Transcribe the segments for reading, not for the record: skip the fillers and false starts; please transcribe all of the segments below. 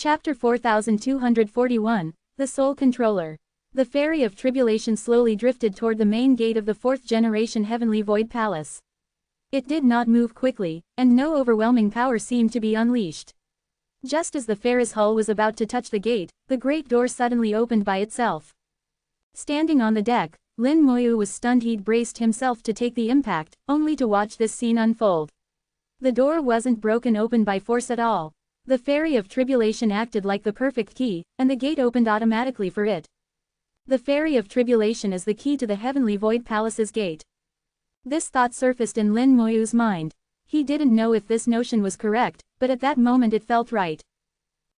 Chapter 4241, The Soul Controller. The Fairy of Tribulation slowly drifted toward the main gate of the fourth-generation Heavenly Void Palace. It did not move quickly, and no overwhelming power seemed to be unleashed. Just as the Fairy's hull was about to touch the gate, the great door suddenly opened by itself. Standing on the deck, Lin Moyu was stunned. He'd braced himself to take the impact, only to watch this scene unfold. The door wasn't broken open by force at all. The Fairy of Tribulation acted like the perfect key, and the gate opened automatically for it. The Fairy of Tribulation is the key to the Heavenly Void Palace's gate. This thought surfaced in Lin Moyu's mind. He didn't know if this notion was correct, but at that moment it felt right.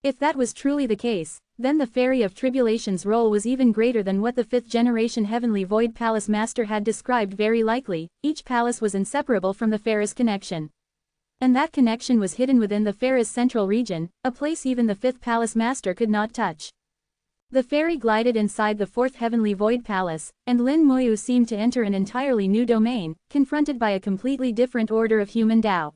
If that was truly the case, then the Fairy of Tribulation's role was even greater than what the fifth-generation Heavenly Void Palace Master had described. Very likely, each palace was inseparable from the Fairy's connection. And that connection was hidden within the Fairy's central region, a place even the fifth palace master could not touch. The Fairy glided inside the fourth Heavenly Void Palace, and Lin Moyu seemed to enter an entirely new domain, confronted by a completely different order of human Tao.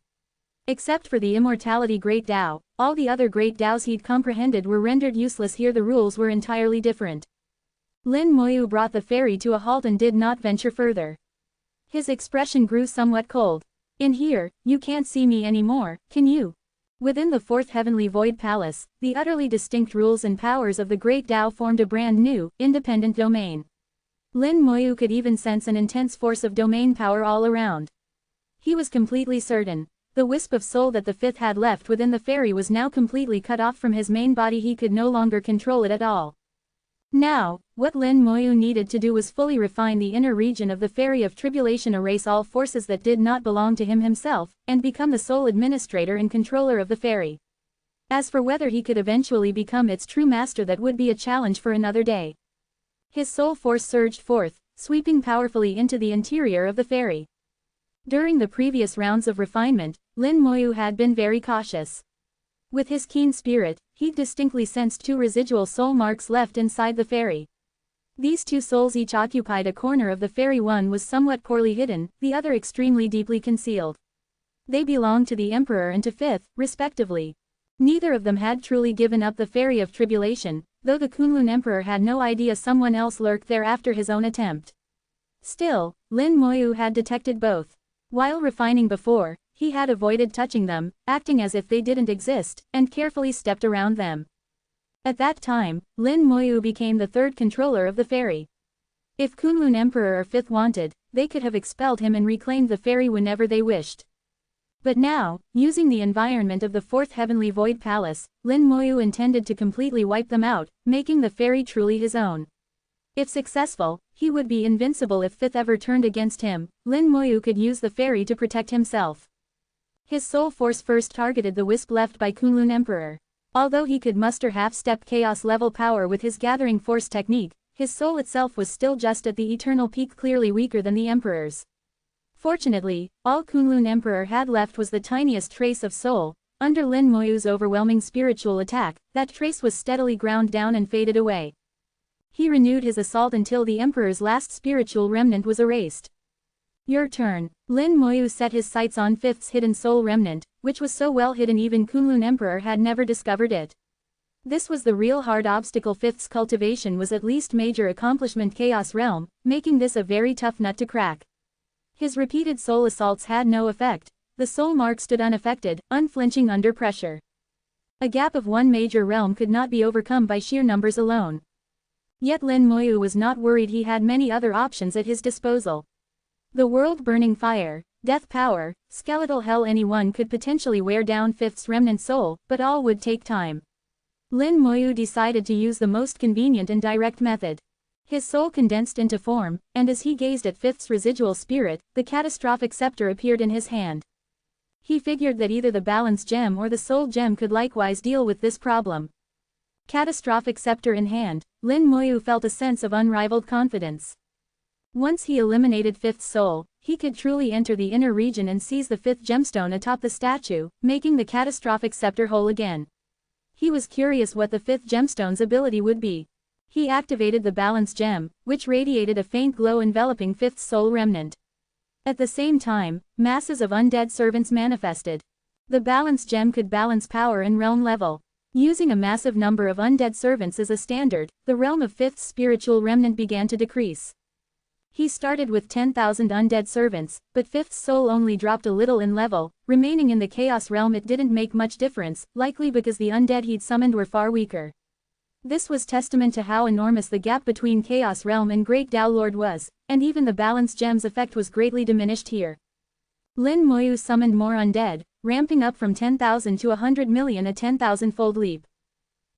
Except for the Immortality Great Tao, all the other Great Taos he'd comprehended were rendered useless here. The rules were entirely different. Lin Moyu brought the Fairy to a halt and did not venture further. His expression grew somewhat cold. In here, you can't see me anymore, can you? Within the fourth Heavenly Void Palace, the utterly distinct rules and powers of the Great Tao formed a brand new, independent domain. Lin Moyu could even sense an intense force of domain power all around. He was completely certain. The wisp of soul that the fifth had left within the Fairy was now completely cut off from his main body. He could no longer control it at all. Now, what Lin Moyu needed to do was fully refine the inner region of the Fairy of Tribulation, erase all forces that did not belong to him himself, and become the sole administrator and controller of the Fairy. As for whether he could eventually become its true master, that would be a challenge for another day. His soul force surged forth, sweeping powerfully into the interior of the Fairy. During the previous rounds of refinement, Lin Moyu had been very cautious. With his keen spirit, he distinctly sensed two residual soul marks left inside the Fairy. These two souls each occupied a corner of the Fairy. One was somewhat poorly hidden, the other extremely deeply concealed. They belonged to the Emperor and to Fifth, respectively. Neither of them had truly given up the Fairy of Tribulation, though the Kunlun Emperor had no idea someone else lurked there after his own attempt. Still, Lin Moyu had detected both. While refining before, he had avoided touching them, acting as if they didn't exist, and carefully stepped around them. At that time, Lin Moyu became the third controller of the Fairy. If Kunlun Emperor or Fifth wanted, they could have expelled him and reclaimed the Fairy whenever they wished. But now, using the environment of the fourth Heavenly Void Palace, Lin Moyu intended to completely wipe them out, making the Fairy truly his own. If successful, he would be invincible. If Fifth ever turned against him, Lin Moyu could use the Fairy to protect himself. His soul force first targeted the wisp left by Kunlun Emperor. Although he could muster half-step chaos-level power with his gathering force technique, his soul itself was still just at the eternal peak, clearly weaker than the Emperor's. Fortunately, all Kunlun Emperor had left was the tiniest trace of soul. Under Lin Moyu's overwhelming spiritual attack, that trace was steadily ground down and faded away. He renewed his assault until the Emperor's last spiritual remnant was erased. Your turn. Lin Moyu set his sights on Fifth's hidden soul remnant, which was so well hidden even Kunlun Emperor had never discovered it. This was the real hard obstacle. Fifth's cultivation was at least major accomplishment Chaos Realm, making this a very tough nut to crack. His repeated soul assaults had no effect. The soul mark stood unaffected, unflinching under pressure. A gap of one major realm could not be overcome by sheer numbers alone. Yet Lin Moyu was not worried. He had many other options at his disposal. The world-burning fire, death power, skeletal hell. Anyone could potentially wear down Fifth's remnant soul, but all would take time. Lin Moyu decided to use the most convenient and direct method. His soul condensed into form, and as he gazed at Fifth's residual spirit, the catastrophic scepter appeared in his hand. He figured that either the balance gem or the soul gem could likewise deal with this problem. Catastrophic scepter in hand, Lin Moyu felt a sense of unrivaled confidence. Once he eliminated Fifth's soul, he could truly enter the inner region and seize the fifth gemstone atop the statue, making the catastrophic scepter whole again. He was curious what the fifth gemstone's ability would be. He activated the balance gem, which radiated a faint glow enveloping Fifth's soul remnant. At the same time, masses of undead servants manifested. The balance gem could balance power and realm level. Using a massive number of undead servants as a standard, the realm of Fifth's spiritual remnant began to decrease. He started with 10,000 undead servants, but Fifth's soul only dropped a little in level, remaining in the Chaos realm. It didn't make much difference, likely because the undead he'd summoned were far weaker. This was testament to how enormous the gap between Chaos realm and Great Tao Lord was, and even the balance gems effect was greatly diminished here. Lin Moyu summoned more undead, ramping up from 10,000 to 100 million, a 10,000-fold leap.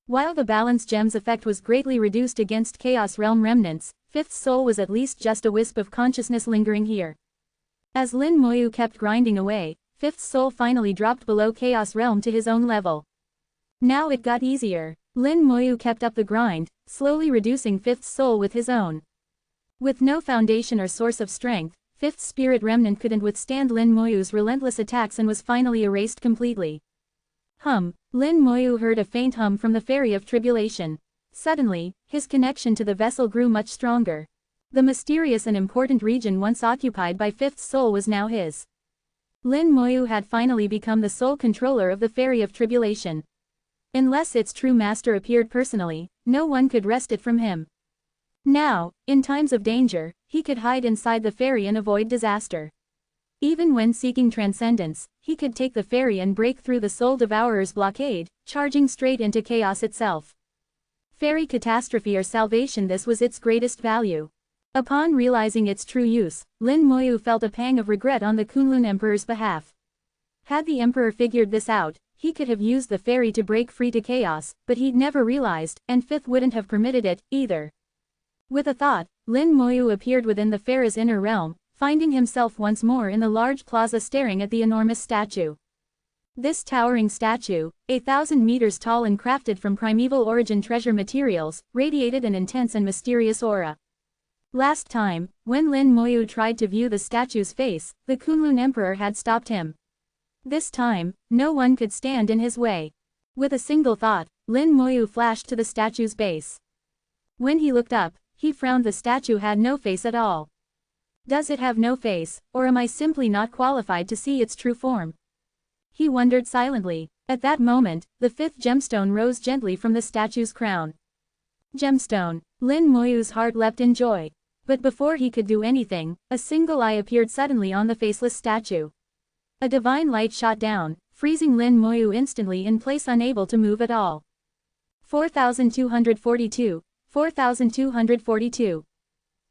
While the balance gems effect was greatly reduced against Chaos realm remnants, Fifth's soul was at least just a wisp of consciousness lingering here. As Lin Moyu kept grinding away, Fifth's soul finally dropped below Chaos realm to his own level. Now it got easier. Lin Moyu kept up the grind, slowly reducing Fifth's soul with his own. With no foundation or source of strength, Fifth's spirit remnant couldn't withstand Lin Moyu's relentless attacks and was finally erased completely. Lin Moyu heard a faint hum from the Ferry of Tribulation. Suddenly, his connection to the vessel grew much stronger. The mysterious and important region once occupied by Fifth's soul was now his. Lin Moyu had finally become the sole controller of the Ferry of Tribulation. Unless its true master appeared personally, no one could wrest it from him. Now, in times of danger, he could hide inside the ferry and avoid disaster. Even when seeking transcendence, he could take the ferry and break through the Soul Devourer's blockade, charging straight into chaos itself. Ferry catastrophe or salvation, this was its greatest value. Upon realizing its true use, Lin Moyu felt a pang of regret on the Kunlun Emperor's behalf. Had the Emperor figured this out, he could have used the ferry to break free to chaos, but he'd never realized, and Fifth wouldn't have permitted it, either. With a thought, Lin Moyu appeared within the ferry's inner realm, finding himself once more in the large plaza staring at the enormous statue. This towering statue, 1,000 meters tall and crafted from primeval origin treasure materials, radiated an intense and mysterious aura. Last time, when Lin Moyu tried to view the statue's face, the Kunlun Emperor had stopped him. This time, no one could stand in his way. With a single thought, Lin Moyu flashed to the statue's base. When he looked up, he frowned. The statue had no face at all. Does it have no face, or am I simply not qualified to see its true form? He wondered silently. At that moment, the fifth gemstone rose gently from the statue's crown. Gemstone. Lin Moyu's heart leapt in joy. But before he could do anything, a single eye appeared suddenly on the faceless statue. A divine light shot down, freezing Lin Moyu instantly in place, unable to move at all. 4242. 4242.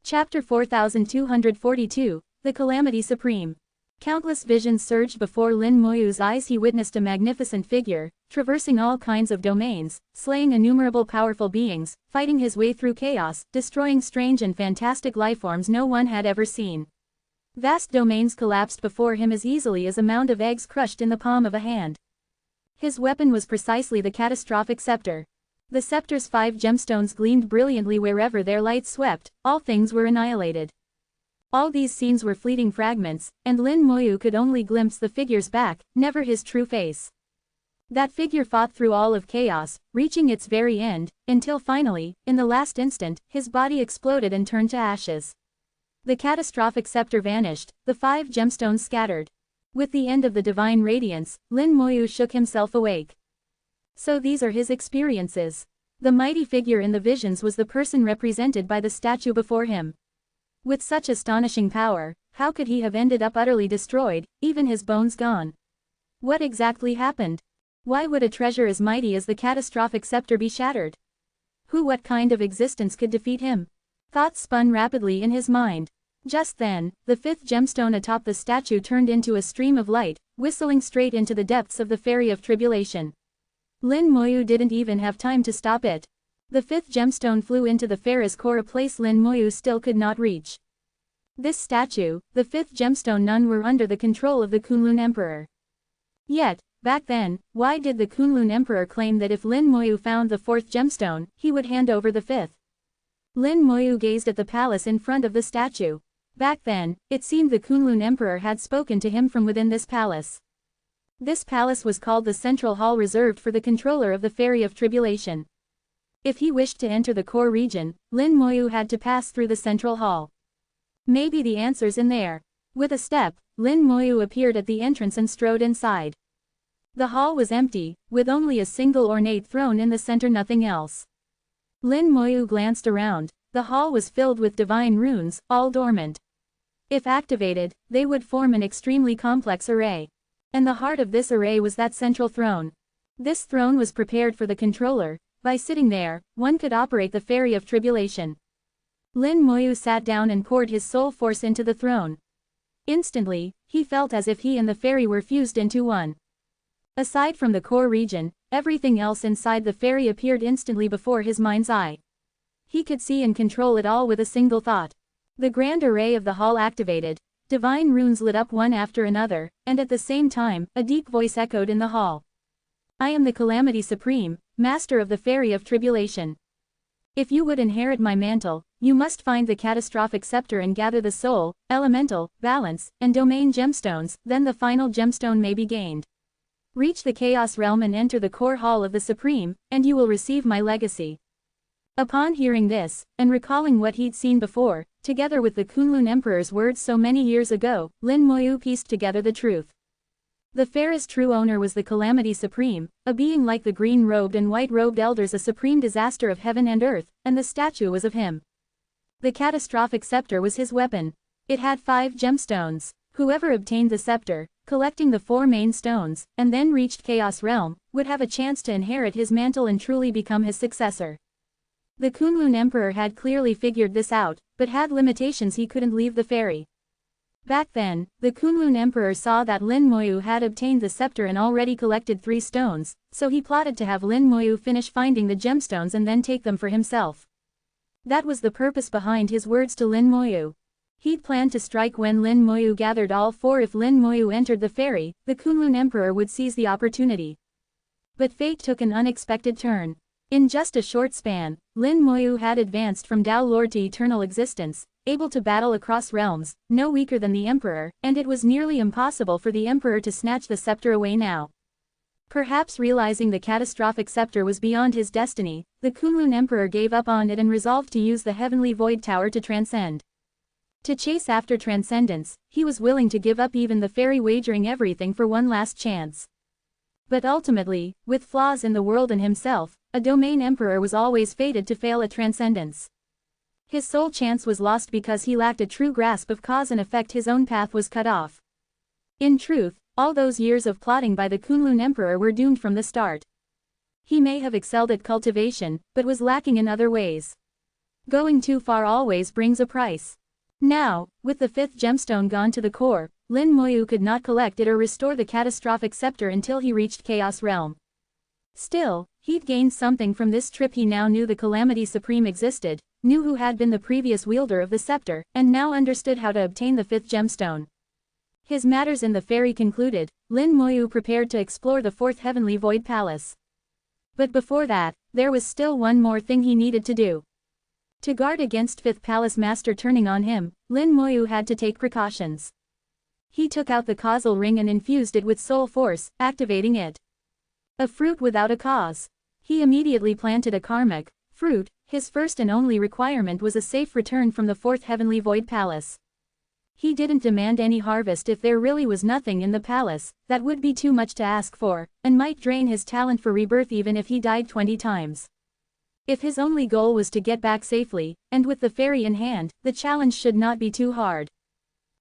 Chapter 4242, The Calamity Supreme. Countless visions surged before Lin Moyu's eyes. He witnessed a magnificent figure, traversing all kinds of domains, slaying innumerable powerful beings, fighting his way through chaos, destroying strange and fantastic lifeforms no one had ever seen. Vast domains collapsed before him as easily as a mound of eggs crushed in the palm of a hand. His weapon was precisely the catastrophic scepter. The scepter's 5 gemstones gleamed brilliantly wherever their light swept. All things were annihilated. All these scenes were fleeting fragments, and Lin Moyu could only glimpse the figure's back, never his true face. That figure fought through all of chaos, reaching its very end, until finally, in the last instant, his body exploded and turned to ashes. The catastrophic scepter vanished, the 5 gemstones scattered. With the end of the divine radiance, Lin Moyu shook himself awake. So these are his experiences. The mighty figure in the visions was the person represented by the statue before him. With such astonishing power, how could he have ended up utterly destroyed, even his bones gone? What exactly happened? Why would a treasure as mighty as the catastrophic scepter be shattered? What kind of existence could defeat him? Thoughts spun rapidly in his mind. Just then, the 5th gemstone atop the statue turned into a stream of light, whistling straight into the depths of the Ferry of Tribulation. Lin Moyu didn't even have time to stop it. The 5th gemstone flew into the Ferry's core, a place Lin Moyu still could not reach. This statue, the 5th gemstone, none were under the control of the Kunlun Emperor. Yet, back then, why did the Kunlun Emperor claim that if Lin Moyu found the 4th gemstone, he would hand over the 5th? Lin Moyu gazed at the palace in front of the statue. Back then, it seemed the Kunlun Emperor had spoken to him from within this palace. This palace was called the Central Hall, reserved for the controller of the Ferry of Tribulation. If he wished to enter the core region, Lin Moyu had to pass through the Central Hall. Maybe the answer's in there. With a step, Lin Moyu appeared at the entrance and strode inside. The hall was empty, with only a single ornate throne in the center, nothing else. Lin Moyu glanced around. The hall was filled with divine runes, all dormant. If activated, they would form an extremely complex array. And the heart of this array was that central throne. This throne was prepared for the controller. By sitting there, one could operate the Fairy of Tribulation. Lin Moyu sat down and poured his soul force into the throne. Instantly, he felt as if he and the fairy were fused into one. Aside from the core region, everything else inside the fairy appeared instantly before his mind's eye. He could see and control it all with a single thought. The grand array of the hall activated, divine runes lit up one after another, and at the same time, a deep voice echoed in the hall. I am the Calamity Supreme, Master of the Fairy of Tribulation. If you would inherit my mantle, you must find the catastrophic scepter and gather the soul, elemental, balance, and domain gemstones, then the final gemstone may be gained. Reach the Chaos Realm and enter the core hall of the Supreme, and you will receive my legacy. Upon hearing this, and recalling what he'd seen before, together with the Kunlun Emperor's words so many years ago, Lin Moyu pieced together the truth. The fairest true owner was the Calamity Supreme, a being like the green-robed and white-robed elders, a supreme disaster of heaven and earth, and the statue was of him. The catastrophic scepter was his weapon. It had 5 gemstones. Whoever obtained the scepter, collecting the 4 main stones, and then reached Chaos Realm, would have a chance to inherit his mantle and truly become his successor. The Kunlun Emperor had clearly figured this out, but had limitations. He couldn't leave the fairy. Back then, the Kunlun Emperor saw that Lin Moyu had obtained the scepter and already collected 3 stones, so he plotted to have Lin Moyu finish finding the gemstones and then take them for himself. That was the purpose behind his words to Lin Moyu. He'd planned to strike when Lin Moyu gathered all 4. If Lin Moyu entered the fairy, the Kunlun Emperor would seize the opportunity. But fate took an unexpected turn. In just a short span, Lin Moyu had advanced from Tao Lord to eternal existence, able to battle across realms, no weaker than the Emperor, and it was nearly impossible for the Emperor to snatch the scepter away now. Perhaps realizing the catastrophic scepter was beyond his destiny, the Kunlun Emperor gave up on it and resolved to use the heavenly void tower to transcend. To chase after transcendence, he was willing to give up even the fairy, wagering everything for one last chance. But ultimately, with flaws in the world and himself, a domain emperor was always fated to fail at transcendence. His sole chance was lost because he lacked a true grasp of cause and effect. His own path was cut off. In truth, all those years of plotting by the Kunlun Emperor were doomed from the start. He may have excelled at cultivation, but was lacking in other ways. Going too far always brings a price. Now, with the 5th gemstone gone to the core, Lin Moyu could not collect it or restore the catastrophic scepter until he reached Chaos Realm. Still, he'd gained something from this trip. He now knew the Calamity Supreme existed, knew who had been the previous wielder of the scepter, and now understood how to obtain the 5th gemstone. His matters in the fairy concluded, Lin Moyu prepared to explore the 4th Heavenly Void Palace. But before that, there was still one more thing he needed to do. To guard against 5th Palace Master turning on him, Lin Moyu had to take precautions. He took out the causal ring and infused it with soul force, activating it. A fruit without a cause. He immediately planted a karmic fruit. His first and only requirement was a safe return from the 4th Heavenly Void Palace. He didn't demand any harvest. If there really was nothing in the palace, that would be too much to ask for, and might drain his talent for rebirth even if he died 20 times. If his only goal was to get back safely, and with the fairy in hand, the challenge should not be too hard.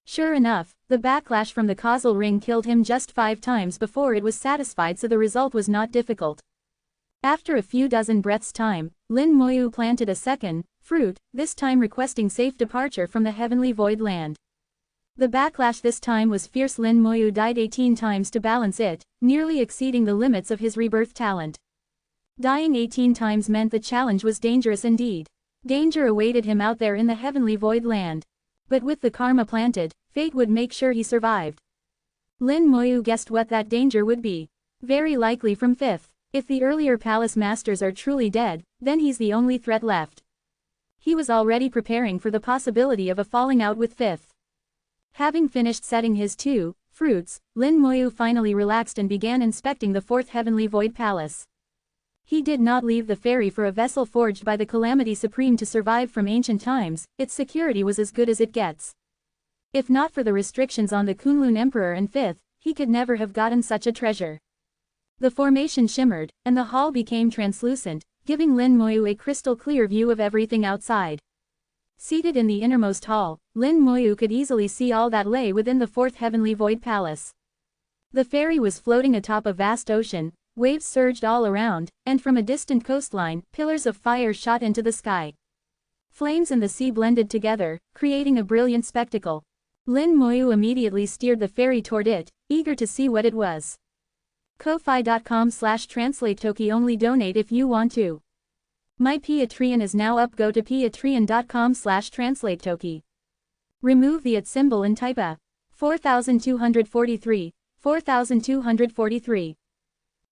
Sure enough, the backlash from the causal ring killed him just 5 times before it was satisfied, so the result was not difficult. After a few dozen breaths' time, Lin Moyu planted a second fruit, this time requesting safe departure from the heavenly void land. The backlash this time was fierce. Lin Moyu died 18 times to balance it, nearly exceeding the limits of his rebirth talent. Dying 18 times meant the challenge was dangerous indeed. Danger awaited him out there in the heavenly void land. But with the karma planted, fate would make sure he survived. Lin Moyu guessed what that danger would be. Very likely from 5th. If the earlier palace masters are truly dead, then he's the only threat left. He was already preparing for the possibility of a falling out with 5th. Having finished setting his 2 fruits, Lin Moyu finally relaxed and began inspecting the 4th Heavenly Void Palace. He did not leave the fairy for a vessel forged by the Calamity Supreme to survive from ancient times. Its security was as good as it gets. If not for the restrictions on the Kunlun Emperor and 5th, he could never have gotten such a treasure. The formation shimmered, and the hall became translucent, giving Lin Moyu a crystal-clear view of everything outside. Seated in the innermost hall, Lin Moyu could easily see all that lay within the fourth heavenly void palace. The ferry was floating atop a vast ocean, waves surged all around, and from a distant coastline, pillars of fire shot into the sky. Flames and the sea blended together, creating a brilliant spectacle. Lin Moyu immediately steered the ferry toward it, eager to see what it was. Ko-fi.com/translate-toki only donate if you want to. My Patreon is now up. Go to patreon.com/translate-toki. Remove the @ symbol and type a. 4243, 4243.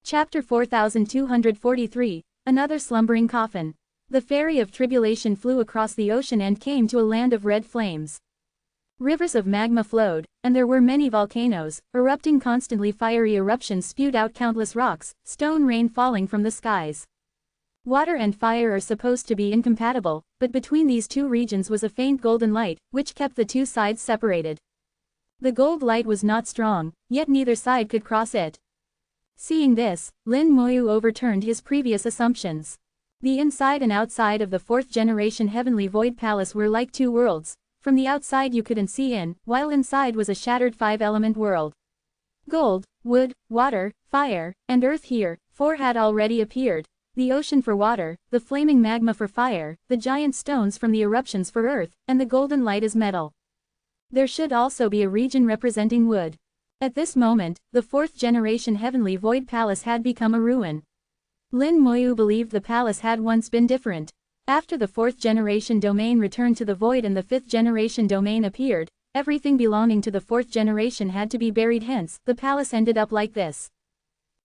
Chapter 4243, Another Slumbering Coffin. The ferry of tribulation flew across the ocean and came to a land of red flames. Rivers of magma flowed, and there were many volcanoes, erupting constantly. Fiery eruptions spewed out countless rocks, stone rain falling from the skies. Water and fire are supposed to be incompatible, but between these two regions was a faint golden light, which kept the two sides separated. The gold light was not strong, yet neither side could cross it. Seeing this, Lin Moyu overturned his previous assumptions. The inside and outside of the fourth generation heavenly void palace were like two worlds. From the outside you couldn't see in, while inside was a shattered five-element world. Gold, wood, water, fire, and earth. Here, four had already appeared: the ocean for water, the flaming magma for fire, the giant stones from the eruptions for earth, and the golden light as metal. There should also be a region representing wood. At this moment, the fourth generation heavenly void palace had become a ruin. Lin Moyu believed the palace had once been different. After the fourth generation domain returned to the void and the fifth generation domain appeared, everything belonging to the fourth generation had to be buried. Hence, the palace ended up like this.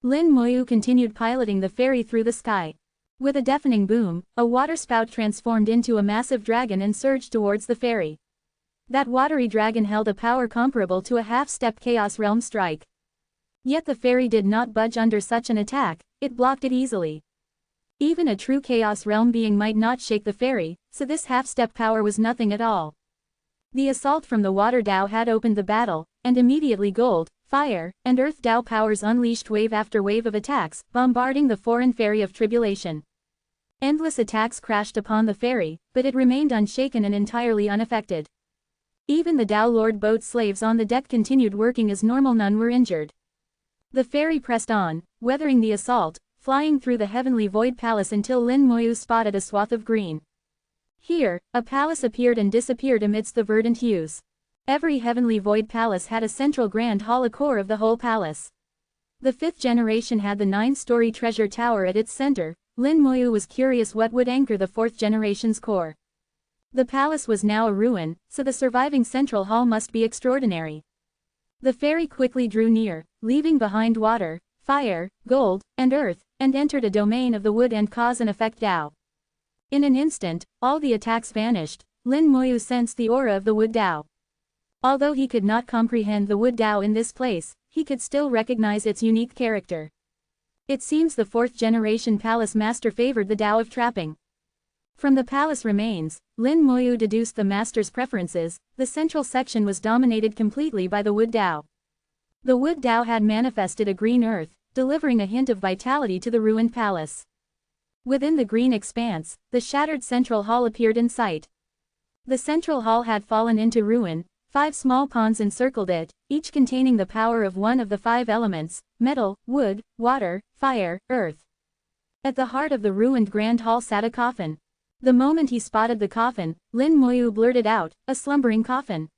Lin Moyu continued piloting the ferry through the sky. With a deafening boom, a waterspout transformed into a massive dragon and surged towards the ferry. That watery dragon held a power comparable to a half-step Chaos Realm strike. Yet the ferry did not budge under such an attack, it blocked it easily. Even a true Chaos Realm being might not shake the ferry, so this half-step power was nothing at all. The assault from the Water Dao had opened the battle, and immediately gold, fire, and earth Dao powers unleashed wave after wave of attacks, bombarding the foreign ferry of tribulation. Endless attacks crashed upon the ferry, but it remained unshaken and entirely unaffected. Even the Dao Lord boat slaves on the deck continued working as normal. None were injured. The ferry pressed on, weathering the assault, flying through the heavenly void palace until Lin Moyu spotted a swath of green. Here, a palace appeared and disappeared amidst the verdant hues. Every heavenly void palace had a central grand hall, a core of the whole palace. The fifth generation had the 9-story treasure tower at its center. Lin Moyu was curious what would anchor the fourth generation's core. The palace was now a ruin, so the surviving central hall must be extraordinary. The ferry quickly drew near, leaving behind water, fire, gold, and earth, and entered a domain of the wood and cause and effect Dao. In an instant, all the attacks vanished. Lin Moyu sensed the aura of the wood Dao. Although he could not comprehend the wood Dao in this place, he could still recognize its unique character. It seems the fourth generation palace master favored the Dao of trapping. From the palace remains, Lin Moyu deduced the master's preferences. The central section was dominated completely by the wood Dao. The wood Dao had manifested a green earth, delivering a hint of vitality to the ruined palace. Within the green expanse, the shattered central hall appeared in sight. The central hall had fallen into ruin. 5 small ponds encircled it, each containing the power of one of the 5 elements: metal, wood, water, fire, earth. At the heart of the ruined grand hall sat a coffin. The moment he spotted the coffin, Lin Moyu blurted out, "A slumbering coffin."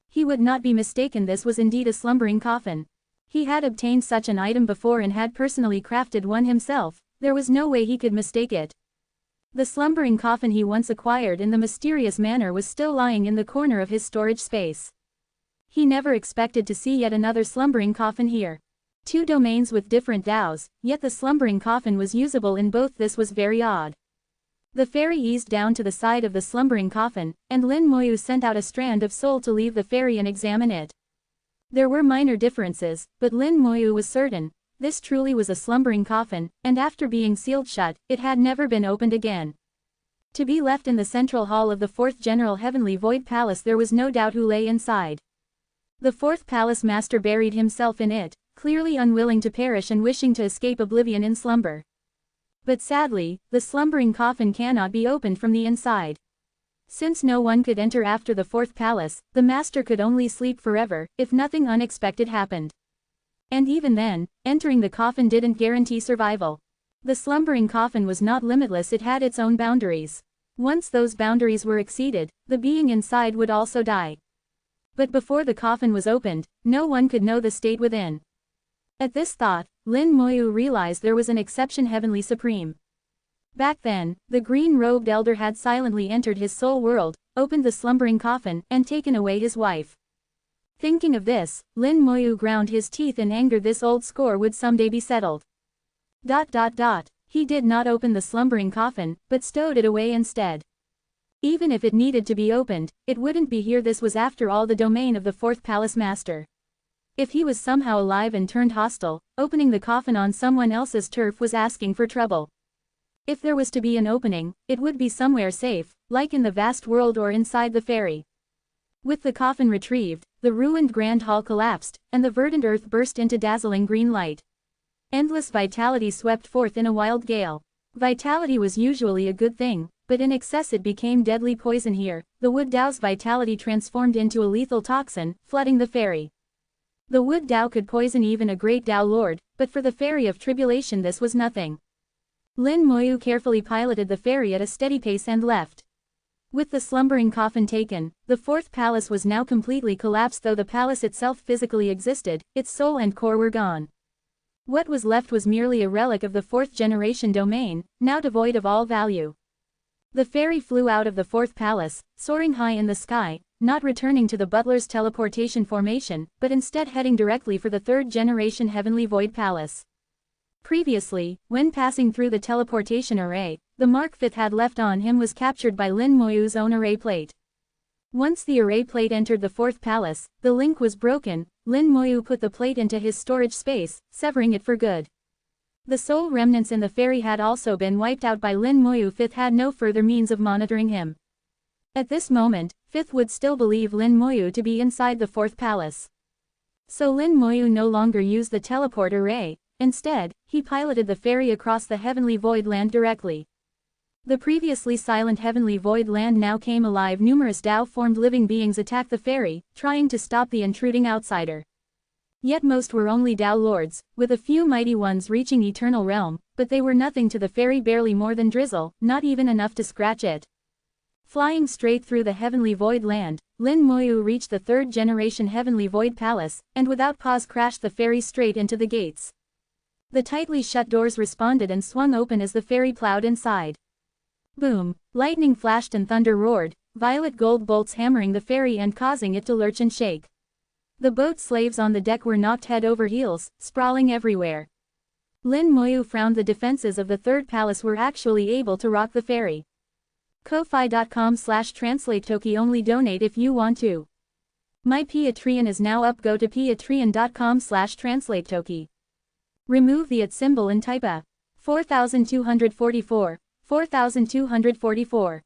He would not be mistaken, this was indeed a slumbering coffin. He had obtained such an item before and had personally crafted one himself. There was no way he could mistake it. The slumbering coffin he once acquired in the mysterious manner was still lying in the corner of his storage space. He never expected to see yet another slumbering coffin here. 2 domains with different Daos, yet the slumbering coffin was usable in both. This was very odd. The ferry eased down to the side of the slumbering coffin, and Lin Moyu sent out a strand of soul to leave the ferry and examine it. There were minor differences, but Lin Moyu was certain. This truly was a slumbering coffin, and after being sealed shut, it had never been opened again. To be left in the central hall of the fourth general heavenly void palace, there was no doubt who lay inside. The fourth palace master buried himself in it, clearly unwilling to perish and wishing to escape oblivion in slumber. But sadly, the slumbering coffin cannot be opened from the inside. Since no one could enter after the fourth palace, the master could only sleep forever, if nothing unexpected happened. And even then, entering the coffin didn't guarantee survival. The slumbering coffin was not limitless, it had its own boundaries. Once those boundaries were exceeded, the being inside would also die. But before the coffin was opened, no one could know the state within. At this thought, Lin Moyu realized there was an exception, Heavenly Supreme. Back then, the green-robed elder had silently entered his soul world, opened the slumbering coffin, and taken away his wife. Thinking of this, Lin Moyu ground his teeth in anger. This old score would someday be settled. He did not open the slumbering coffin, but stowed it away instead. Even if it needed to be opened, it wouldn't be here. This was after all the domain of the fourth palace master. If he was somehow alive and turned hostile, opening the coffin on someone else's turf was asking for trouble. If there was to be an opening, it would be somewhere safe, like in the vast world or inside the ferry. With the coffin retrieved, the ruined grand hall collapsed, and the verdant earth burst into dazzling green light. Endless vitality swept forth in a wild gale. Vitality was usually a good thing, but in excess it became deadly poison here. The wood dow's vitality transformed into a lethal toxin, flooding the ferry. The wood dow could poison even a great Dao Lord, but for the ferry of tribulation this was nothing. Lin Moyu carefully piloted the ferry at a steady pace and left. With the slumbering coffin taken, the fourth palace was now completely collapsed. Though the palace itself physically existed, its soul and core were gone. What was left was merely a relic of the fourth generation domain, now devoid of all value. The ferry flew out of the fourth palace, soaring high in the sky, not returning to the butler's teleportation formation, but instead heading directly for the third generation heavenly void palace. Previously, when passing through the teleportation array, the mark Fifth had left on him was captured by Lin Moyu's own array plate. Once the array plate entered the fourth palace, the link was broken. Lin Moyu put the plate into his storage space, severing it for good. The soul remnants in the ferry had also been wiped out by Lin Moyu. Fifth had no further means of monitoring him. At this moment, Fifth would still believe Lin Moyu to be inside the fourth palace. So Lin Moyu no longer used the teleport array. Instead, he piloted the ferry across the heavenly void land directly. The previously silent heavenly void land now came alive. Numerous Dao-formed living beings attacked the ferry, trying to stop the intruding outsider. Yet most were only Dao lords, with a few mighty ones reaching eternal realm, but they were nothing to the ferry, barely more than drizzle, not even enough to scratch it. Flying straight through the heavenly void land, Lin Moyu reached the third generation heavenly void palace, and without pause crashed the ferry straight into the gates. The tightly shut doors responded and swung open as the ferry plowed inside. Boom! Lightning flashed and thunder roared, violet gold bolts hammering the ferry and causing it to lurch and shake. The boat slaves on the deck were knocked head over heels, sprawling everywhere. Lin Moyu frowned. The defenses of the third palace were actually able to rock the ferry. Ko-fi.com/translate-toki. Only donate if you want to. My Patreon is now up. Go to patreon.com/translate-toki. Remove the @ symbol and type a. 4244. 4244.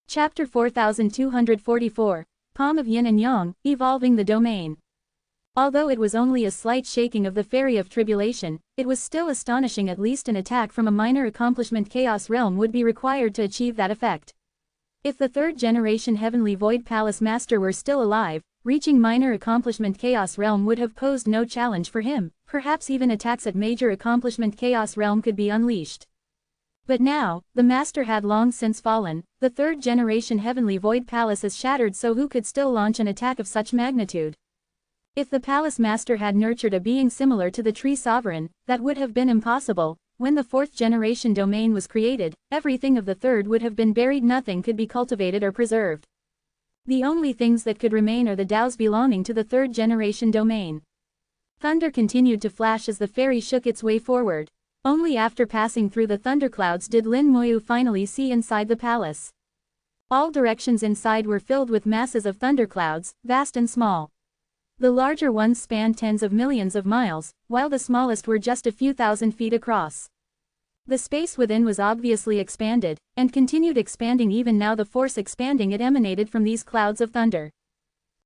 Chapter 4244, Palm of Yin and Yang, Evolving the Domain. Although it was only a slight shaking of the ferry of tribulation, it was still astonishing. At least an attack from a minor accomplishment chaos realm would be required to achieve that effect. If the third generation heavenly void palace master were still alive, reaching minor accomplishment chaos realm would have posed no challenge for him. Perhaps even attacks at major accomplishment chaos realm could be unleashed. But now, the master had long since fallen. The third generation heavenly void palace is shattered, so who could still launch an attack of such magnitude? If the palace master had nurtured a being similar to the tree sovereign, that would have been impossible. When the fourth generation domain was created, everything of the third would have been buried. Nothing could be cultivated or preserved. The only things that could remain are the Daos belonging to the third generation domain. Thunder continued to flash as the ferry shook its way forward. Only after passing through the thunderclouds did Lin Moyu finally see inside the palace. All directions inside were filled with masses of thunderclouds, vast and small. The larger ones spanned tens of millions of miles, while the smallest were just a few thousand feet across. The space within was obviously expanded, and continued expanding even now. The force expanding it emanated from these clouds of thunder.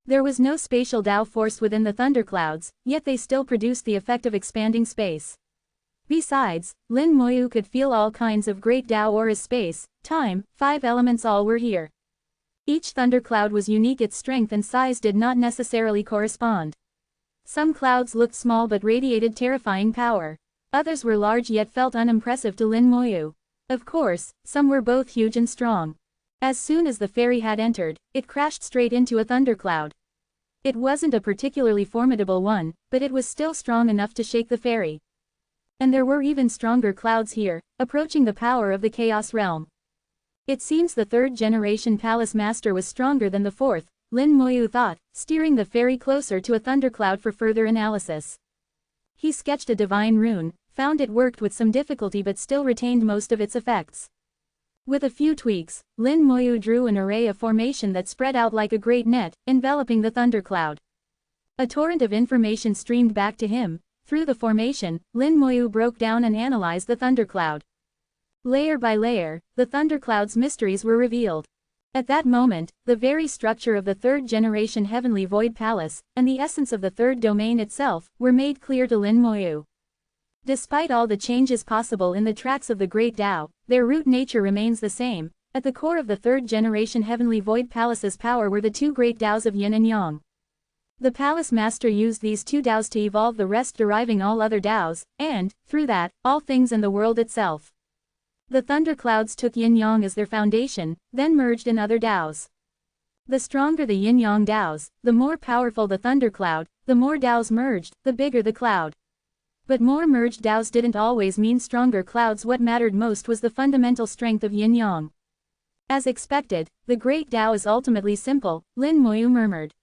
There was no spatial Tao force within the thunderclouds, yet they still produced the effect of expanding space. Besides, Lin Moyu could feel all kinds of great Tao auras, space, time, 5 elements, all were here. Each thundercloud was unique, its strength and size did not necessarily correspond. Some clouds looked small but radiated terrifying power. Others were large yet felt unimpressive to Lin Moyu. Of course, some were both huge and strong. As soon as the fairy had entered, it crashed straight into a thundercloud. It wasn't a particularly formidable one, but it was still strong enough to shake the fairy. And there were even stronger clouds here, approaching the power of the Chaos Realm. It seems the 3rd generation Palace Master was stronger than the 4th, Lin Moyu thought, steering the fairy closer to a thundercloud for further analysis. He sketched a divine rune, found it worked with some difficulty but still retained most of its effects. With a few tweaks, Lin Moyu drew an array of formation that spread out like a great net, enveloping the thundercloud. A torrent of information streamed back to him. Through the formation, Lin Moyu broke down and analyzed the thundercloud. Layer by layer, the thundercloud's mysteries were revealed. At that moment, the very structure of the 3rd generation Heavenly Void Palace, and the essence of the 3rd domain itself, were made clear to Lin Moyu. Despite all the changes possible in the tracks of the Great Tao, their root nature remains the same. At the core of the 3rd generation Heavenly Void Palace's power were the 2 great Taos of Yin and Yang. The Palace Master used these 2 Taos to evolve the rest, deriving all other Taos, and, through that, all things in the world itself. The thunderclouds took Yin-Yang as their foundation, then merged in other Taos. The stronger the Yin-Yang Taos, the more powerful the thundercloud, the more Taos merged, the bigger the cloud. But more merged Taos didn't always mean stronger clouds. What mattered most was the fundamental strength of Yin-Yang. As expected, the Great Tao is ultimately simple, Lin Moyu murmured.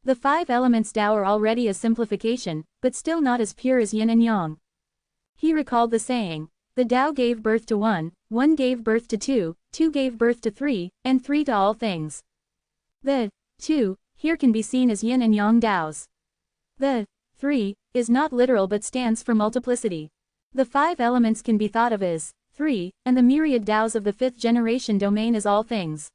The 5 elements Tao are already a simplification, but still not as pure as Yin and Yang. He recalled the saying, the Tao gave birth to 1, 1 gave birth to 2, 2 gave birth to 3, and 3 to all things. The 2 here can be seen as Yin and Yang Taos. The 3 is not literal but stands for multiplicity. The 5 elements can be thought of as 3, and the myriad Taos of the 5th generation domain as all things.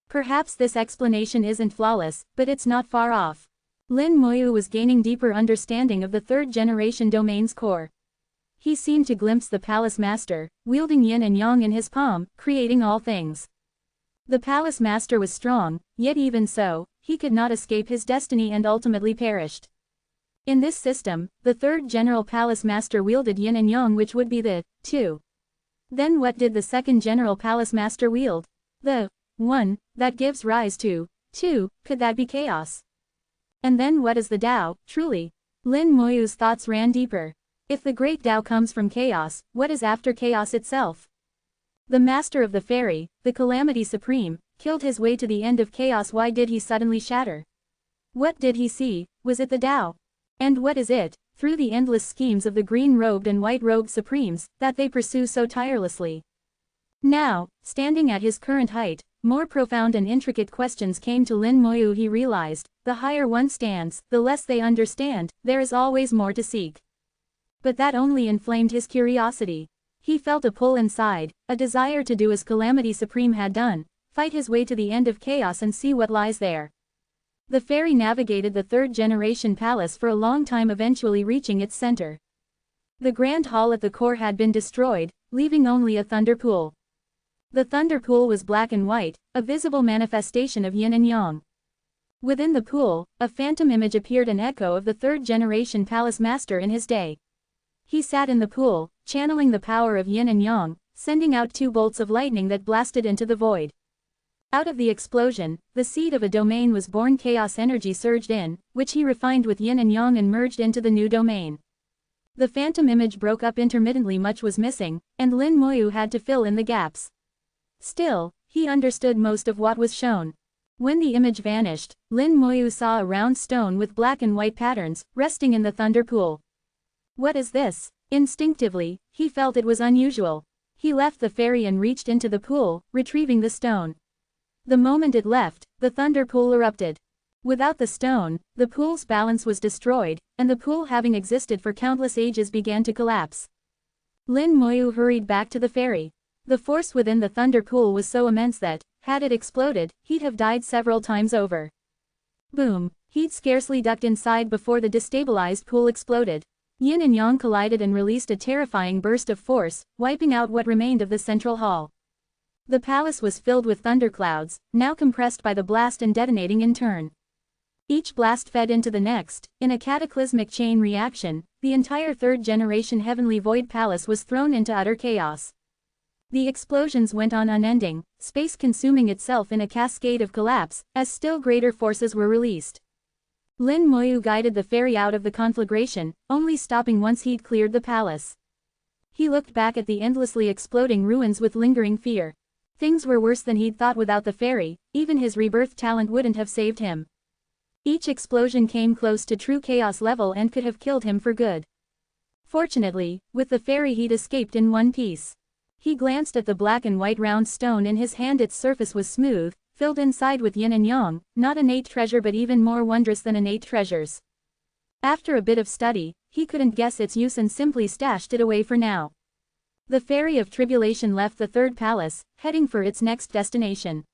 Perhaps this explanation isn't flawless, but it's not far off. Lin Moyu was gaining deeper understanding of the 3rd generation domain's core. He seemed to glimpse the Palace Master, wielding Yin and Yang in his palm, creating all things. The Palace Master was strong, yet even so, he could not escape his destiny and ultimately perished. In this system, the 3rd General Palace Master wielded Yin and Yang, which would be the 2. Then what did the 2nd General Palace Master wield? The 1 that gives rise to 2, could that be chaos? And then what is the Tao, truly? Lin Moyu's thoughts ran deeper. If the Great Tao comes from chaos, what is after chaos itself? The Master of the Fairy, the Calamity Supreme, killed his way to the end of chaos. Why did he suddenly shatter? What did he see? Was it the Tao? And what is it, through the endless schemes of the green-robed and white-robed Supremes, that they pursue so tirelessly? Now, standing at his current height, more profound and intricate questions came to Lin Moyu. He realized, the higher one stands, the less they understand, there is always more to seek. But that only inflamed his curiosity. He felt a pull inside, a desire to do as Calamity Supreme had done, fight his way to the end of chaos and see what lies there. The fairy navigated the 3rd generation palace for a long time, eventually reaching its center. The grand hall at the core had been destroyed, leaving only a thunder pool. The thunder pool was black and white, a visible manifestation of Yin and Yang. Within the pool, a phantom image appeared, an echo of the 3rd generation palace master in his day. He sat in the pool, channeling the power of Yin and Yang, sending out 2 bolts of lightning that blasted into the void. Out of the explosion, the seed of a domain was born. Chaos energy surged in, which he refined with Yin and Yang and merged into the new domain. The phantom image broke up intermittently, much was missing, and Lin Moyu had to fill in the gaps. Still, he understood most of what was shown. When the image vanished, Lin Moyu saw a round stone with black and white patterns, resting in the thunder pool. What is this? Instinctively, he felt it was unusual. He left the fairy and reached into the pool, retrieving the stone. The moment it left, the thunder pool erupted. Without the stone, the pool's balance was destroyed, and the pool, having existed for countless ages, began to collapse. Lin Moyu hurried back to the fairy. The force within the thunder pool was so immense that, had it exploded, he'd have died several times over. Boom! He'd scarcely ducked inside before the destabilized pool exploded. Yin and Yang collided and released a terrifying burst of force, wiping out what remained of the central hall. The palace was filled with thunderclouds, now compressed by the blast and detonating in turn. Each blast fed into the next. In a cataclysmic chain reaction, the entire third-generation Heavenly Void Palace was thrown into utter chaos. The explosions went on unending, space consuming itself in a cascade of collapse, as still greater forces were released. Lin Moyu guided the ferry out of the conflagration, only stopping once he'd cleared the palace. He looked back at the endlessly exploding ruins with lingering fear. Things were worse than he'd thought without the ferry, even his rebirth talent wouldn't have saved him. Each explosion came close to true chaos level and could have killed him for good. Fortunately, with the ferry he'd escaped in one piece. He glanced at the black and white round stone in his hand. Its surface was smooth, filled inside with yin and yang, not innate treasure but even more wondrous than innate treasures. After a bit of study, he couldn't guess its use and simply stashed it away for now. The Ferry of Tribulation left the third palace, heading for its next destination.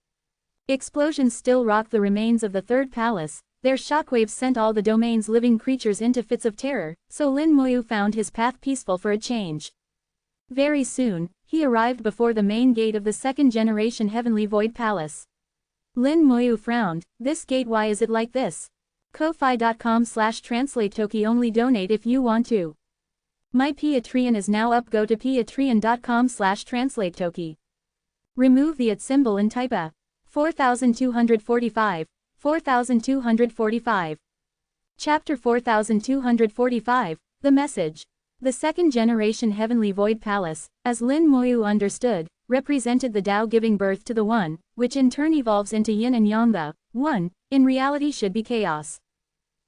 Explosions still rocked the remains of the third palace. Their shockwaves sent all the domain's living creatures into fits of terror, so Lin Moyu found his path peaceful for a change. Very soon, he arrived before the main gate of the second-generation Heavenly Void Palace. Lin Moyu frowned. This gate, why is it like this? Ko-fi.com/translate-toki, only donate if you want to. My Patreon is now up. Go to patreon.com/translate-toki. Remove the @ symbol and type a. 4245. 4245. Chapter 4245, The Message. The second-generation Heavenly Void Palace, as Lin Moyu understood, represented the Tao giving birth to the One, which in turn evolves into Yin and Yang. The One, in reality, should be chaos.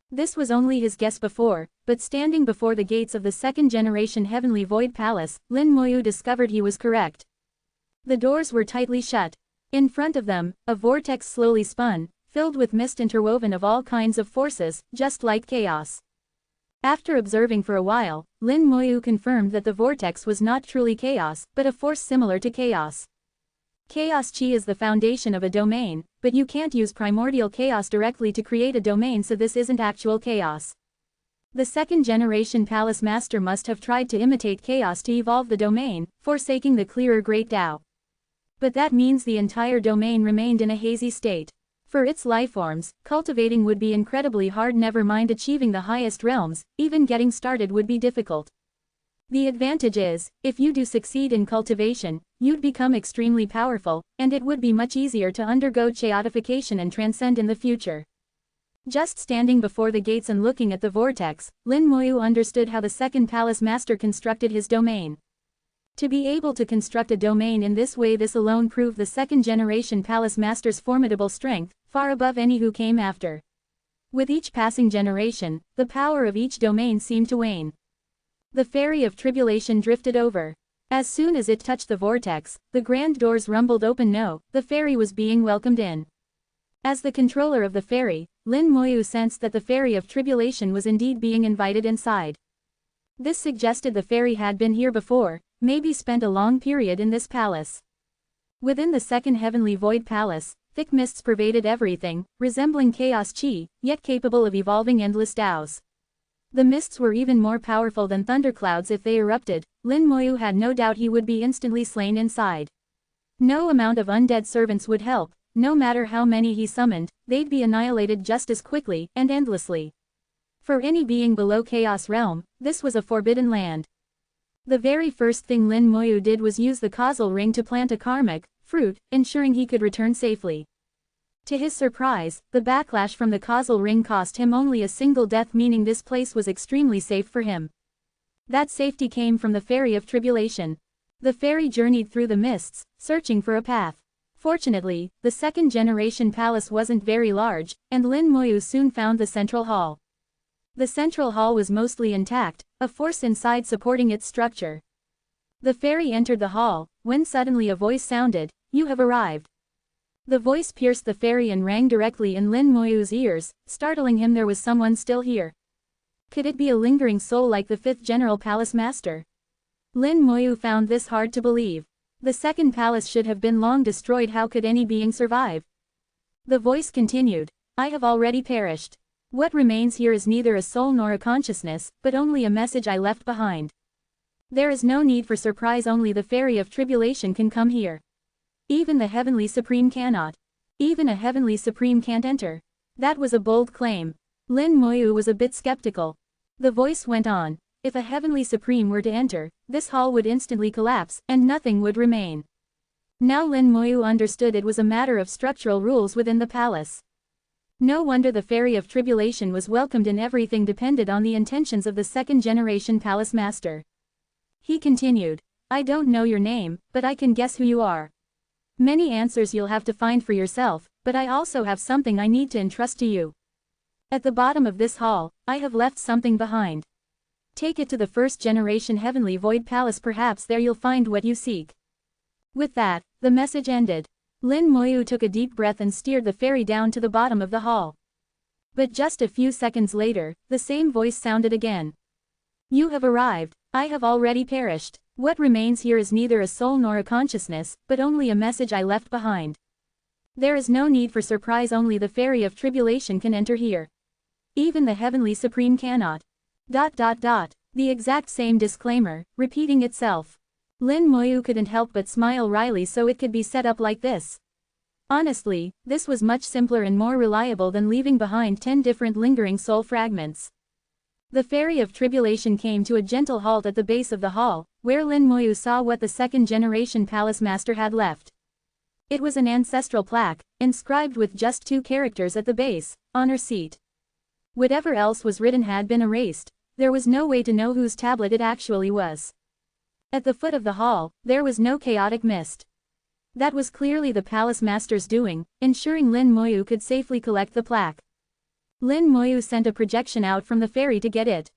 This was only his guess before, but standing before the gates of the second-generation Heavenly Void Palace, Lin Moyu discovered he was correct. The doors were tightly shut. In front of them, a vortex slowly spun, filled with mist interwoven of all kinds of forces, just like chaos. After observing for a while, Lin Moyu confirmed that the vortex was not truly chaos, but a force similar to chaos. Chaos chi is the foundation of a domain, but you can't use primordial chaos directly to create a domain, so this isn't actual chaos. The second-generation Palace Master must have tried to imitate chaos to evolve the domain, forsaking the clearer Great Tao. But that means the entire domain remained in a hazy state. For its lifeforms, cultivating would be incredibly hard, never mind achieving the highest realms. Even getting started would be difficult. The advantage is, if you do succeed in cultivation, you'd become extremely powerful, and it would be much easier to undergo chaotification and transcend in the future. Just standing before the gates and looking at the vortex, Lin Moyu understood how the second Palace Master constructed his domain. To be able to construct a domain in this way, this alone proved the second-generation Palace Master's formidable strength, far above any who came after. With each passing generation, the power of each domain seemed to wane. The Ferry of Tribulation drifted over. As soon as it touched the vortex, the grand doors rumbled open. No, the ferry was being welcomed in. As the controller of the ferry, Lin Moyu sensed that the Ferry of Tribulation was indeed being invited inside. This suggested the ferry had been here before, maybe spent a long period in this palace. Within the second Heavenly Void Palace, thick mists pervaded everything, resembling chaos chi, yet capable of evolving endless Taos. The mists were even more powerful than thunderclouds. If they erupted, Lin Moyu had no doubt he would be instantly slain inside. No amount of undead servants would help. No matter how many he summoned, they'd be annihilated just as quickly and endlessly. For any being below Chaos Realm, this was a forbidden land. The very first thing Lin Moyu did was use the causal ring to plant a karmic fruit, ensuring he could return safely. To his surprise, the backlash from the causal ring cost him only a single death, meaning this place was extremely safe for him. That safety came from the Ferry of Tribulation. The ferry journeyed through the mists, searching for a path. Fortunately, the second-generation palace wasn't very large, and Lin Moyu soon found the central hall. The central hall was mostly intact, a force inside supporting its structure. The ferry entered the hall, when suddenly a voice sounded, "You have arrived." The voice pierced the ferry and rang directly in Lin Moyu's ears, startling him. There was someone still here. Could it be a lingering soul like the fifth General Palace Master? Lin Moyu found this hard to believe. The second palace should have been long destroyed. How could any being survive? The voice continued, I have already perished. What remains here is neither a soul nor a consciousness, but only a message I left behind. There is no need for surprise, only the Fairy of Tribulation can come here. Even the Heavenly Supreme cannot. Even a Heavenly Supreme can't enter. That was a bold claim. Lin Moyu was a bit skeptical. The voice went on. If a Heavenly Supreme were to enter, this hall would instantly collapse, and nothing would remain. Now Lin Moyu understood it was a matter of structural rules within the palace. No wonder the Fairy of Tribulation was welcomed, and everything depended on the intentions of the second-generation palace master. He continued, I don't know your name, but I can guess who you are. Many answers you'll have to find for yourself, but I also have something I need to entrust to you. At the bottom of this hall, I have left something behind. Take it to the first-generation Heavenly Void Palace, perhaps there you'll find what you seek. With that, the message ended. Lin Moyu took a deep breath and steered the fairy down to the bottom of the hall. But just a few seconds later, the same voice sounded again. You have arrived. I have already perished. What remains here is neither a soul nor a consciousness, but only a message I left behind. There is no need for surprise, only the Fairy of Tribulation can enter here. Even the Heavenly Supreme cannot. The exact same disclaimer, repeating itself. Lin Moyu couldn't help but smile wryly, so it could be set up like this. Honestly, this was much simpler and more reliable than leaving behind 10 different lingering soul fragments. The Fairy of Tribulation came to a gentle halt at the base of the hall, where Lin Moyu saw what the second-generation palace master had left. It was an ancestral plaque, inscribed with just 2 characters at the base, honor seat. Whatever else was written had been erased. There was no way to know whose tablet it actually was. At the foot of the hall, there was no chaotic mist. That was clearly the palace master's doing, ensuring Lin Moyu could safely collect the plaque. Lin Moyu sent a projection out from the fairy to get it.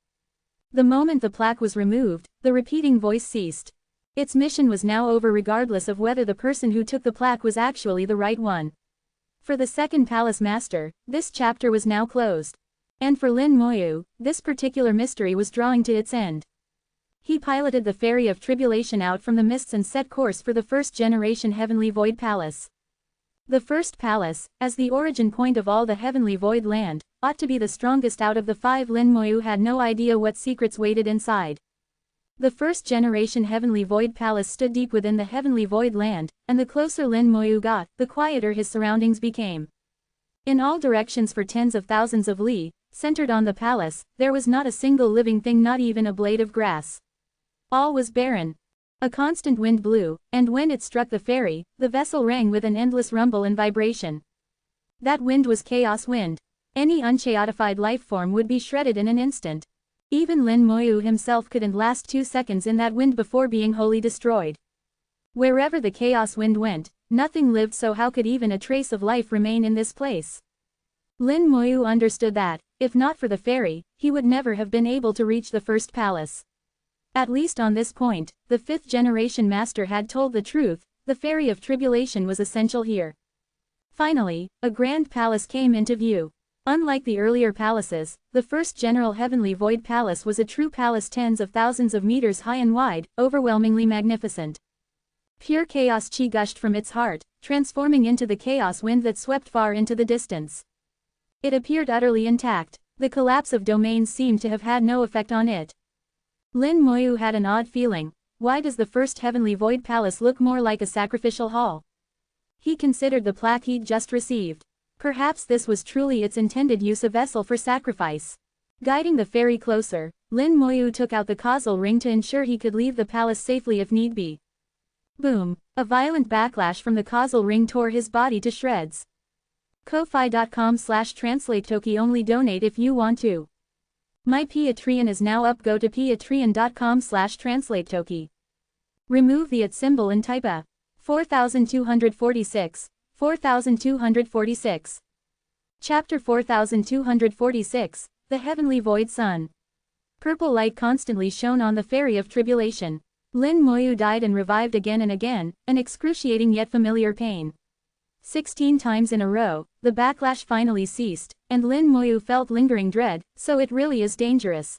The moment the plaque was removed, the repeating voice ceased. Its mission was now over, regardless of whether the person who took the plaque was actually the right one. For the second palace master, this chapter was now closed. And for Lin Moyu, this particular mystery was drawing to its end. He piloted the Fairy of Tribulation out from the mists and set course for the first-generation Heavenly Void Palace. The first palace, as the origin point of all the Heavenly Void land, ought to be the strongest out of the 5. Lin Moyu had no idea what secrets waited inside. The first-generation Heavenly Void Palace stood deep within the Heavenly Void land, and the closer Lin Moyu got, the quieter his surroundings became. In all directions for tens of thousands of li, centered on the palace, there was not a single living thing, not even a blade of grass. All was barren. A constant wind blew, and when it struck the fairy, the vessel rang with an endless rumble and vibration. That wind was chaos wind. Any unchaotified life form would be shredded in an instant. Even Lin Moyu himself couldn't last 2 seconds in that wind before being wholly destroyed. Wherever the chaos wind went, nothing lived, so how could even a trace of life remain in this place? Lin Moyu understood that, if not for the fairy, he would never have been able to reach the first palace. At least on this point, the 5th-generation master had told the truth. The Fairy of Tribulation was essential here. Finally, a grand palace came into view. Unlike the earlier palaces, the first General Heavenly Void Palace was a true palace, tens of thousands of meters high and wide, overwhelmingly magnificent. Pure chaos chi gushed from its heart, transforming into the chaos wind that swept far into the distance. It appeared utterly intact. The collapse of domains seemed to have had no effect on it. Lin Moyu had an odd feeling. Why does the first Heavenly Void Palace look more like a sacrificial hall? He considered the plaque he'd just received. Perhaps this was truly its intended use, a vessel for sacrifice. Guiding the fairy closer, Lin Moyu took out the causal ring to ensure he could leave the palace safely if need be. Boom! A violent backlash from the causal ring tore his body to shreds. Ko-fi.com/translate-toki, only donate if you want to. My Patreon is now up. Go to patreon.com/translate-toki. Remove the @ symbol and type a. 4246. 4246. Chapter 4246, The Heavenly Void Sun. Purple light constantly shone on the Fairy of Tribulation. Lin Moyu died and revived again and again, an excruciating yet familiar pain. 16 times in a row, the backlash finally ceased, and Lin Moyu felt lingering dread, so it really is dangerous.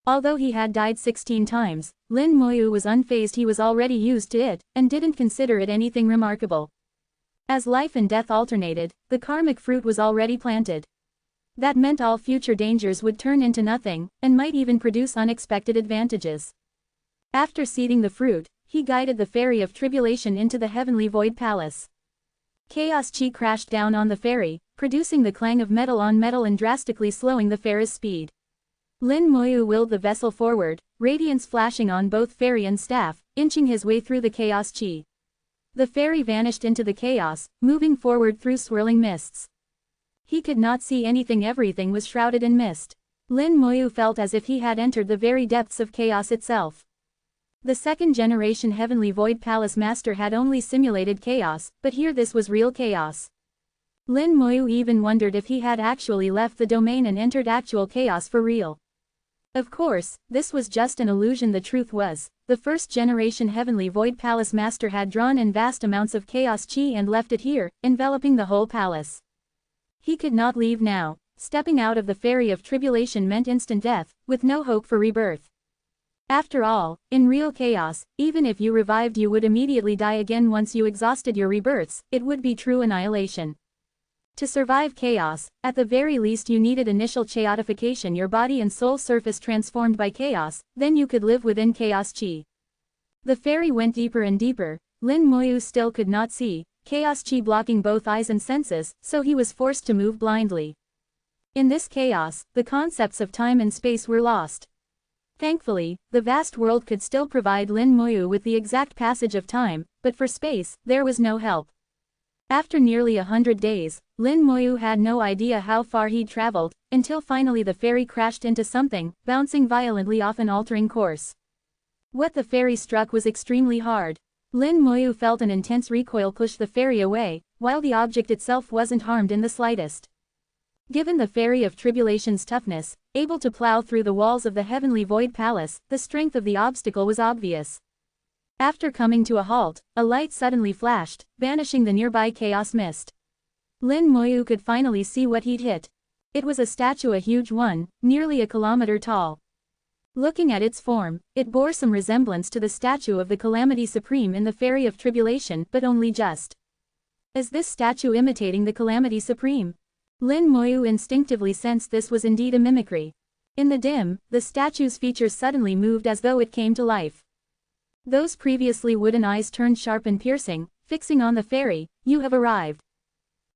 Although he had died 16 times, Lin Moyu was unfazed. He was already used to it, and didn't consider it anything remarkable. As life and death alternated, the karmic fruit was already planted. That meant all future dangers would turn into nothing, and might even produce unexpected advantages. After seeding the fruit, he guided the Fairy of Tribulation into the heavenly void palace. Chaos Chi crashed down on the ferry, producing the clang of metal on metal and drastically slowing the ferry's speed. Lin Moyu willed the vessel forward, radiance flashing on both ferry and staff, inching his way through the Chaos Chi. The ferry vanished into the chaos, moving forward through swirling mists. He could not see anything, everything was shrouded in mist. Lin Moyu felt as if he had entered the very depths of chaos itself. The second-generation Heavenly Void Palace Master had only simulated chaos, but here this was real chaos. Lin Moyu even wondered if he had actually left the domain and entered actual chaos for real. Of course, this was just an illusion. The truth was, the first-generation Heavenly Void Palace Master had drawn in vast amounts of Chaos Chi and left it here, enveloping the whole palace. He could not leave now. Stepping out of the Ferry of Tribulation meant instant death, with no hope for rebirth. After all, in real chaos, even if you revived you would immediately die again once you exhausted your rebirths, it would be true annihilation. To survive chaos, at the very least you needed initial chaotification, your body and soul surface transformed by chaos, then you could live within Chaos Chi. The ferry went deeper and deeper. Lin Moyu still could not see, Chaos Chi blocking both eyes and senses, so he was forced to move blindly. In this chaos, the concepts of time and space were lost. Thankfully, the vast world could still provide Lin Moyu with the exact passage of time, but for space, there was no help. After nearly 100 days, Lin Moyu had no idea how far he'd traveled, until finally the ferry crashed into something, bouncing violently off an altering course. What the ferry struck was extremely hard. Lin Moyu felt an intense recoil push the ferry away, while the object itself wasn't harmed in the slightest. Given the Ferry of Tribulation's toughness, able to plow through the walls of the Heavenly Void Palace, the strength of the obstacle was obvious. After coming to a halt, a light suddenly flashed, banishing the nearby chaos mist. Lin Moyu could finally see what he'd hit. It was a statue, a huge one, nearly a kilometer tall. Looking at its form, it bore some resemblance to the statue of the Calamity Supreme in the Ferry of Tribulation, but only just. Is this statue imitating the Calamity Supreme? Lin Moyu instinctively sensed this was indeed a mimicry. In the dim, the statue's features suddenly moved as though it came to life. Those previously wooden eyes turned sharp and piercing, fixing on the ferry. You have arrived.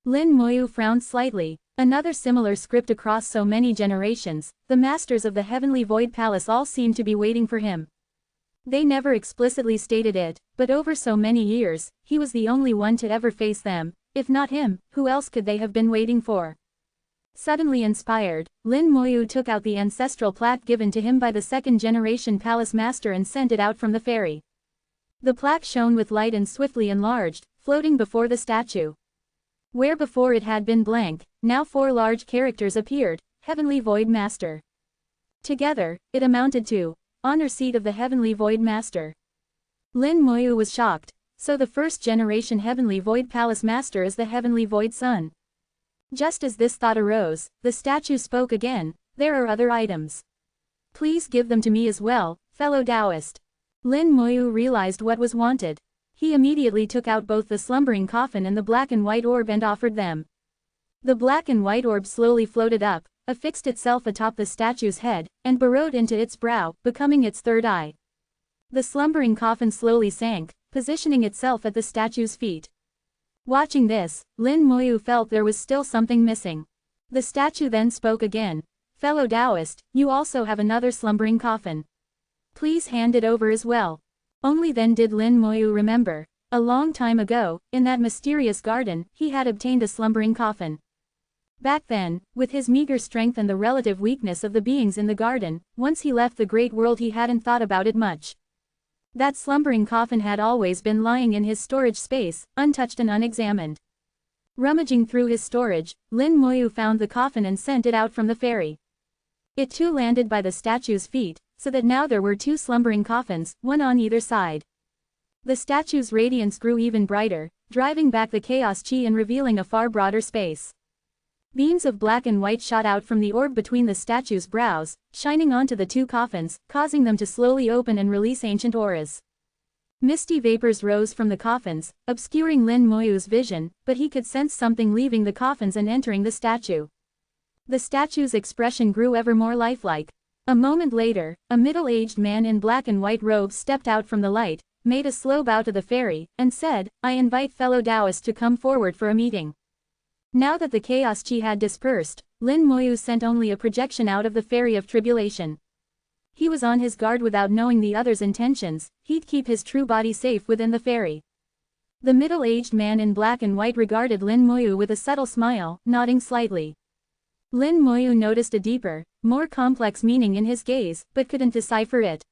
Lin Moyu frowned slightly. Another similar script across so many generations. The masters of the Heavenly Void Palace all seemed to be waiting for him. They never explicitly stated it, but over so many years, he was the only one to ever face them. If not him, who else could they have been waiting for? Suddenly inspired, Lin Moyu took out the ancestral plaque given to him by the second-generation palace master and sent it out from the ferry. The plaque shone with light and swiftly enlarged, floating before the statue. Where before it had been blank, now 4 large characters appeared: Heavenly Void Master. Together, it amounted to Honor Seat of the Heavenly Void Master. Lin Moyu was shocked. So the first-generation Heavenly Void Palace Master is the Heavenly Void Son. Just as this thought arose, the statue spoke again. There are other items. Please give them to me as well, fellow Taoist. Lin Moyu realized what was wanted. He immediately took out both the slumbering coffin and the black and white orb and offered them. The black and white orb slowly floated up, affixed itself atop the statue's head, and burrowed into its brow, becoming its third eye. The slumbering coffin slowly sank, positioning itself at the statue's feet. Watching this, Lin Moyu felt there was still something missing. The statue then spoke again. Fellow Taoist, you also have another slumbering coffin. Please hand it over as well. Only then did Lin Moyu remember. A long time ago, in that mysterious garden, he had obtained a slumbering coffin. Back then, with his meager strength and the relative weakness of the beings in the garden, once he left the great world he hadn't thought about it much. That slumbering coffin had always been lying in his storage space, untouched and unexamined. Rummaging through his storage, Lin Moyu found the coffin and sent it out from the ferry. It too landed by the statue's feet, so that now there were 2 slumbering coffins, one on either side. The statue's radiance grew even brighter, driving back the Chaos Chi and revealing a far broader space. Beams of black and white shot out from the orb between the statue's brows, shining onto the 2 coffins, causing them to slowly open and release ancient auras. Misty vapors rose from the coffins, obscuring Lin Moyu's vision, but he could sense something leaving the coffins and entering the statue. The statue's expression grew ever more lifelike. A moment later, a middle-aged man in black and white robes stepped out from the light, made a slow bow to the fairy, and said, "I invite fellow Taoists to come forward for a meeting." Now that the chaos chi had dispersed, Lin Moyu sent only a projection out of the Fairy of Tribulation. He was on his guard without knowing the other's intentions. He'd keep his true body safe within the fairy. The middle-aged man in black and white regarded Lin Moyu with a subtle smile, nodding slightly. Lin Moyu noticed a deeper, more complex meaning in his gaze, but couldn't decipher it.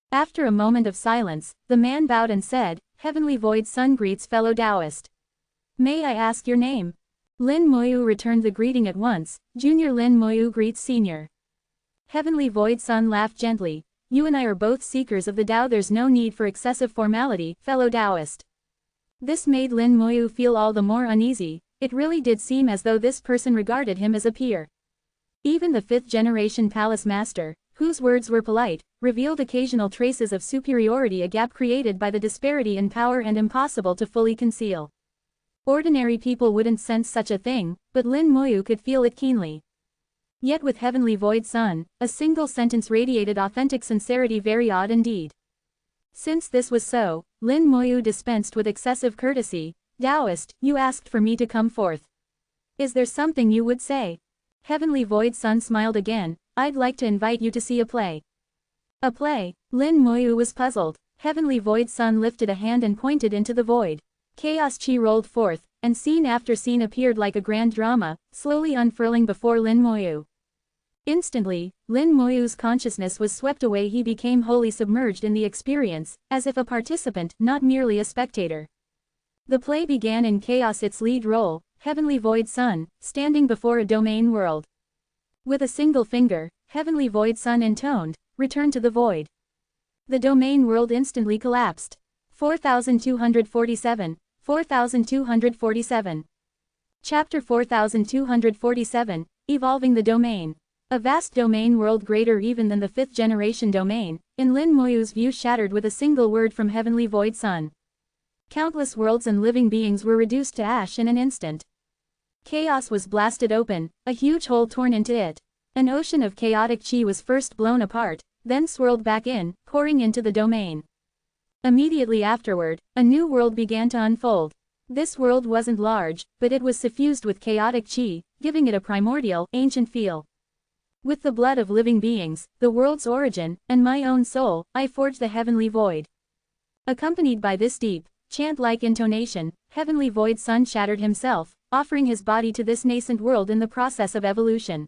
After a moment of silence, the man bowed and said, "Heavenly Void Sun greets fellow Taoist. May I ask your name?" Lin Moyu returned the greeting at once. "Junior Lin Moyu greets Senior." Heavenly Void Sun laughed gently. "You and I are both seekers of the Tao. There's no need for excessive formality, fellow Taoist." This made Lin Moyu feel all the more uneasy. It really did seem as though this person regarded him as a peer. Even the fifth-generation palace master, whose words were polite, revealed occasional traces of superiority, a gap created by the disparity in power and impossible to fully conceal. Ordinary people wouldn't sense such a thing, but Lin Moyu could feel it keenly. Yet with Heavenly Void Sun, a single sentence radiated authentic sincerity, very odd indeed. Since this was so, Lin Moyu dispensed with excessive courtesy. "Taoist, you asked for me to come forth. Is there something you would say?" Heavenly Void Sun smiled again. "I'd like to invite you to see a play." "A play?" Lin Moyu was puzzled. Heavenly Void Sun lifted a hand and pointed into the void. Chaos chi rolled forth, and scene after scene appeared like a grand drama, slowly unfurling before Lin Moyu. Instantly, Lin Moyu's consciousness was swept away. He became wholly submerged in the experience, as if a participant, not merely a spectator. The play began in chaos, its lead role, Heavenly Void Sun, standing before a domain world. With a single finger, Heavenly Void Sun intoned, "Return to the void." The domain world instantly collapsed. 4247, 4247. Chapter 4247, Evolving the Domain. A vast domain world, greater even than the fifth-generation domain, in Lin Moyu's view, shattered with a single word from Heavenly Void Sun. Countless worlds and living beings were reduced to ash in an instant. Chaos was blasted open, a huge hole torn into it. An ocean of chaotic chi was first blown apart, then swirled back in, pouring into the domain. Immediately afterward, a new world began to unfold. This world wasn't large, but it was suffused with chaotic chi, giving it a primordial, ancient feel. "With the blood of living beings, the world's origin, and my own soul, I forged the heavenly void." Accompanied by this deep, chant-like intonation, Heavenly Void Sun shattered himself, offering his body to this nascent world in the process of evolution.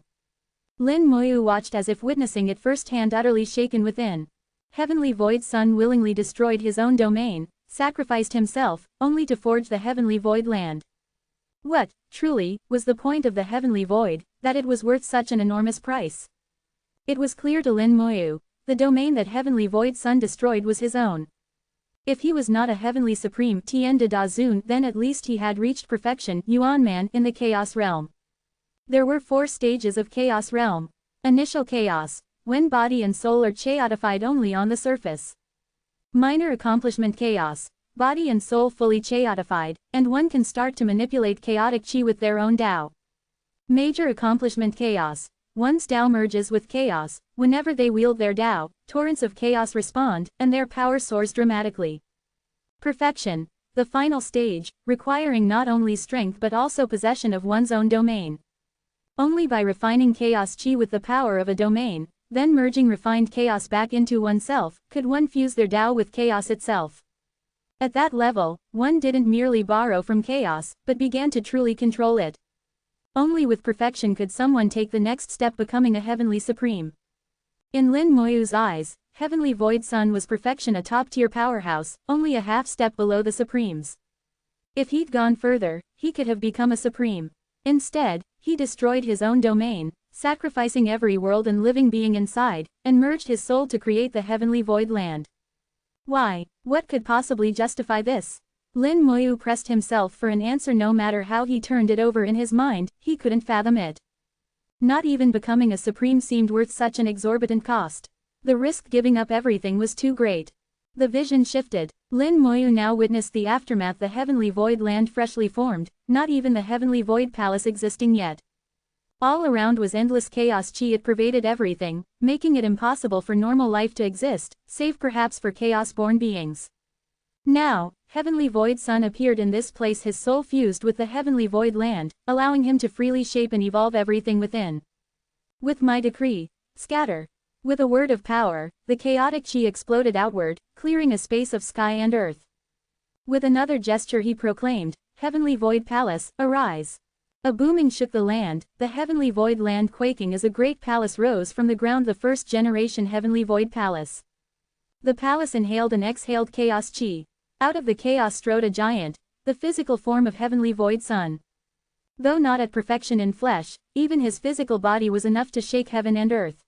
Lin Moyu watched as if witnessing it firsthand, utterly shaken within. Heavenly Void Sun willingly destroyed his own domain, sacrificed himself, only to forge the Heavenly Void Land. What, truly, was the point of the Heavenly Void, that it was worth such an enormous price? It was clear to Lin Moyu. The domain that Heavenly Void Sun destroyed was his own. If he was not a Heavenly Supreme Tien de Dazun, then at least he had reached perfection, Yuan Man, in the Chaos Realm. There were 4 stages of Chaos Realm. Initial Chaos, when body and soul are chaotified only on the surface. Minor Accomplishment Chaos, body and soul fully chaotified, and one can start to manipulate chaotic chi with their own Tao. Major Accomplishment Chaos, one's Tao merges with chaos. Whenever they wield their Tao, torrents of chaos respond, and their power soars dramatically. Perfection, the final stage, requiring not only strength but also possession of one's own domain. Only by refining chaos chi with the power of a domain, then merging refined chaos back into oneself, could one fuse their Tao with chaos itself. At that level, one didn't merely borrow from chaos, but began to truly control it. Only with perfection could someone take the next step, becoming a Heavenly Supreme. In Lin Moyu's eyes, Heavenly Void Sun was perfection, a top-tier powerhouse, only a half-step below the Supremes. If he'd gone further, he could have become a Supreme. Instead, he destroyed his own domain, sacrificing every world and living being inside, and merged his soul to create the Heavenly Void Land. Why? What could possibly justify this? Lin Moyu pressed himself for an answer. No matter how he turned it over in his mind, he couldn't fathom it. Not even becoming a Supreme seemed worth such an exorbitant cost. The risk, giving up everything, was too great. The vision shifted. Lin Moyu now witnessed the aftermath, the heavenly void land freshly formed, not even the heavenly void palace existing yet. All around was endless chaos chi. It pervaded everything, making it impossible for normal life to exist, save perhaps for chaos-born beings. Now, heavenly void sun appeared in this place, his soul fused with the heavenly void land, allowing him to freely shape and evolve everything within. With my decree, scatter. With a word of power, the chaotic chi exploded outward, clearing a space of sky and earth. With another gesture he proclaimed, Heavenly Void Palace, arise. A booming shook the land, the heavenly void land quaking as a great palace rose from the ground, the first generation heavenly void palace. The palace inhaled and exhaled chaos chi. Out of the chaos strode a giant, the physical form of heavenly void sun. Though not at perfection in flesh, even his physical body was enough to shake heaven and earth.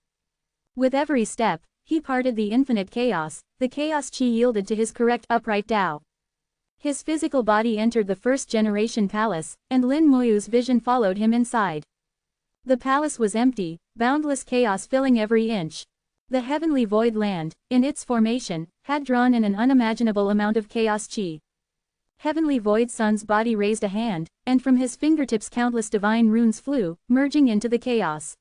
With every step, he parted the infinite chaos, the chaos chi yielded to his correct upright Tao. His physical body entered the first generation palace, and Lin Moyu's vision followed him inside. The palace was empty, boundless chaos filling every inch. The heavenly void land, in its formation, had drawn in an unimaginable amount of chaos chi. Heavenly void sun's body raised a hand, and from his fingertips countless divine runes flew, merging into the chaos.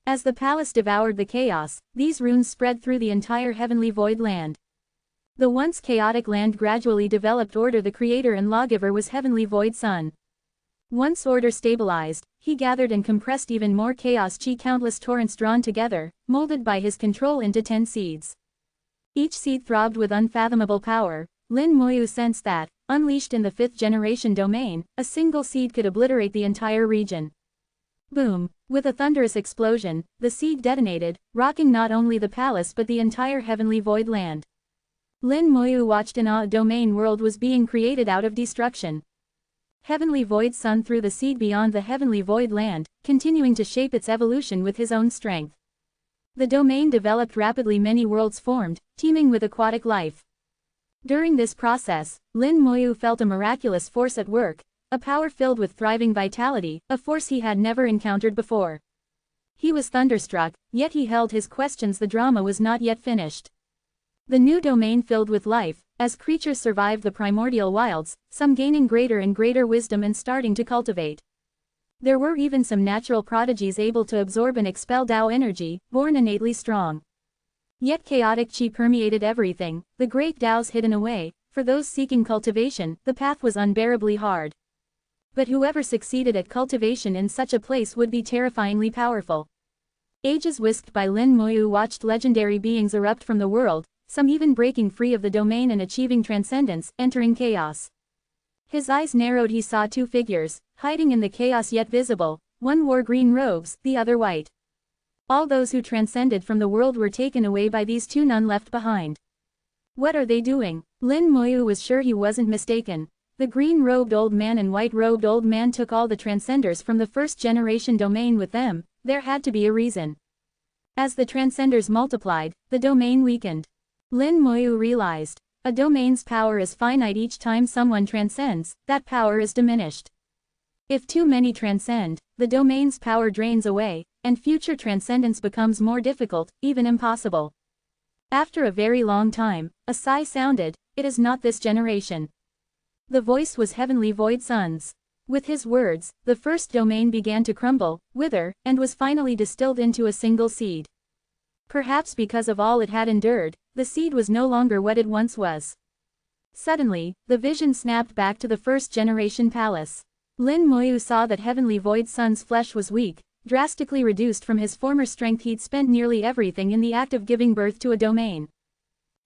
As the palace devoured the chaos, these runes spread through the entire heavenly void land. The once chaotic land gradually developed order. The creator and lawgiver was heavenly void sun. Once order stabilized, he gathered and compressed even more chaos chi, countless torrents drawn together, molded by his control into 10 seeds. Each seed throbbed with unfathomable power. Lin Moyu sensed that, unleashed in the 5th generation domain, a single seed could obliterate the entire region. Boom! With a thunderous explosion, the seed detonated, rocking not only the palace but the entire heavenly void land. Lin Moyu watched in awe. A domain world was being created out of destruction. Heavenly void sun threw the seed beyond the heavenly void land, continuing to shape its evolution with his own strength. The domain developed rapidly, many worlds formed, teeming with aquatic life. During this process, Lin Moyu felt a miraculous force at work, a power filled with thriving vitality, a force he had never encountered before. He was thunderstruck, yet he held his questions. The drama was not yet finished. The new domain filled with life, as creatures survived the primordial wilds, some gaining greater and greater wisdom and starting to cultivate. There were even some natural prodigies able to absorb and expel Tao energy, born innately strong. Yet chaotic chi permeated everything, the great Tao's hidden away. For those seeking cultivation, the path was unbearably hard. But whoever succeeded at cultivation in such a place would be terrifyingly powerful. Ages whisked by, Lin Moyu watched legendary beings erupt from the world, some even breaking free of the domain and achieving transcendence, entering chaos. His eyes narrowed. He saw 2 figures, hiding in the chaos yet visible. One wore green robes, the other white. All those who transcended from the world were taken away by these 2, none left behind. What are they doing? Lin Moyu was sure he wasn't mistaken. The green-robed old man and white-robed old man took all the transcenders from the 1st generation domain with them. There had to be a reason. As the transcenders multiplied, the domain weakened. Lin Moyu realized, a domain's power is finite. Each time someone transcends, that power is diminished. If too many transcend, the domain's power drains away, and future transcendence becomes more difficult, even impossible. After a very long time, a sigh sounded. It is not this generation. The voice was Heavenly Void Sun's. With his words, the first domain began to crumble, wither, and was finally distilled into a single seed. Perhaps because of all it had endured, the seed was no longer what it once was. Suddenly, the vision snapped back to the 1st generation palace. Lin Moyu saw that Heavenly Void Sun's flesh was weak, drastically reduced from his former strength. He'd spent nearly everything in the act of giving birth to a domain.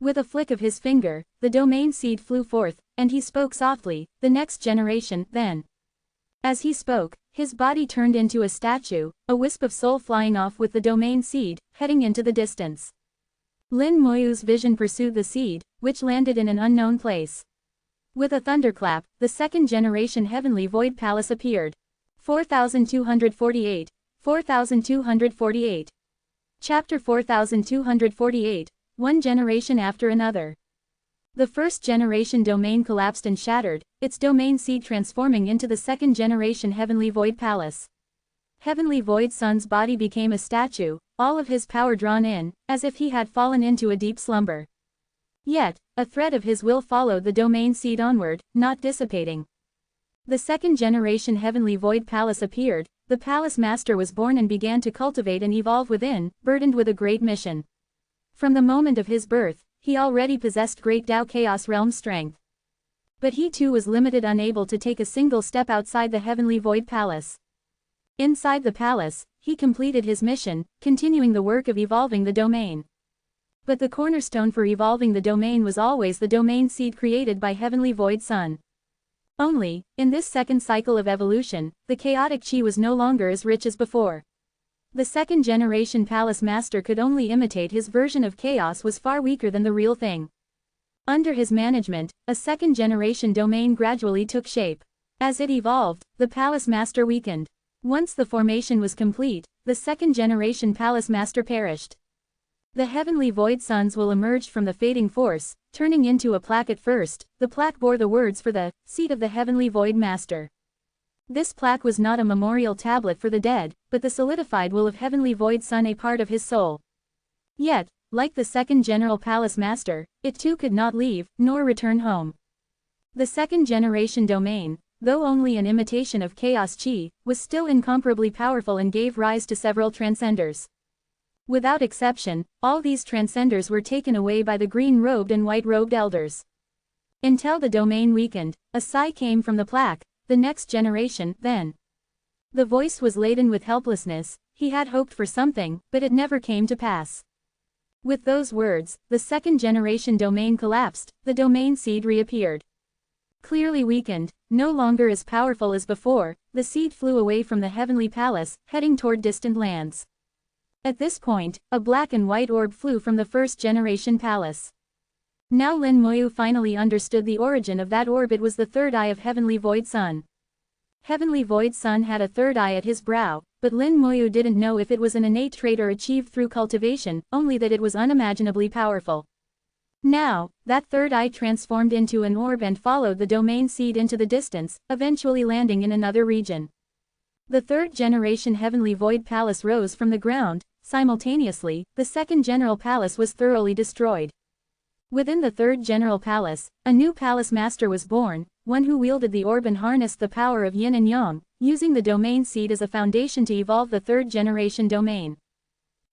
With a flick of his finger, the domain seed flew forth, and he spoke softly, the next generation, then. As he spoke, his body turned into a statue, a wisp of soul flying off with the domain seed, heading into the distance. Lin Moyu's vision pursued the seed, which landed in an unknown place. With a thunderclap, the 2nd generation heavenly void palace appeared. 4248. 4248. Chapter 4248. One generation after another. The 1st generation domain collapsed and shattered, its domain seed transforming into the 2nd generation heavenly void palace. Heavenly Void Sun's body became a statue, all of his power drawn in, as if he had fallen into a deep slumber. Yet, a thread of his will followed the domain seed onward, not dissipating. The second generation Heavenly Void Palace appeared, the Palace Master was born and began to cultivate and evolve within, burdened with a great mission. From the moment of his birth, he already possessed great Tao Chaos Realm strength. But he too was limited, unable to take a single step outside the Heavenly Void Palace. Inside the palace, he completed his mission, continuing the work of evolving the domain. But the cornerstone for evolving the domain was always the domain seed created by Heavenly Void Sun. Only, in this second cycle of evolution, the chaotic chi was no longer as rich as before. The second generation Palace Master could only imitate his version of chaos, was far weaker than the real thing. Under his management, a second generation domain gradually took shape. As it evolved, the Palace Master weakened. Once the formation was complete, the second generation Palace Master perished. The Heavenly Void Sons will emerge from the fading force, turning into a plaque at first. The plaque bore the words for the seat of the Heavenly Void Master. This plaque was not a memorial tablet for the dead, but the solidified will of Heavenly Void Sun, a part of his soul. Yet, like the second general Palace Master, it too could not leave, nor return home. The second generation domain, though only an imitation of Chaos Chi, was still incomparably powerful and gave rise to several transcenders. Without exception, all these transcenders were taken away by the green-robed and white-robed elders. Until the domain weakened, a sigh came from the plaque. The next generation, then. The voice was laden with helplessness. He had hoped for something, but it never came to pass. With those words, the second generation domain collapsed, the domain seed reappeared. Clearly weakened, no longer as powerful as before, the seed flew away from the Heavenly Palace, heading toward distant lands. At this point, a black and white orb flew from the first generation palace. Now Lin Moyu finally understood the origin of that orb. It was the third eye of Heavenly Void Sun. Heavenly Void Sun had a third eye at his brow, but Lin Moyu didn't know if it was an innate trait or achieved through cultivation, only that it was unimaginably powerful. Now, that third eye transformed into an orb and followed the domain seed into the distance, eventually landing in another region. The third generation Heavenly Void Palace rose from the ground. Simultaneously, the second general palace was thoroughly destroyed. Within the third general palace, a new palace master was born, one who wielded the orb and harnessed the power of yin and yang, using the domain seed as a foundation to evolve the third generation domain.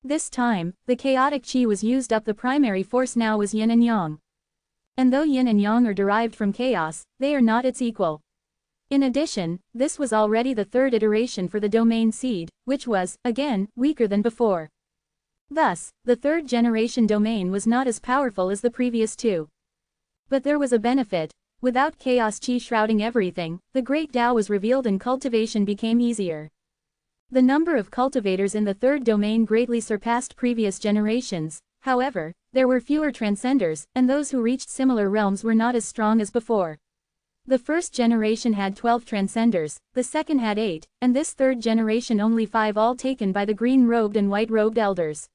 This time, the chaotic chi was used up. The primary force now was yin and yang. And though yin and yang are derived from chaos, they are not its equal. In addition, this was already the third iteration for the domain seed, which was, again, weaker than before. Thus, the third generation domain was not as powerful as the previous two. But there was a benefit. Without chaos chi shrouding everything, the great Tao was revealed and cultivation became easier. The number of cultivators in the third domain greatly surpassed previous generations. However, there were fewer transcenders, and those who reached similar realms were not as strong as before. The first generation had 12 transcenders, the second had 8, and this third generation only 5, all taken by the green-robed and white-robed elders.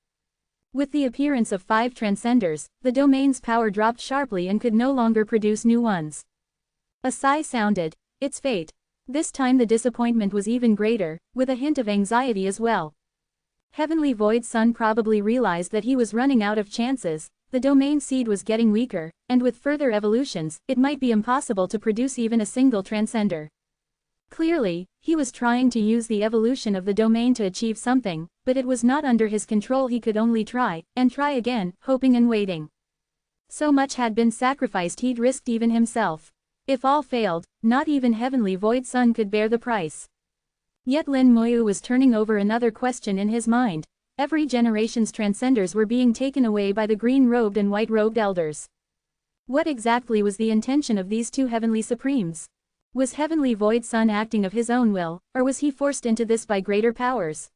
With the appearance of 5 transcenders, the domain's power dropped sharply and could no longer produce new ones. A sigh sounded. Its fate. This time the disappointment was even greater, with a hint of anxiety as well. Heavenly Void Sun probably realized that he was running out of chances. The domain seed was getting weaker, and with further evolutions, it might be impossible to produce even a single transcender. Clearly, he was trying to use the evolution of the domain to achieve something, but it was not under his control. He could only try, and try again, hoping and waiting. So much had been sacrificed, he'd risked even himself. If all failed, not even Heavenly Void Sun could bear the price. Yet Lin Moyu was turning over another question in his mind. Every generation's transcenders were being taken away by the green-robed and white-robed elders. What exactly was the intention of these two heavenly supremes? Was Heavenly Void Sun acting of his own will, or was he forced into this by greater powers?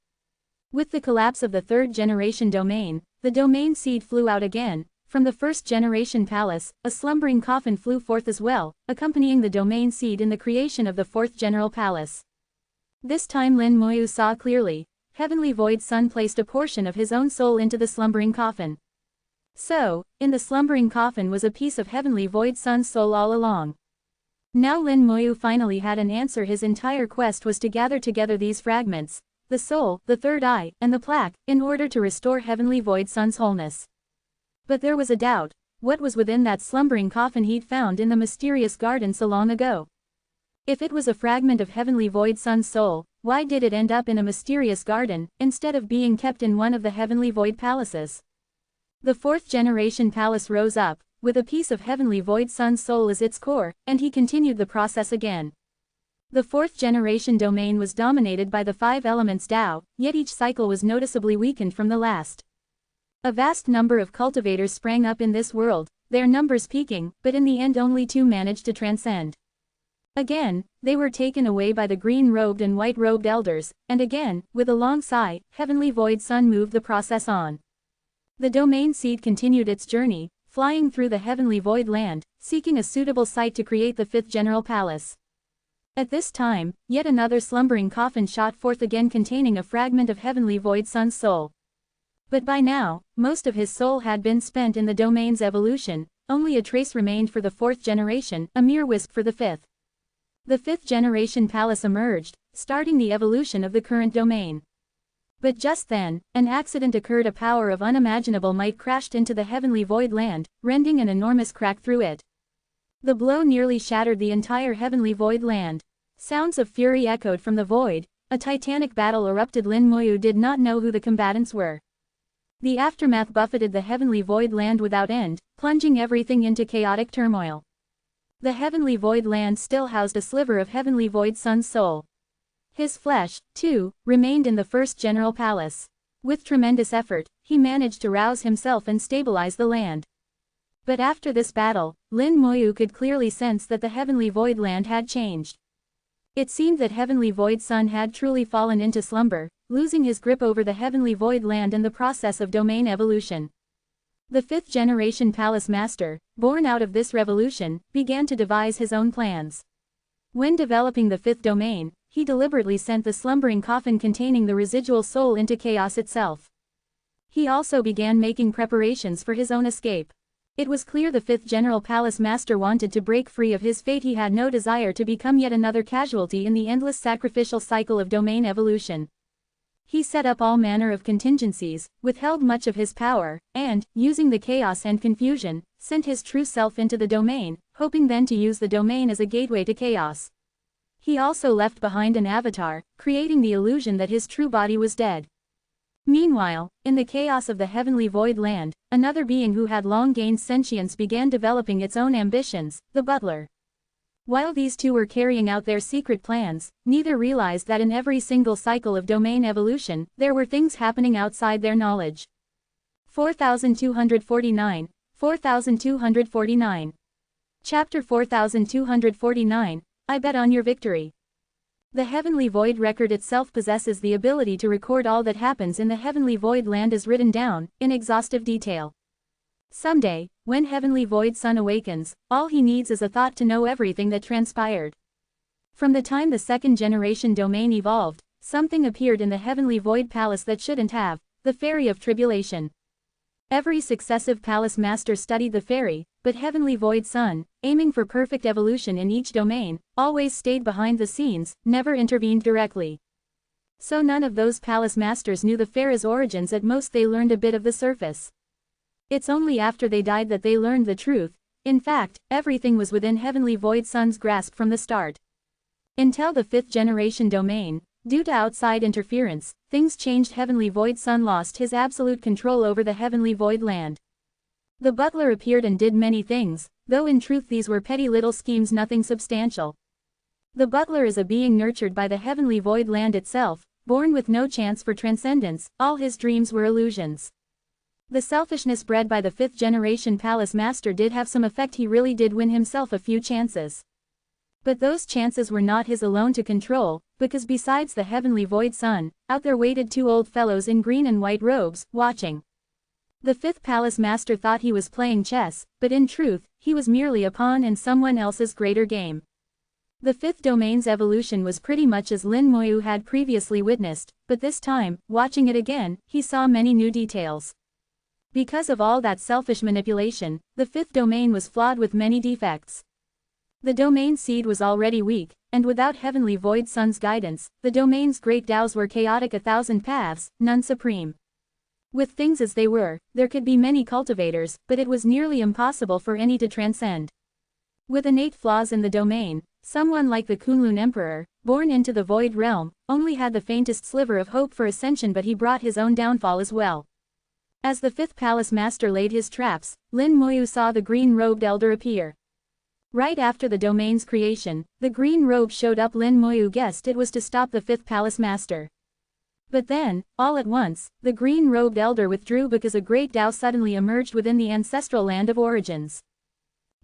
With the collapse of the third generation domain, the domain seed flew out again. From the first generation palace, a slumbering coffin flew forth as well, accompanying the domain seed in the creation of the fourth general palace. This time Lin Moyu saw clearly. Heavenly Void Sun placed a portion of his own soul into the slumbering coffin. So, in the slumbering coffin was a piece of Heavenly Void Sun's soul all along. Now Lin Moyu finally had an answer. His entire quest was to gather together these fragments, the soul, the third eye, and the plaque, in order to restore Heavenly Void Sun's wholeness. But there was a doubt. what was within that slumbering coffin he'd found in the mysterious garden so long ago? If it was a fragment of Heavenly Void Sun's soul, why did it end up in a mysterious garden, instead of being kept in one of the Heavenly Void palaces? The fourth generation palace rose up, with a piece of Heavenly Void Sun's soul as its core, and he continued the process again. The fourth generation domain was dominated by the five elements Tao, yet each cycle was noticeably weakened from the last. A vast number of cultivators sprang up in this world, their numbers peaking, but in the end only 2 managed to transcend. Again, they were taken away by the green-robed and white-robed elders, and again, with a long sigh, Heavenly Void Sun moved the process on. The domain seed continued its journey, flying through the Heavenly Void land, seeking a suitable site to create the fifth general palace. At this time, yet another slumbering coffin shot forth again containing a fragment of Heavenly Void Sun's soul. But by now, most of his soul had been spent in the domain's evolution, only a trace remained for the fourth generation, a mere wisp for the fifth. The fifth generation palace emerged, starting the evolution of the current domain. But just then, an accident occurred. A power of unimaginable might crashed into the Heavenly Void land, rending an enormous crack through it. The blow nearly shattered the entire Heavenly Void land. Sounds of fury echoed from the void. A titanic battle erupted. Lin Moyu did not know who the combatants were. The aftermath buffeted the Heavenly Void land without end, plunging everything into chaotic turmoil. The Heavenly Void land still housed a sliver of Heavenly Void Sun's soul. His flesh, too, remained in the first general palace. With tremendous effort, he managed to rouse himself and stabilize the land. But after this battle, Lin Moyu could clearly sense that the Heavenly Void land had changed. It seemed that Heavenly Void Sun had truly fallen into slumber, losing his grip over the Heavenly Void land in the process of domain evolution. The fifth generation palace master, born out of this revolution, began to devise his own plans. When developing the fifth domain, he deliberately sent the slumbering coffin containing the residual soul into chaos itself. He also began making preparations for his own escape. It was clear the fifth general palace master wanted to break free of his fate. He had no desire to become yet another casualty in the endless sacrificial cycle of domain evolution. He set up all manner of contingencies, withheld much of his power, and, using the chaos and confusion, sent his true self into the domain, hoping then to use the domain as a gateway to chaos. He also left behind an avatar, creating the illusion that his true body was dead. Meanwhile, in the chaos of the Heavenly Void land, another being who had long gained sentience began developing its own ambitions, the butler. While these two were carrying out their secret plans, neither realized that in every single cycle of domain evolution, there were things happening outside their knowledge. 4249, 4249. Chapter 4249, I bet on your victory. The Heavenly Void record itself possesses the ability to record all that happens in the Heavenly Void land as written down, in exhaustive detail. Someday, when Heavenly Void Sun awakens, all he needs is a thought to know everything that transpired. From the time the second generation domain evolved, something appeared in the Heavenly Void Palace that shouldn't have, the Fairy of Tribulation. Every successive palace master studied the fairy, but Heavenly Void Sun, aiming for perfect evolution in each domain, always stayed behind the scenes, never intervened directly. So none of those palace masters knew the fairy's origins. At most they learned a bit of the surface. It's only after they died that they learned the truth. In fact, everything was within Heavenly Void Sun's grasp from the start. Until the fifth generation domain, due to outside interference, things changed. Heavenly Void Sun lost his absolute control over the Heavenly Void land. The butler appeared and did many things, though in truth these were petty little schemes, nothing substantial. The butler is a being nurtured by the Heavenly Void land itself, born with no chance for transcendence. All his dreams were illusions. The selfishness bred by the fifth generation palace master did have some effect. He really did win himself a few chances. But those chances were not his alone to control, because besides the Heavenly Void Sun, out there waited 2 old fellows in green and white robes, watching. The fifth palace master thought he was playing chess, but in truth, he was merely a pawn in someone else's greater game. The fifth domain's evolution was pretty much as Lin Moyu had previously witnessed, but this time, watching it again, he saw many new details. Because of all that selfish manipulation, the fifth domain was flawed with many defects. The domain seed was already weak, and without Heavenly Void Sun's guidance, the domain's great Taos were chaotic, 1,000 paths, none supreme. With things as they were, there could be many cultivators, but it was nearly impossible for any to transcend. With innate flaws in the domain, someone like the Kunlun Emperor, born into the Void Realm, only had the faintest sliver of hope for ascension, but he brought his own downfall as well. As the fifth palace master laid his traps, Lin Moyu saw the green-robed elder appear. Right after the domain's creation, the green robe showed up. Lin Moyu guessed it was to stop the fifth palace master. But then, all at once, the green-robed elder withdrew because a great Tao suddenly emerged within the ancestral land of origins.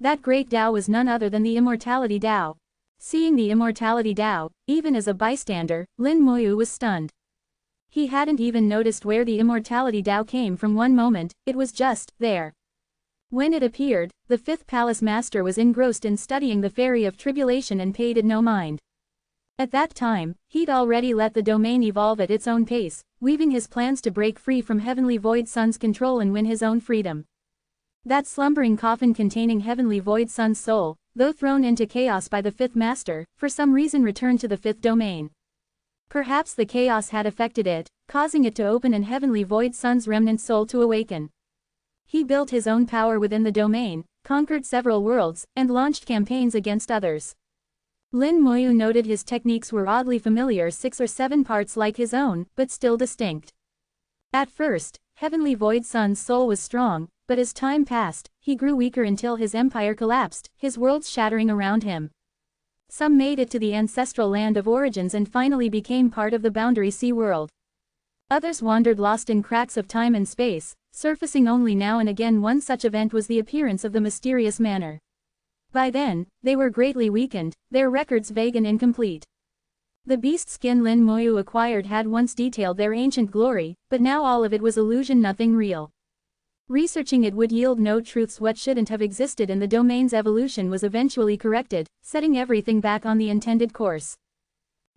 That great Tao was none other than the Immortality Tao. Seeing the Immortality Tao, even as a bystander, Lin Moyu was stunned. He hadn't even noticed where the Immortality Tao came from. One moment, it was just there. When it appeared, the fifth palace master was engrossed in studying the Fairy of Tribulation and paid it no mind. At that time, he'd already let the domain evolve at its own pace, weaving his plans to break free from Heavenly Void Sun's control and win his own freedom. That slumbering coffin containing Heavenly Void Sun's soul, though thrown into chaos by the fifth master, for some reason returned to the fifth domain. Perhaps the chaos had affected it, causing it to open and Heavenly Void Sun's remnant soul to awaken. He built his own power within the domain, conquered several worlds, and launched campaigns against others. Lin Moyu noted his techniques were oddly familiar, 6 or 7 parts like his own, but still distinct. At first, Heavenly Void Sun's soul was strong, but as time passed, he grew weaker until his empire collapsed, his worlds shattering around him. Some made it to the ancestral land of origins and finally became part of the Boundary Sea world. Others wandered lost in cracks of time and space, surfacing only now and again. One such event was the appearance of the mysterious Manor. By then, they were greatly weakened, their records vague and incomplete. The beast skin Lin Moyu acquired had once detailed their ancient glory, but now all of it was illusion, nothing real. Researching it would yield no truths. What shouldn't have existed in the domain's evolution was eventually corrected, setting everything back on the intended course.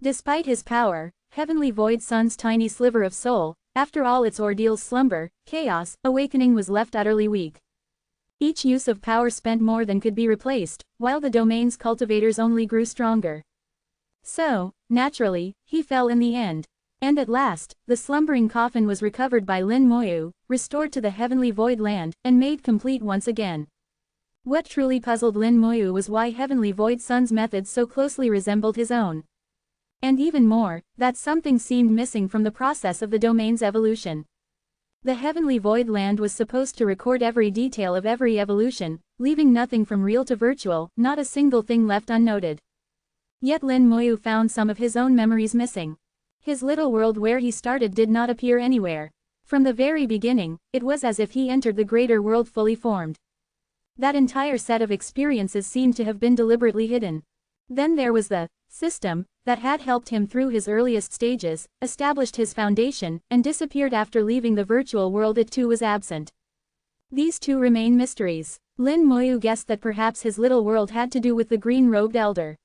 Despite his power, Heavenly Void Sun's tiny sliver of soul, after all its ordeals, slumber, chaos, awakening, was left utterly weak. Each use of power spent more than could be replaced, while the domain's cultivators only grew stronger. So, naturally, he fell in the end. And at last, the slumbering coffin was recovered by Lin Moyu, restored to the Heavenly Void Land, and made complete once again. What truly puzzled Lin Moyu was why Heavenly Void Sun's methods so closely resembled his own. And even more, that something seemed missing from the process of the domain's evolution. The Heavenly Void Land was supposed to record every detail of every evolution, leaving nothing from real to virtual, not a single thing left unnoted. Yet Lin Moyu found some of his own memories missing. His little world where he started did not appear anywhere. From the very beginning, it was as if he entered the greater world fully formed. That entire set of experiences seemed to have been deliberately hidden. Then there was the system that had helped him through his earliest stages, established his foundation, and disappeared after leaving the virtual world. It too was absent. These two remain mysteries. Lin Moyu guessed that perhaps his little world had to do with the green-robed elder.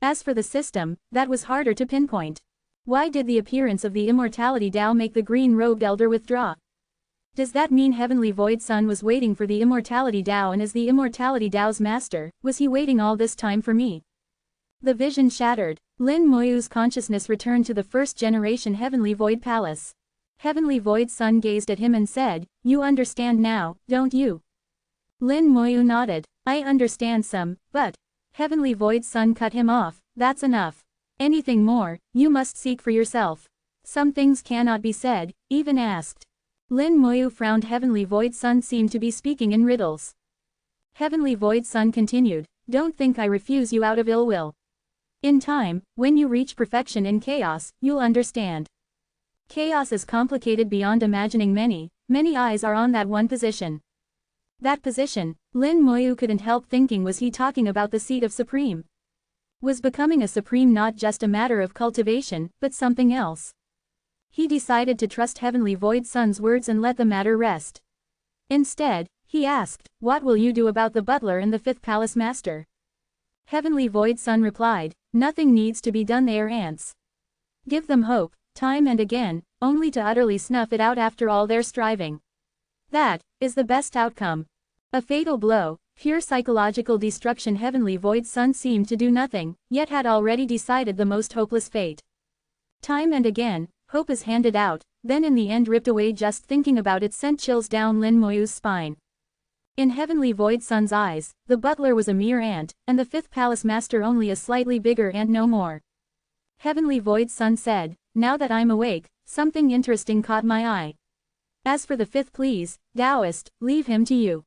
As for the system, that was harder to pinpoint. Why did the appearance of the Immortality Tao make the green-robed elder withdraw? Does that mean Heavenly Void Sun was waiting for the Immortality Tao, and as the Immortality Tao's master, was he waiting all this time for me? The vision shattered. Lin Moyu's consciousness returned to the first-generation Heavenly Void Palace. Heavenly Void Sun gazed at him and said, "You understand now, don't you?" Lin Moyu nodded. "I understand some, but..." Heavenly Void Sun cut him off. "That's enough. Anything more, you must seek for yourself. Some things cannot be said, even asked." Lin Moyu frowned. Heavenly Void Sun seemed to be speaking in riddles. Heavenly Void Sun continued, "Don't think I refuse you out of ill will. In time, when you reach perfection in chaos, you'll understand. Chaos is complicated beyond imagining. Many eyes are on that one position." That position, Lin Moyu couldn't help thinking, was he talking about the seat of Supreme? Was becoming a Supreme not just a matter of cultivation, but something else? He decided to trust Heavenly Void Sun's words and let the matter rest. Instead, he asked, "What will you do about the butler and the fifth palace master?" Heavenly Void Sun replied, "Nothing needs to be done. They are ants. Give them hope, time and again, only to utterly snuff it out after all their striving. That is the best outcome. A fatal blow, pure psychological destruction." Heavenly Void Sun seemed to do nothing, yet had already decided the most hopeless fate. Time and again, hope is handed out, then in the end ripped away. Just thinking about it sent chills down Lin Moyu's spine. In Heavenly Void Sun's eyes, the butler was a mere ant, and the fifth palace master only a slightly bigger ant, no more. Heavenly Void Sun said, "Now that I'm awake, something interesting caught my eye. As for the fifth, please, Taoist, leave him to you."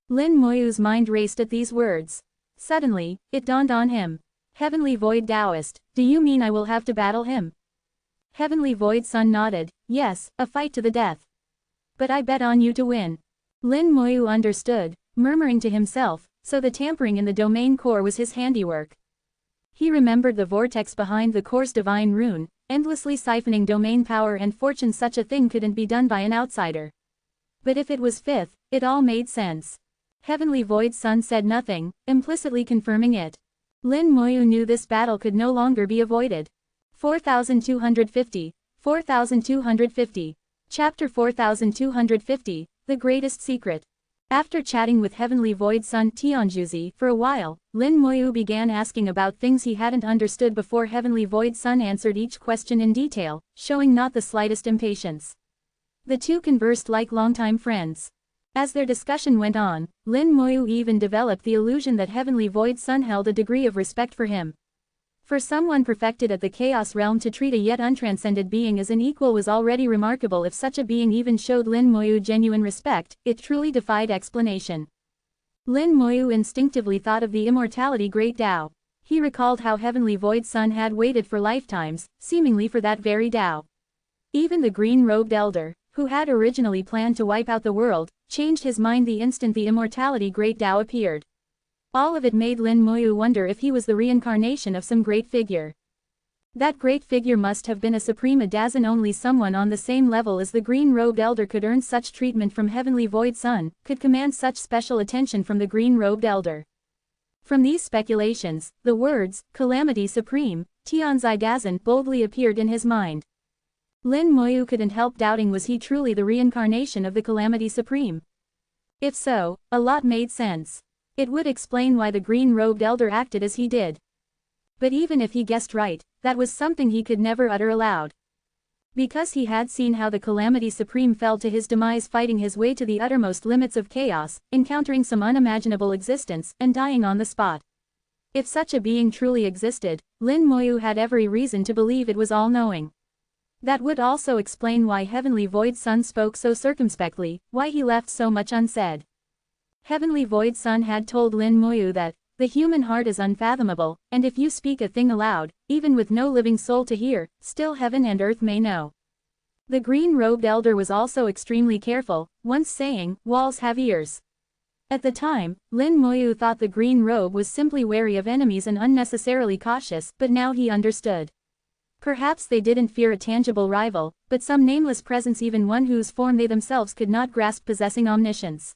Lin Moyu's mind raced at these words. Suddenly, it dawned on him. Heavenly Void Taoist, do you mean I will have to battle him? Heavenly Void Sun nodded, yes, a fight to the death. But I bet on you to win. Lin Moyu understood, murmuring to himself, so the tampering in the domain core was his handiwork. He remembered the vortex behind the core's divine rune, endlessly siphoning domain power and fortune. Such a thing couldn't be done by an outsider. But if it was fifth, it all made sense. Heavenly Void Sun said nothing, implicitly confirming it. Lin Moyu knew this battle could no longer be avoided. 4250, 4250. Chapter 4250, The Greatest Secret. After chatting with Heavenly Void Sun Tianjuzi for a while, Lin Moyu began asking about things he hadn't understood before. Heavenly Void Sun answered each question in detail, showing not the slightest impatience. The two conversed like longtime friends. As their discussion went on, Lin Moyu even developed the illusion that Heavenly Void Sun held a degree of respect for him. For someone perfected at the Chaos Realm to treat a yet untranscended being as an equal was already remarkable. If such a being even showed Lin Moyu genuine respect, it truly defied explanation. Lin Moyu instinctively thought of the immortality Great Tao. He recalled how Heavenly Void Sun had waited for lifetimes, seemingly for that very Tao. Even the green-robed elder, who had originally planned to wipe out the world, changed his mind the instant the immortality Great Tao appeared. All of it made Lin Moyu wonder if he was the reincarnation of some great figure. That great figure must have been a supreme Adazen. Only someone on the same level as the green-robed elder could earn such treatment from Heavenly Void Sun, could command such special attention from the green-robed elder. From these speculations, the words, Calamity Supreme, Tianzai Dazen, boldly appeared in his mind. Lin Moyu couldn't help doubting, was he truly the reincarnation of the Calamity Supreme? If so, a lot made sense. It would explain why the green-robed elder acted as he did. But even if he guessed right, that was something he could never utter aloud. Because he had seen how the Calamity Supreme fell to his demise, fighting his way to the uttermost limits of chaos, encountering some unimaginable existence, and dying on the spot. If such a being truly existed, Lin Moyu had every reason to believe it was all-knowing. That would also explain why Heavenly Void Sun spoke so circumspectly, why he left so much unsaid. Heavenly Void Sun had told Lin Moyu that, the human heart is unfathomable, and if you speak a thing aloud, even with no living soul to hear, still heaven and earth may know. The green-robed elder was also extremely careful, once saying, walls have ears. At the time, Lin Moyu thought the green robe was simply wary of enemies and unnecessarily cautious, but now he understood. Perhaps they didn't fear a tangible rival, but some nameless presence, even one whose form they themselves could not grasp, possessing omniscience.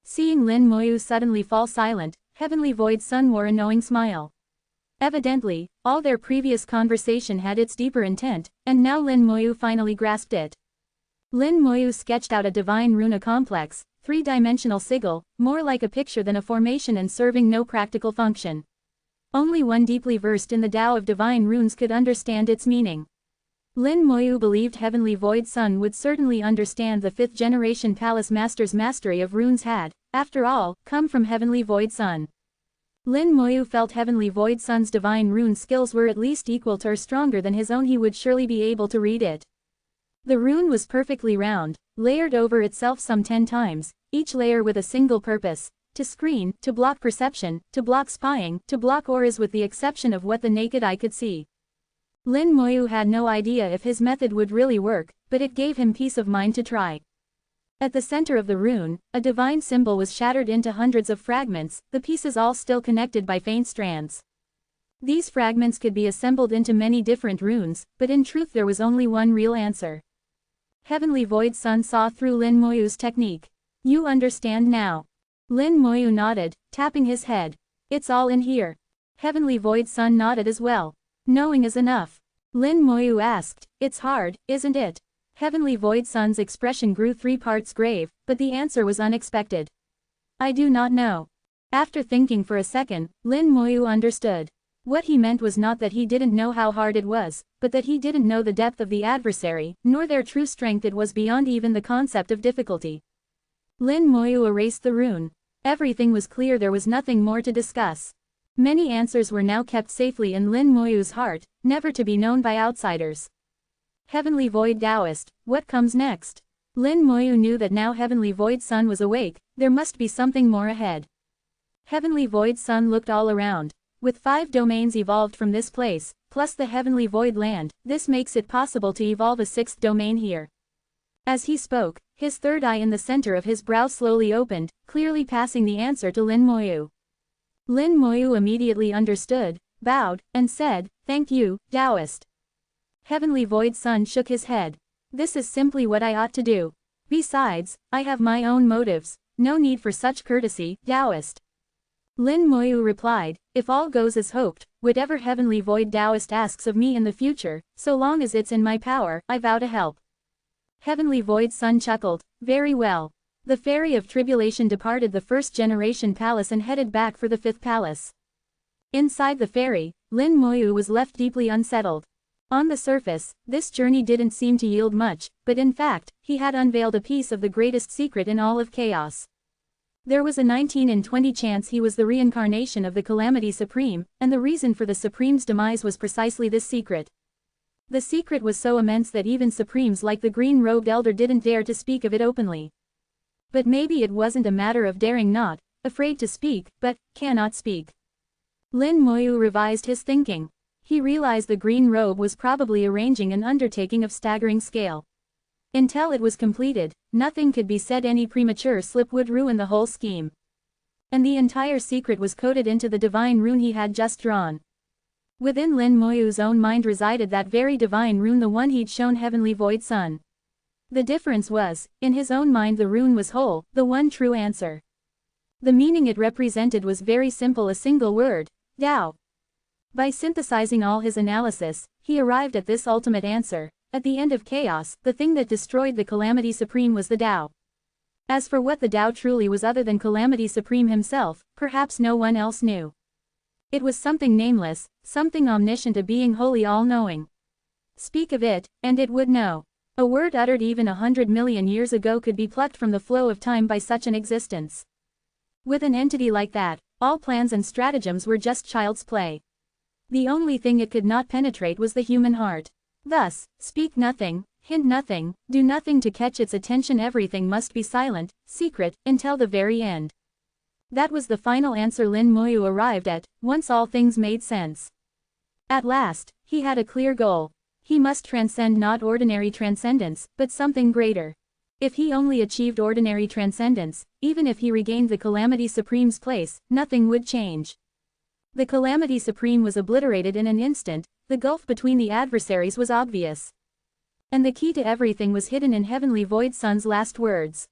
Seeing Lin Moyu suddenly fall silent, Heavenly Void Sun wore a knowing smile. Evidently, all their previous conversation had its deeper intent, and now Lin Moyu finally grasped it. Lin Moyu sketched out a divine runa complex, three-dimensional sigil, more like a picture than a formation and serving no practical function. Only one deeply versed in the Tao of divine runes could understand its meaning. Lin Moyu believed Heavenly Void Sun would certainly understand the fifth-generation palace master's mastery of runes had, after all, come from Heavenly Void Sun. Lin Moyu felt Heavenly Void Sun's divine rune skills were at least equal to or stronger than his own. He would surely be able to read it. The rune was perfectly round, layered over itself some 10 times, each layer with a single purpose: to screen, to block perception, to block spying, to block auras, with the exception of what the naked eye could see. Lin Moyu had no idea if his method would really work, but it gave him peace of mind to try. At the center of the rune, a divine symbol was shattered into hundreds of fragments, the pieces all still connected by faint strands. These fragments could be assembled into many different runes, but in truth there was only one real answer. Heavenly Void Sun saw through Lin Moyu's technique. You understand now? Lin Moyu nodded, tapping his head. It's all in here. Heavenly Void Sun nodded as well. Knowing is enough. Lin Moyu asked, it's hard, isn't it? Heavenly Void Sun's expression grew 3 parts grave, but the answer was unexpected. I do not know. After thinking for a second, Lin Moyu understood. What he meant was not that he didn't know how hard it was, but that he didn't know the depth of the adversary, nor their true strength. It was beyond even the concept of difficulty. Lin Moyu erased the rune. Everything was clear, there was nothing more to discuss. Many answers were now kept safely in Lin Moyu's heart, never to be known by outsiders. Heavenly Void Taoist, what comes next? Lin Moyu knew that now Heavenly Void Sun was awake, there must be something more ahead. Heavenly Void Sun looked all around. With 5 domains evolved from this place, plus the Heavenly Void Land, this makes it possible to evolve a 6th domain here. As he spoke, his third eye in the center of his brow slowly opened, clearly passing the answer to Lin Moyu. Lin Moyu immediately understood, bowed, and said, "Thank you, Taoist." Heavenly Void Sun shook his head. "This is simply what I ought to do. Besides, I have my own motives, no need for such courtesy, Taoist." Lin Moyu replied, "If all goes as hoped, whatever Heavenly Void Taoist asks of me in the future, so long as it's in my power, I vow to help." Heavenly Void Sun chuckled, "Very well." The Fairy of Tribulation departed the 1st generation palace and headed back for the 5th palace. Inside the fairy, Lin Moyu was left deeply unsettled. On the surface, this journey didn't seem to yield much, but in fact, he had unveiled a piece of the greatest secret in all of chaos. There was a 19 in 20 chance he was the reincarnation of the Calamity Supreme, and the reason for the Supreme's demise was precisely this secret. The secret was so immense that even Supremes like the green-robed elder didn't dare to speak of it openly. But maybe it wasn't a matter of daring not, afraid to speak, but cannot speak. Lin Moyu revised his thinking. He realized the green robe was probably arranging an undertaking of staggering scale. Until it was completed, nothing could be said. Any premature slip would ruin the whole scheme. And the entire secret was coded into the divine rune he had just drawn. Within Lin Moyu's own mind resided that very divine rune, the one he'd shown Heavenly Void Sun. The difference was, in his own mind the rune was whole, the one true answer. The meaning it represented was very simple, a single word, Tao. By synthesizing all his analysis, he arrived at this ultimate answer. At the end of chaos, the thing that destroyed the Calamity Supreme was the Tao. As for what the Tao truly was other than Calamity Supreme himself, perhaps no one else knew. It was something nameless, something omniscient, a being wholly all-knowing. Speak of it, and it would know. A word uttered even 100 million years ago could be plucked from the flow of time by such an existence. With an entity like that, all plans and stratagems were just child's play. The only thing it could not penetrate was the human heart. Thus, speak nothing, hint nothing, do nothing to catch its attention. Everything must be silent, secret, until the very end. That was the final answer Lin Moyu arrived at, once all things made sense. At last, he had a clear goal. He must transcend not ordinary transcendence, but something greater. If he only achieved ordinary transcendence, even if he regained the Calamity Supreme's place, nothing would change. The Calamity Supreme was obliterated in an instant, the gulf between the adversaries was obvious. And the key to everything was hidden in Heavenly Void Sun's last words.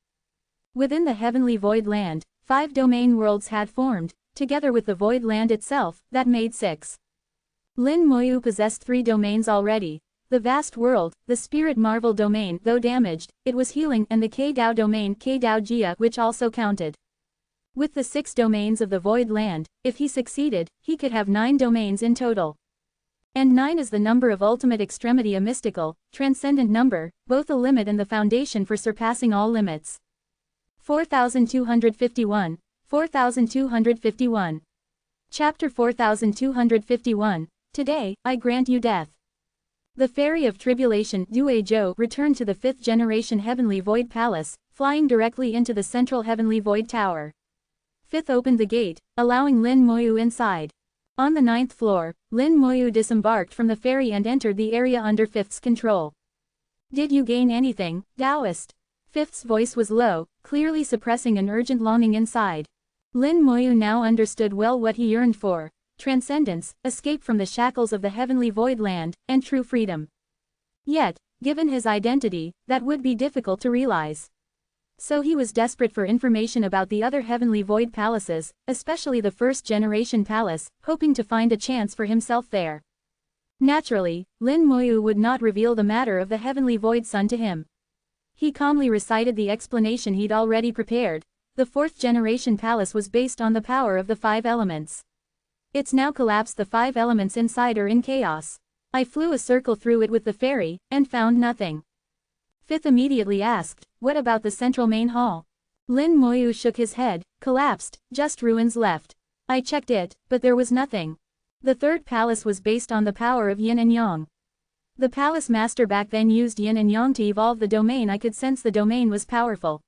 Within the Heavenly Void Land, 5 domain worlds had formed, together with the Void Land itself, that made 6. Lin Moyu possessed 3 domains already. The vast world, the spirit marvel domain, though damaged, it was healing, and the K-Dao domain, K-Dao Jia, which also counted. With the 6 domains of the Void Land, if he succeeded, he could have 9 domains in total. And 9 is the number of ultimate extremity, a mystical, transcendent number, both a limit and the foundation for surpassing all limits. 4251. 4251. Chapter 4251. Today, I grant you death. The Fairy of Tribulation, Due Zhou, returned to the 5th generation Heavenly Void Palace, flying directly into the central Heavenly Void Tower. 5th opened the gate, allowing Lin Moyu inside. On the 9th floor, Lin Moyu disembarked from the ferry and entered the area under 5th's control. Did you gain anything, Taoist? 5th's voice was low, clearly suppressing an urgent longing inside. Lin Moyu now understood well what he yearned for: transcendence, escape from the shackles of the Heavenly Void Land, and true freedom. Yet, given his identity, that would be difficult to realize. So he was desperate for information about the other Heavenly Void Palaces, especially the 1st generation palace, hoping to find a chance for himself there. Naturally, Lin Moyu would not reveal the matter of the Heavenly Void Sun to him. He calmly recited the explanation he'd already prepared. The 4th generation palace was based on the power of the 5 elements. It's now collapsed. The 5 elements inside are in chaos. I flew a circle through it with the fairy, and found nothing. Fifth immediately asked, what about the central main hall? Lin Moyu shook his head, collapsed, just ruins left. I checked it, but there was nothing. The third palace was based on the power of yin and yang. The palace master back then used yin and yang to evolve the domain. I could sense the domain was powerful.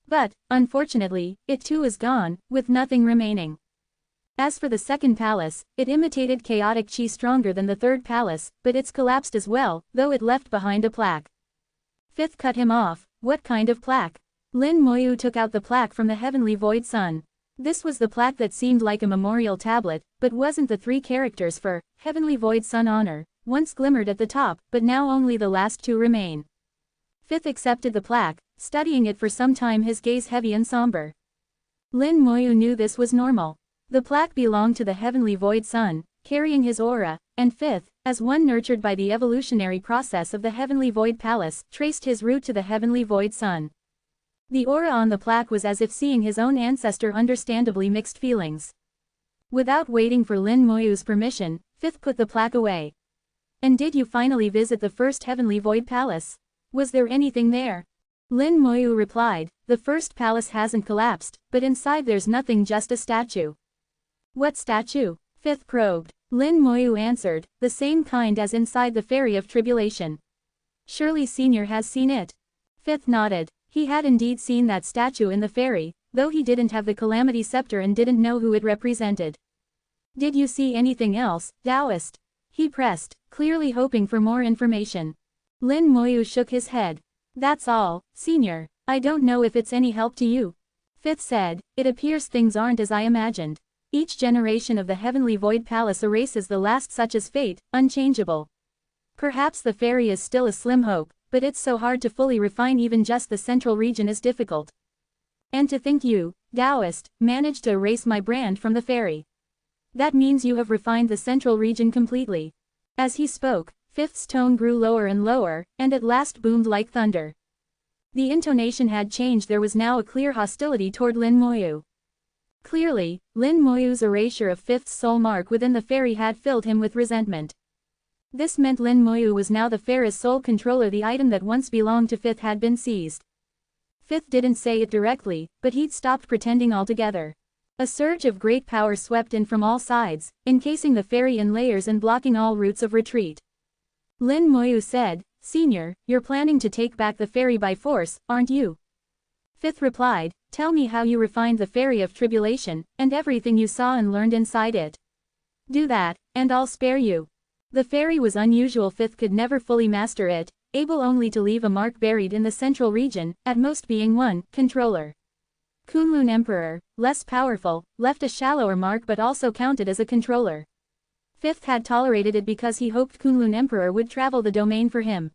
But, unfortunately, it too is gone, with nothing remaining. As for the second palace, it imitated chaotic chi stronger than the third palace, but it's collapsed as well, though it left behind a plaque. Fifth cut him off. What kind of plaque? Lin Moyu took out the plaque from the heavenly void sun. This was the plaque that seemed like a memorial tablet, but wasn't. The 3 characters for heavenly void sun honor once glimmered at the top, but now only the last 2 remain. Fifth accepted the plaque, studying it for some time, his gaze heavy and somber. Lin Moyu knew this was normal. The plaque belonged to the heavenly void sun, carrying his aura, and Fifth, as one nurtured by the evolutionary process of the heavenly void palace, traced his route to the heavenly void sun. The aura on the plaque was as if seeing his own ancestor. Understandably mixed feelings. Without waiting for Lin Moyu's permission, Fifth put the plaque away. And did you finally visit the first heavenly void palace? Was there anything there? Lin Moyu replied, the first palace hasn't collapsed, but inside there's nothing, just a statue. What statue? Fifth probed. Lin Moyu answered, the same kind as inside the Fairy of Tribulation. Surely Senior has seen it. Fifth nodded. He had indeed seen that statue in the fairy, though he didn't have the calamity scepter and didn't know who it represented. Did you see anything else, Taoist? He pressed, clearly hoping for more information. Lin Moyu shook his head. That's all, Senior. I don't know if it's any help to you. Fifth said, it appears things aren't as I imagined. Each generation of the heavenly void palace erases the last, such as fate, unchangeable. Perhaps the fairy is still a slim hope, but it's so hard to fully refine. Even just the central region is difficult. And to think you, Taoist, managed to erase my brand from the fairy. That means you have refined the central region completely. As he spoke, Fifth's tone grew lower and lower, and at last boomed like thunder. The intonation had changed. There was now a clear hostility toward Lin Moyu. Clearly, Lin Moyu's erasure of Fifth's soul mark within the fairy had filled him with resentment. This meant Lin Moyu was now the fairy's sole controller. The item that once belonged to Fifth had been seized. Fifth didn't say it directly, but he'd stopped pretending altogether. A surge of great power swept in from all sides, encasing the fairy in layers and blocking all routes of retreat. Lin Moyu said, Senior, you're planning to take back the fairy by force, aren't you? Fifth replied, tell me how you refined the Fairy of Tribulation, and everything you saw and learned inside it. Do that, and I'll spare you. The fairy was unusual. Fifth could never fully master it, able only to leave a mark buried in the central region, at most being one controller. Kunlun Emperor, less powerful, left a shallower mark but also counted as a controller. Fifth had tolerated it because he hoped Kunlun Emperor would travel the domain for him.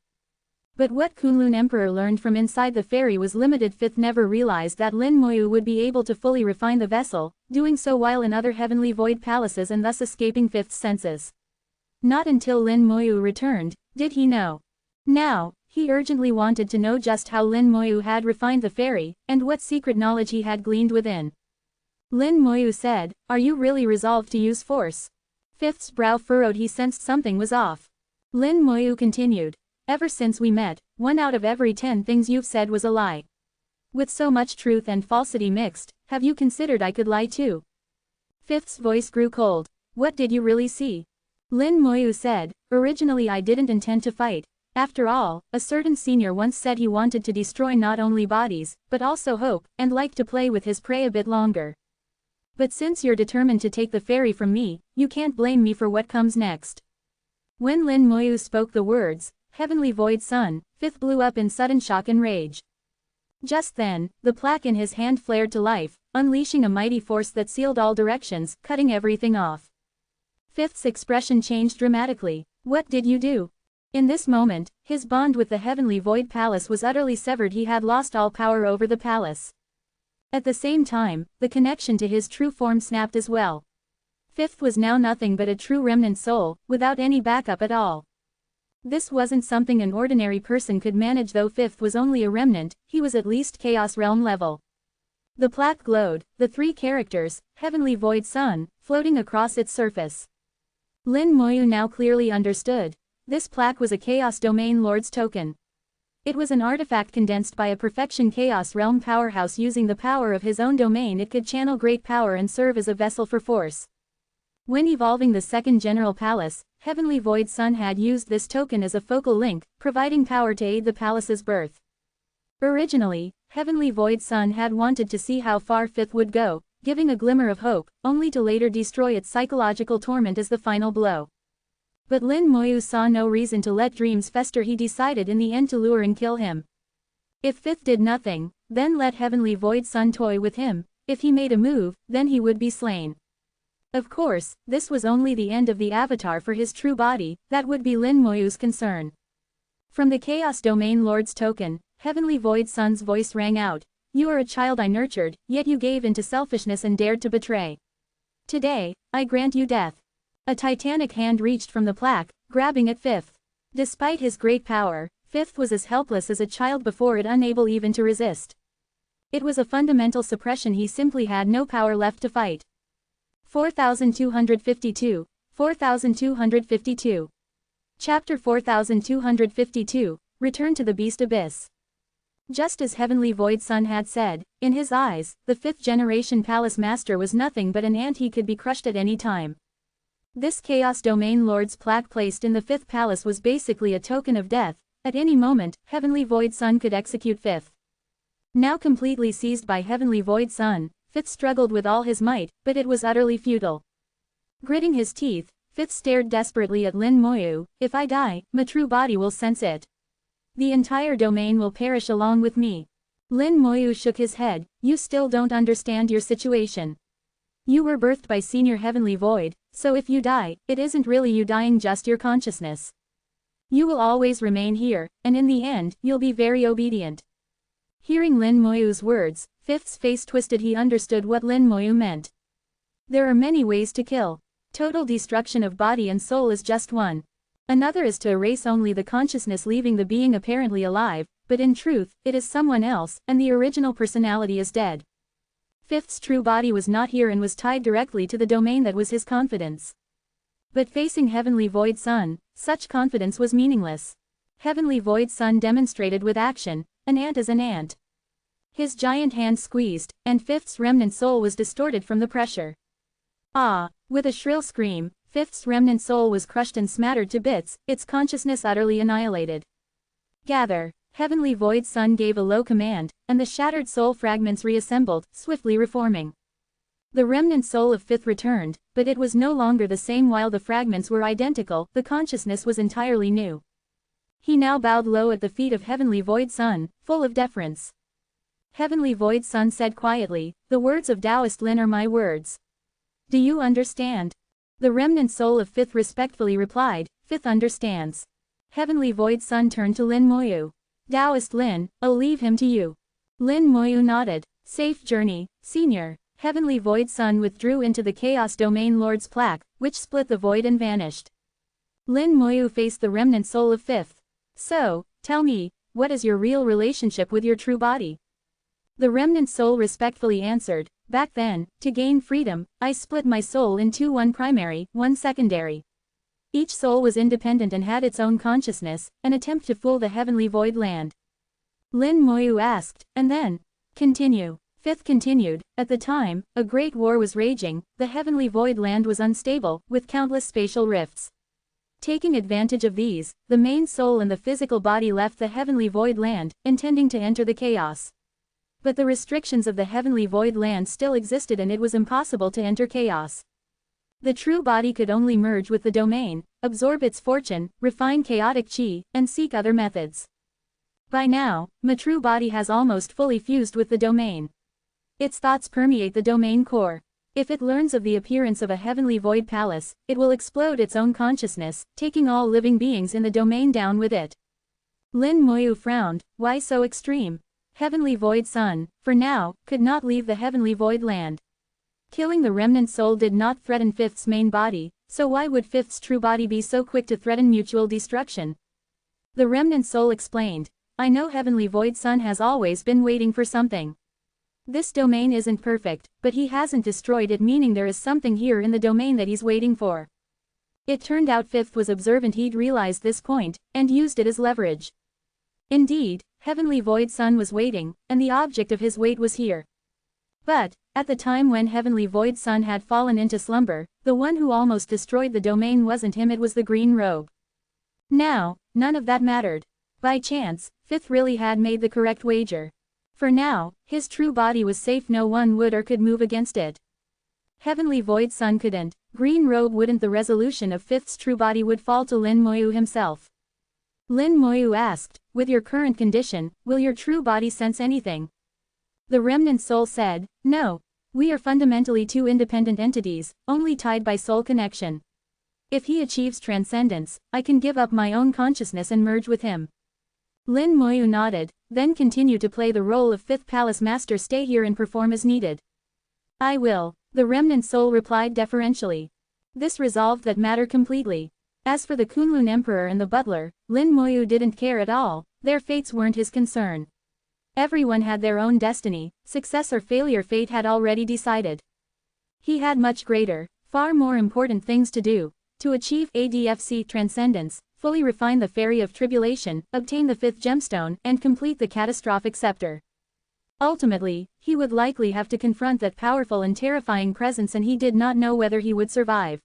But what Kunlun Emperor learned from inside the fairy was limited. Fifth never realized that Lin Moyu would be able to fully refine the vessel, doing so while in other heavenly void palaces and thus escaping Fifth's senses. Not until Lin Moyu returned, did he know. Now, he urgently wanted to know just how Lin Moyu had refined the fairy, and what secret knowledge he had gleaned within. Lin Moyu said, are you really resolved to use force? Fifth's brow furrowed. He sensed something was off. Lin Moyu continued. Ever since we met, 1 out of every 10 things you've said was a lie. With so much truth and falsity mixed, have you considered I could lie too? Fifth's voice grew cold. What did you really see? Lin Moyu said, originally I didn't intend to fight. After all, a certain senior once said he wanted to destroy not only bodies, but also hope, and liked to play with his prey a bit longer. But since you're determined to take the fairy from me, you can't blame me for what comes next. When Lin Moyu spoke the words, Heavenly Void Sun, Fifth blew up in sudden shock and rage. Just then, the plaque in his hand flared to life, unleashing a mighty force that sealed all directions, cutting everything off. Fifth's expression changed dramatically. What did you do? In this moment, his bond with the Heavenly Void Palace was utterly severed. He had lost all power over the palace. At the same time, the connection to his true form snapped as well. Fifth was now nothing but a true remnant soul, without any backup at all. This wasn't something an ordinary person could manage. Though Fifth was only a remnant, he was at least Chaos Realm level. The plaque glowed, the three characters, Heavenly Void Sun, floating across its surface. Lin Moyu now clearly understood. This plaque was a Chaos Domain Lord's token. It was an artifact condensed by a perfection Chaos Realm powerhouse. Using the power of his own domain, it could channel great power and serve as a vessel for force. When evolving the second General Palace, Heavenly Void Sun had used this token as a focal link, providing power to aid the palace's birth. Originally, Heavenly Void Sun had wanted to see how far Fifth would go, giving a glimmer of hope, only to later destroy its psychological torment as the final blow. But Lin Moyu saw no reason to let dreams fester. He decided in the end to lure and kill him. If Fifth did nothing, then let Heavenly Void Sun toy with him. If he made a move, then he would be slain. Of course, this was only the end of the avatar for his true body, that would be Lin Moyu's concern. From the Chaos Domain Lord's token, Heavenly Void Sun's voice rang out. You are a child I nurtured, yet you gave into selfishness and dared to betray. Today, I grant you death. A titanic hand reached from the plaque, grabbing at Fifth. Despite his great power, Fifth was as helpless as a child before it, unable even to resist. It was a fundamental suppression. He simply had no power left to fight. 4252, 4252. Chapter 4252, Return to the Beast Abyss. Just as Heavenly Void Sun had said, in his eyes, the fifth generation Palace Master was nothing but an ant. He could be crushed at any time. This Chaos Domain Lord's plaque placed in the fifth palace was basically a token of death. At any moment, Heavenly Void Sun could execute Fifth. Now completely seized by Heavenly Void Sun, Fifth struggled with all his might, but it was utterly futile. Gritting his teeth, Fifth stared desperately at Lin Moyu. If I die, my true body will sense it. The entire domain will perish along with me. Lin Moyu shook his head. You still don't understand your situation. You were birthed by Senior Heavenly Void, so if you die, it isn't really you dying, just your consciousness. You will always remain here, and in the end, you'll be very obedient. Hearing Lin Moyu's words, Fifth's face twisted. He understood what Lin Moyu meant. There are many ways to kill. Total destruction of body and soul is just one. Another is to erase only the consciousness, leaving the being apparently alive, but in truth, it is someone else, and the original personality is dead. Fifth's true body was not here and was tied directly to the domain that was his confidence. But facing Heavenly Void Sun, such confidence was meaningless. Heavenly Void Sun demonstrated with action, an ant is an ant. His giant hand squeezed, and Fifth's remnant soul was distorted from the pressure. Ah! With a shrill scream, Fifth's remnant soul was crushed and smattered to bits, its consciousness utterly annihilated. Gather! Heavenly Void Sun gave a low command, and the shattered soul fragments reassembled, swiftly reforming. The remnant soul of Fifth returned, but it was no longer the same. While the fragments were identical, the consciousness was entirely new. He now bowed low at the feet of Heavenly Void Sun, full of deference. Heavenly Void Sun said quietly, the words of Taoist Lin are my words. Do you understand? The remnant soul of Fifth respectfully replied, Fifth understands. Heavenly Void Sun turned to Lin Moyu. Taoist Lin, I'll leave him to you. Lin Moyu nodded. Safe journey, Senior. Heavenly Void Sun withdrew into the Chaos Domain Lord's plaque, which split the void and vanished. Lin Moyu faced the remnant soul of Fifth. So, tell me, what is your real relationship with your true body? The remnant soul respectfully answered, back then, to gain freedom, I split my soul in two, one primary, one secondary. Each soul was independent and had its own consciousness, an attempt to fool the Heavenly Void Land. Lin Moyu asked, and then? Continue. Fifth continued, at the time, a great war was raging, the Heavenly Void Land was unstable, with countless spatial rifts. Taking advantage of these, the main soul and the physical body left the Heavenly Void Land, intending to enter the chaos. But the restrictions of the Heavenly Void Land still existed and it was impossible to enter chaos. The true body could only merge with the domain, absorb its fortune, refine chaotic chi, and seek other methods. By now, my true body has almost fully fused with the domain. Its thoughts permeate the domain core. If it learns of the appearance of a Heavenly Void Palace, it will explode its own consciousness, taking all living beings in the domain down with it. Lin Moyu frowned. Why so extreme? Heavenly Void Sun, for now, could not leave the Heavenly Void Land. Killing the remnant soul did not threaten Fifth's main body, so why would Fifth's true body be so quick to threaten mutual destruction? The remnant soul explained, I know Heavenly Void Sun has always been waiting for something. This domain isn't perfect, but he hasn't destroyed it, meaning there is something here in the domain that he's waiting for. It turned out Fifth was observant. He'd realized this point, and used it as leverage. Indeed, Heavenly Void Sun was waiting, and the object of his wait was here. But, at the time when Heavenly Void Sun had fallen into slumber, the one who almost destroyed the domain wasn't him, it was the green robe. Now, none of that mattered. By chance, Fifth really had made the correct wager. For now, his true body was safe, no one would or could move against it. Heavenly Void Sun couldn't, Green Robe wouldn't. The resolution of Fifth's true body would fall to Lin Moyu himself. Lin Moyu asked, with your current condition, will your true body sense anything? The remnant soul said, no. We are fundamentally two independent entities, only tied by soul connection. If he achieves transcendence, I can give up my own consciousness and merge with him. Lin Moyu nodded, then continued to play the role of Fifth Palace Master. Stay here and perform as needed. I will, the remnant soul replied deferentially. This resolved that matter completely. As for the Kunlun Emperor and the butler, Lin Moyu didn't care at all, their fates weren't his concern. Everyone had their own destiny, success or failure fate had already decided. He had much greater, far more important things to do, to achieve ADFC transcendence, fully refine the Fairy of Tribulation, obtain the fifth gemstone, and complete the catastrophic scepter. Ultimately, he would likely have to confront that powerful and terrifying presence, and he did not know whether he would survive.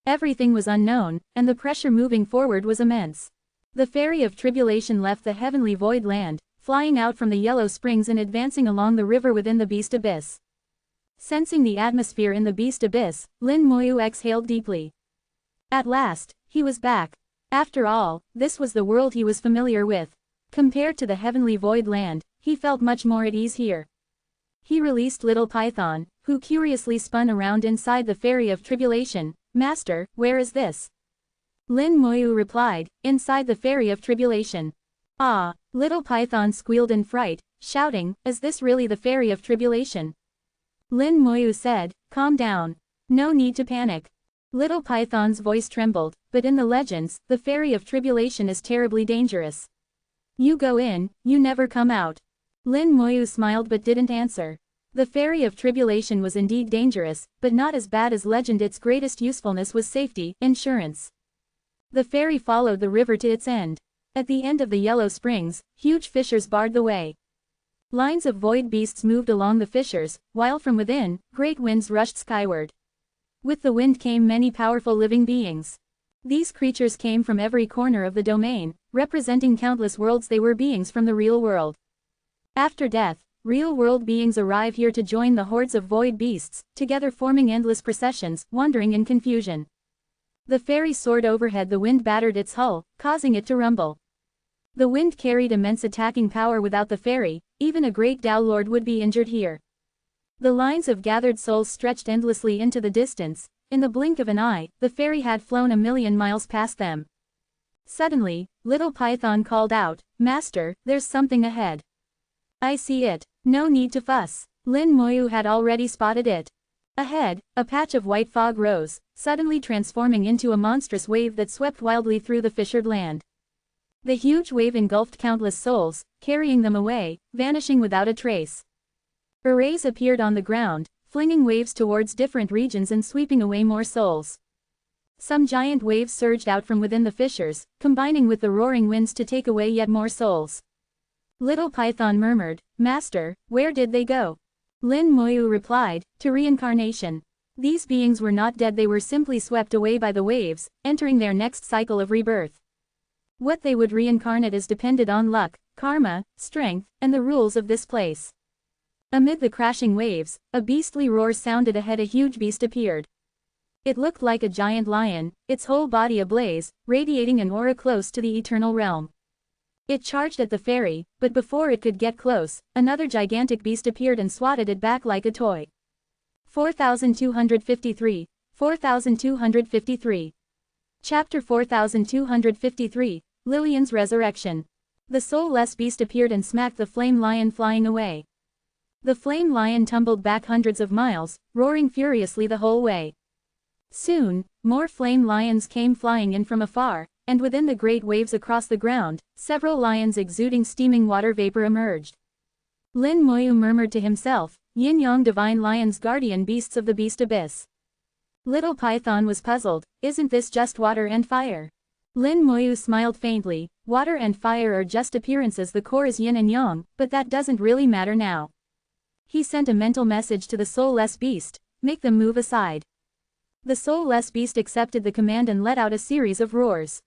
Everything was unknown, and the pressure moving forward was immense. The Fairy of Tribulation left the heavenly void land, flying out from the Yellow Springs and advancing along the river within the Beast Abyss. Sensing the atmosphere in the Beast Abyss, Lin Moyu exhaled deeply. At last, he was back. After all, this was the world he was familiar with. Compared to the heavenly void land, he felt much more at ease here. He released Little Python, who curiously spun around inside the Fairy of Tribulation. Master, where is this? Lin Moyu replied, inside the Fairy of Tribulation. Ah, Little Python squealed in fright, shouting, is this really the Fairy of Tribulation? Lin Moyu said, calm down. No need to panic. Little Python's voice trembled, but in the legends, the Fairy of Tribulation is terribly dangerous. You go in, you never come out. Lin Moyu smiled but didn't answer. The Fairy of Tribulation was indeed dangerous, but not as bad as legend. Its greatest usefulness was safety, insurance. The fairy followed the river to its end. At the end of the Yellow Springs, huge fissures barred the way. Lines of void beasts moved along the fissures, while from within, great winds rushed skyward. With the wind came many powerful living beings. These creatures came from every corner of the domain, representing countless worlds. They were beings from the real world. After death, real-world beings arrive here to join the hordes of void beasts, together forming endless processions, wandering in confusion. The fairy soared overhead. The wind battered its hull, causing it to rumble. The wind carried immense attacking power. Without the fairy, even a great Tao Lord would be injured here. The lines of gathered souls stretched endlessly into the distance. In the blink of an eye, the fairy had flown 1,000,000 miles past them. Suddenly, Little Python called out, Master, there's something ahead. I see it. No need to fuss. Lin Moyu had already spotted it. Ahead, a patch of white fog rose, suddenly transforming into a monstrous wave that swept wildly through the fissured land. The huge wave engulfed countless souls, carrying them away, vanishing without a trace. Arrays appeared on the ground, flinging waves towards different regions and sweeping away more souls. Some giant waves surged out from within the fissures, combining with the roaring winds to take away yet more souls. Little Python murmured, Master, where did they go? Lin Moyu replied, to reincarnation. These beings were not dead, they were simply swept away by the waves, entering their next cycle of rebirth. What they would reincarnate as depended on luck, karma, strength, and the rules of this place. Amid the crashing waves, a beastly roar sounded ahead. A huge beast appeared. It looked like a giant lion, its whole body ablaze, radiating an aura close to the eternal realm. It charged at the fairy, but before it could get close, another gigantic beast appeared and swatted it back like a toy. 4253, 4253. Chapter 4253, Lillian's Resurrection. The soulless beast appeared and smacked the flame lion, flying away. The flame lion tumbled back hundreds of miles, roaring furiously the whole way. Soon, more flame lions came flying in from afar, and within the great waves across the ground, several lions exuding steaming water vapor emerged. Lin Moyu murmured to himself, Yin-Yang divine lions guardian beasts of the beast abyss. Little Python was puzzled, isn't this just water and fire? Lin Moyu smiled faintly, water and fire are just appearances, the core is yin and yang, but that doesn't really matter now. He sent a mental message to the soulless beast, make them move aside. The soulless beast accepted the command and let out a series of roars.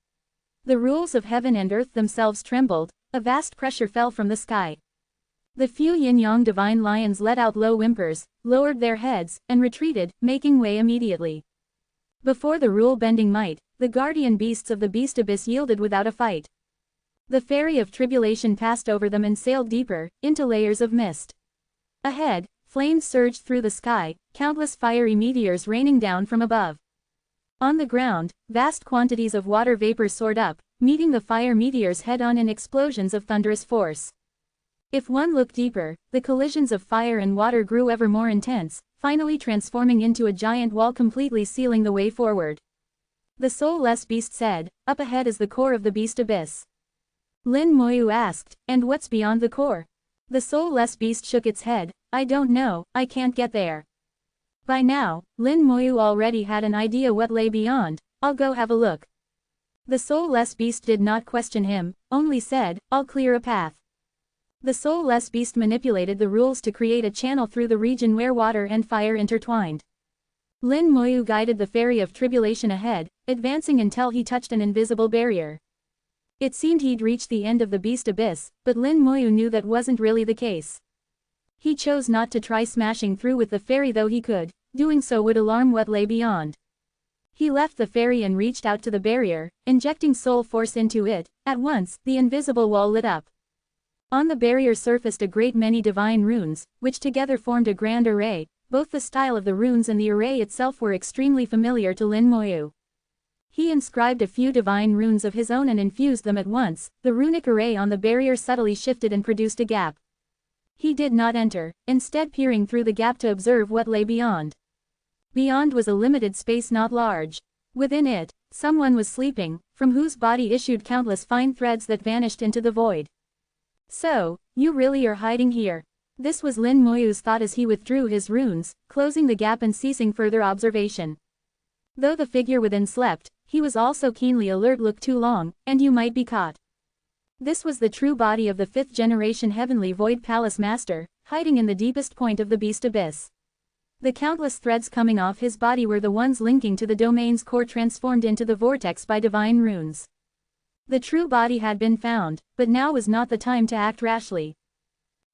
The rules of heaven and earth themselves trembled, a vast pressure fell from the sky. The few yin-yang divine lions let out low whimpers, lowered their heads, and retreated, making way immediately. Before the rule-bending might, the guardian beasts of the beast abyss yielded without a fight. The ferry of tribulation passed over them and sailed deeper, into layers of mist. Ahead, flames surged through the sky, countless fiery meteors raining down from above. On the ground, vast quantities of water vapor soared up, meeting the fire meteors head-on in explosions of thunderous force. If one looked deeper, the collisions of fire and water grew ever more intense, finally transforming into a giant wall completely sealing the way forward. The soulless beast said, up ahead is the core of the beast abyss. Lin Moyu asked, and what's beyond the core? The soulless beast shook its head, I don't know, I can't get there. By now, Lin Moyu already had an idea what lay beyond, I'll go have a look. The soulless beast did not question him, only said, I'll clear a path. The soulless beast manipulated the rules to create a channel through the region where water and fire intertwined. Lin Moyu guided the ferry of tribulation ahead, advancing until he touched an invisible barrier. It seemed he'd reached the end of the beast abyss, but Lin Moyu knew that wasn't really the case. He chose not to try smashing through with the ferry though he could, doing so would alarm what lay beyond. He left the ferry and reached out to the barrier, injecting soul force into it. At once, the invisible wall lit up. On the barrier surfaced a great many divine runes, which together formed a grand array. Both the style of the runes and the array itself were extremely familiar to Lin Moyu. He inscribed a few divine runes of his own and infused them at once. The runic array on the barrier subtly shifted and produced a gap. He did not enter, instead peering through the gap to observe what lay beyond. Beyond was a limited space not large. Within it, someone was sleeping, from whose body issued countless fine threads that vanished into the void. So, you really are hiding here. This was Lin Moyu's thought as he withdrew his runes, closing the gap and ceasing further observation. Though the figure within slept, he was also keenly alert. Look too long, and you might be caught. This was the true body of the 5th generation Heavenly Void Palace Master, hiding in the deepest point of the beast abyss. The countless threads coming off his body were the ones linking to the domain's core transformed into the vortex by divine runes. The true body had been found, but now was not the time to act rashly.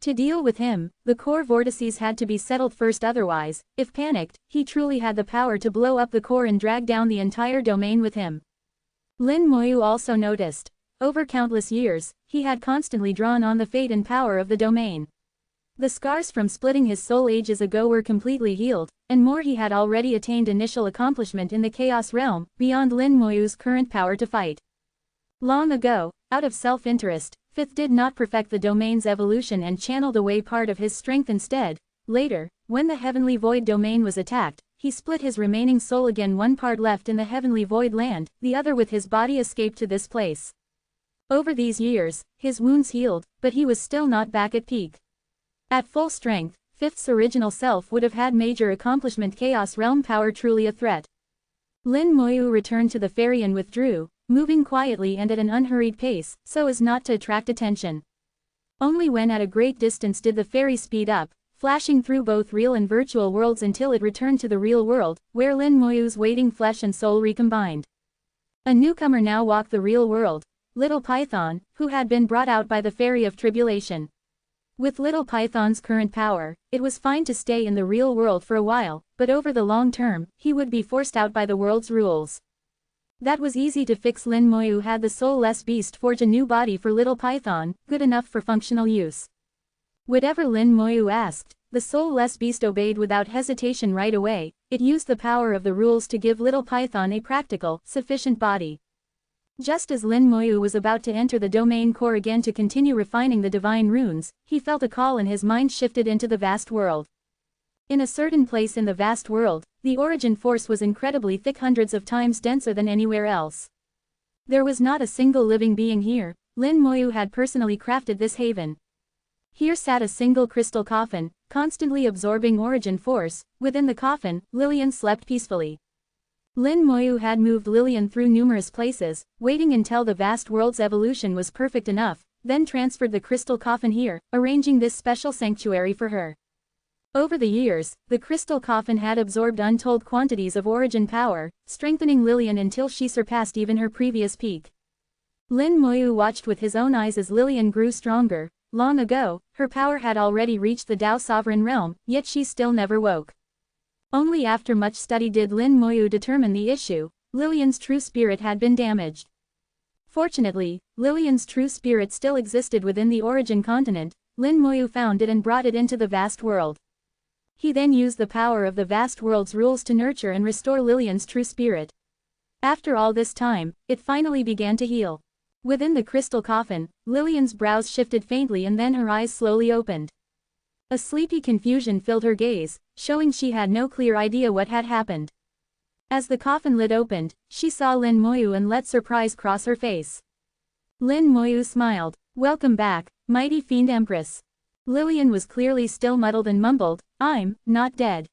To deal with him, the core vortices had to be settled first, otherwise, if panicked, he truly had the power to blow up the core and drag down the entire domain with him. Lin Moyu also noticed. Over countless years, he had constantly drawn on the fate and power of the domain. The scars from splitting his soul ages ago were completely healed, and more, he had already attained initial accomplishment in the Chaos Realm, beyond Lin Moyu's current power to fight. Long ago, out of self-interest, Fifth did not perfect the domain's evolution and channeled away part of his strength instead. Later, when the Heavenly Void domain was attacked, he split his remaining soul again, one part left in the Heavenly Void land, the other with his body escaped to this place. Over these years, his wounds healed, but he was still not back at peak. At full strength, Fifth's original self would have had major accomplishment, Chaos Realm power truly a threat. Lin Moyu returned to the ferry and withdrew, moving quietly and at an unhurried pace, so as not to attract attention. Only when at a great distance did the ferry speed up, flashing through both real and virtual worlds until it returned to the real world, where Lin Moyu's waiting flesh and soul recombined. A newcomer now walked the real world, Little Python, who had been brought out by the ferry of tribulation. With Little Python's current power, it was fine to stay in the real world for a while, but over the long term, he would be forced out by the world's rules. That was easy to fix. Lin Moyu had the soulless beast forge a new body for Little Python, good enough for functional use. Whatever Lin Moyu asked, the soulless beast obeyed without hesitation right away. It used the power of the rules to give Little Python a practical, sufficient body. Just as Lin Moyu was about to enter the domain core again to continue refining the divine runes, he felt a call and his mind shifted into the vast world. In a certain place in the vast world, the origin force was incredibly thick, hundreds of times denser than anywhere else. There was not a single living being here. Lin Moyu had personally crafted this haven. Here sat a single crystal coffin, constantly absorbing origin force. Within the coffin, Lillian slept peacefully. Lin Moyu had moved Lillian through numerous places, waiting until the vast world's evolution was perfect enough, then transferred the crystal coffin here, arranging this special sanctuary for her. Over the years, the crystal coffin had absorbed untold quantities of origin power, strengthening Lillian until she surpassed even her previous peak. Lin Moyu watched with his own eyes as Lillian grew stronger. Long ago, her power had already reached the Tao sovereign realm, yet she still never woke. Only after much study did Lin Moyu determine the issue. Lillian's true spirit had been damaged. Fortunately, Lillian's true spirit still existed within the origin continent. Lin Moyu found it and brought it into the vast world. He then used the power of the vast world's rules to nurture and restore Lillian's true spirit. After all this time, it finally began to heal. Within the crystal coffin, Lillian's brows shifted faintly and then her eyes slowly opened. A sleepy confusion filled her gaze, showing she had no clear idea what had happened. As the coffin lid opened, she saw Lin Moyu and let surprise cross her face. Lin Moyu smiled. "Welcome back, mighty fiend empress." Lillian was clearly still muddled and mumbled, "I'm not dead."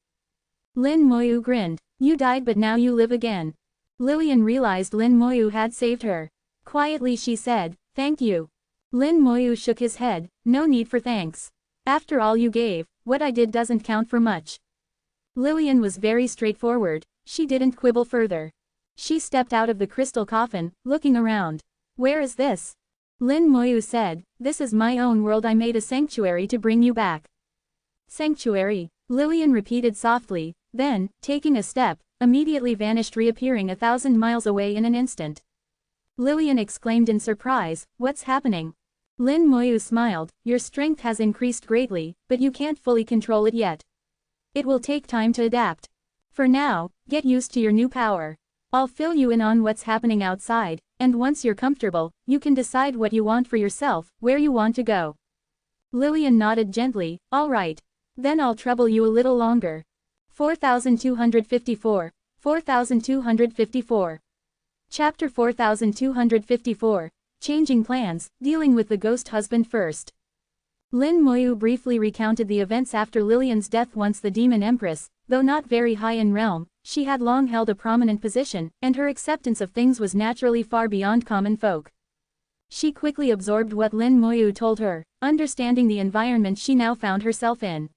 Lin Moyu grinned. "You died but now you live again." Lillian realized Lin Moyu had saved her. Quietly she said, "Thank you." Lin Moyu shook his head, "No need for thanks. After all you gave, what I did doesn't count for much." Lillian was very straightforward. She didn't quibble further. She stepped out of the crystal coffin, looking around. "Where is this?" Lin Moyu said, "This is my own world. I made a sanctuary to bring you back." Sanctuary, Lillian repeated softly, then, taking a step, immediately vanished, reappearing 1,000 miles away in an instant. Lillian exclaimed in surprise, "What's happening?" Lin Moyu smiled, "Your strength has increased greatly, but you can't fully control it yet. It will take time to adapt. For now, get used to your new power. I'll fill you in on what's happening outside, and once you're comfortable, you can decide what you want for yourself, where you want to go." Lillian nodded gently, "All right. Then I'll trouble you a little longer." 4254, 4254. Chapter 4254, Changing Plans, Dealing with the Ghost Husband First. Lin Moyu briefly recounted the events after Lillian's death. Once the Demon Empress, though not very high in realm, she had long held a prominent position, and her acceptance of things was naturally far beyond common folk. She quickly absorbed what Lin Moyu told her, understanding the environment she now found herself in.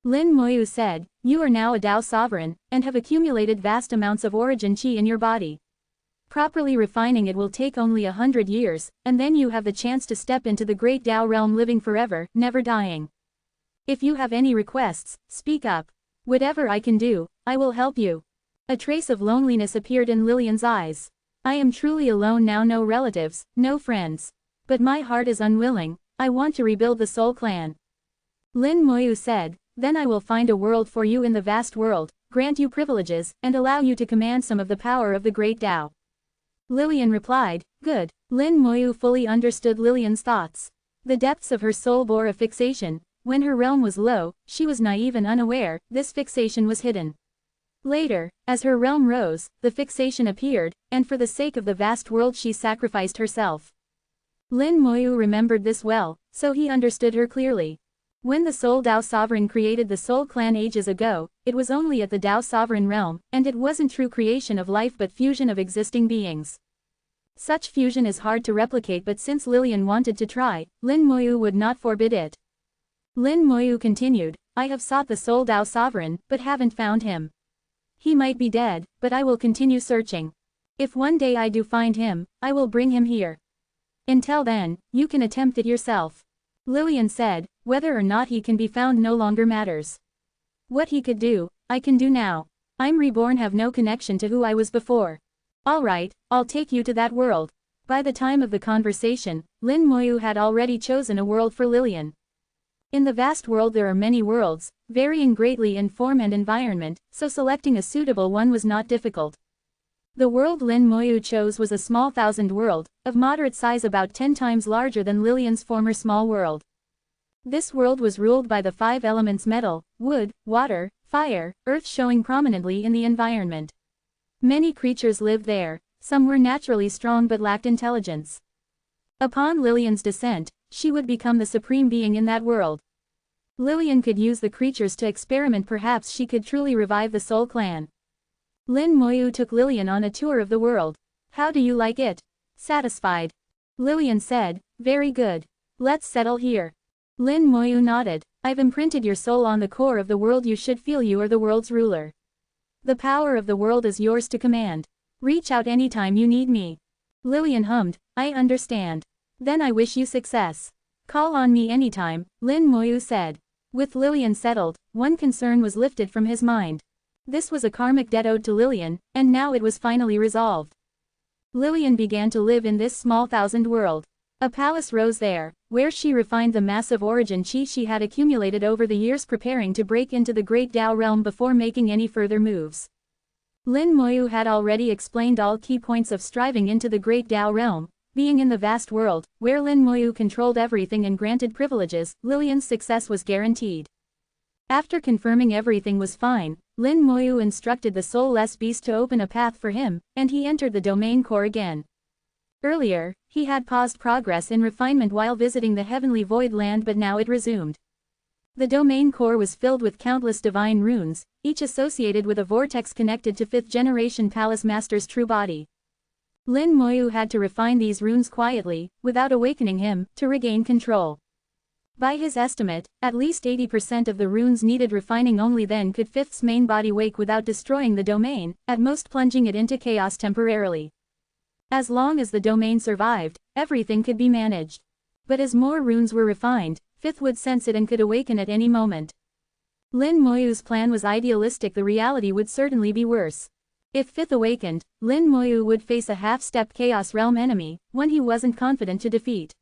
Lin Moyu said, "You are now a Tao sovereign, and have accumulated vast amounts of origin qi in your body. Properly refining it will take only 100 years, and then you have the chance to step into the great Tao realm, living forever, never dying. If you have any requests, speak up. Whatever I can do, I will help you." A trace of loneliness appeared in Lillian's eyes. "I am truly alone now, no relatives, no friends. But my heart is unwilling. I want to rebuild the Soul Clan." Lin Moyu said, "Then I will find a world for you in the vast world, grant you privileges, and allow you to command some of the power of the great Tao." Lillian replied, "Good." Lin Moyu fully understood Lillian's thoughts. The depths of her soul bore a fixation. When her realm was low, she was naive and unaware, this fixation was hidden. Later, as her realm rose, the fixation appeared, and for the sake of the vast world she sacrificed herself. Lin Moyu remembered this well, so he understood her clearly. When the Soul Tao Sovereign created the Soul Clan ages ago, it was only at the Tao Sovereign realm, and it wasn't true creation of life but fusion of existing beings. Such fusion is hard to replicate, but since Lillian wanted to try, Lin Moyu would not forbid it. Lin Moyu continued, "I have sought the Soul Tao Sovereign, but haven't found him. He might be dead, but I will continue searching. If one day I do find him, I will bring him here. Until then, you can attempt it yourself." Lillian said, "Whether or not he can be found no longer matters. What he could do, I can do now. I'm reborn, have no connection to who I was before. All right, I'll take you to that world." By the time of the conversation, Lin Moyu had already chosen a world for Lillian. In the vast world there are many worlds, varying greatly in form and environment, so selecting a suitable one was not difficult. The world Lin Moyu chose was a small thousand world, of moderate size, about 10 times larger than Lillian's former small world. This world was ruled by the 5 elements: metal, wood, water, fire, earth, showing prominently in the environment. Many creatures lived there. Some were naturally strong but lacked intelligence. Upon Lillian's descent, she would become the supreme being in that world. Lillian could use the creatures to experiment, perhaps she could truly revive the Soul Clan. Lin Moyu took Lillian on a tour of the world. How do you like it? Satisfied? Lillian said, very good. Let's settle here. Lin Moyu nodded. I've imprinted your soul on the core of the world. You should feel you are the world's ruler. The power of the world is yours to command. Reach out anytime you need me. Lillian hummed, I understand. Then I wish you success. Call on me anytime, Lin Moyu said. With Lillian settled, one concern was lifted from his mind. This was a karmic debt owed to Lillian, and now it was finally resolved. Lillian began to live in this small thousand world. A palace rose there, where she refined the massive origin chi she had accumulated over the years, preparing to break into the Great Tao realm before making any further moves. Lin Moyu had already explained all key points of striving into the Great Tao realm. Being in the vast world, where Lin Moyu controlled everything and granted privileges, Lillian's success was guaranteed. After confirming everything was fine, Lin Moyu instructed the soulless beast to open a path for him, and he entered the domain core again. Earlier, he had paused progress in refinement while visiting the heavenly void land, but now it resumed. The domain core was filled with countless divine runes, each associated with a vortex connected to 5th generation Palace Master's true body. Lin Moyu had to refine these runes quietly, without awakening him, to regain control. By his estimate, at least 80% of the runes needed refining. Only then could 5th's main body wake without destroying the domain, at most plunging it into chaos temporarily. As long as the domain survived, everything could be managed. But as more runes were refined, 5th would sense it and could awaken at any moment. Lin Moyu's plan was idealistic, the reality would certainly be worse. If 5th awakened, Lin Moyu would face a half-step Chaos Realm enemy, one he wasn't confident to defeat.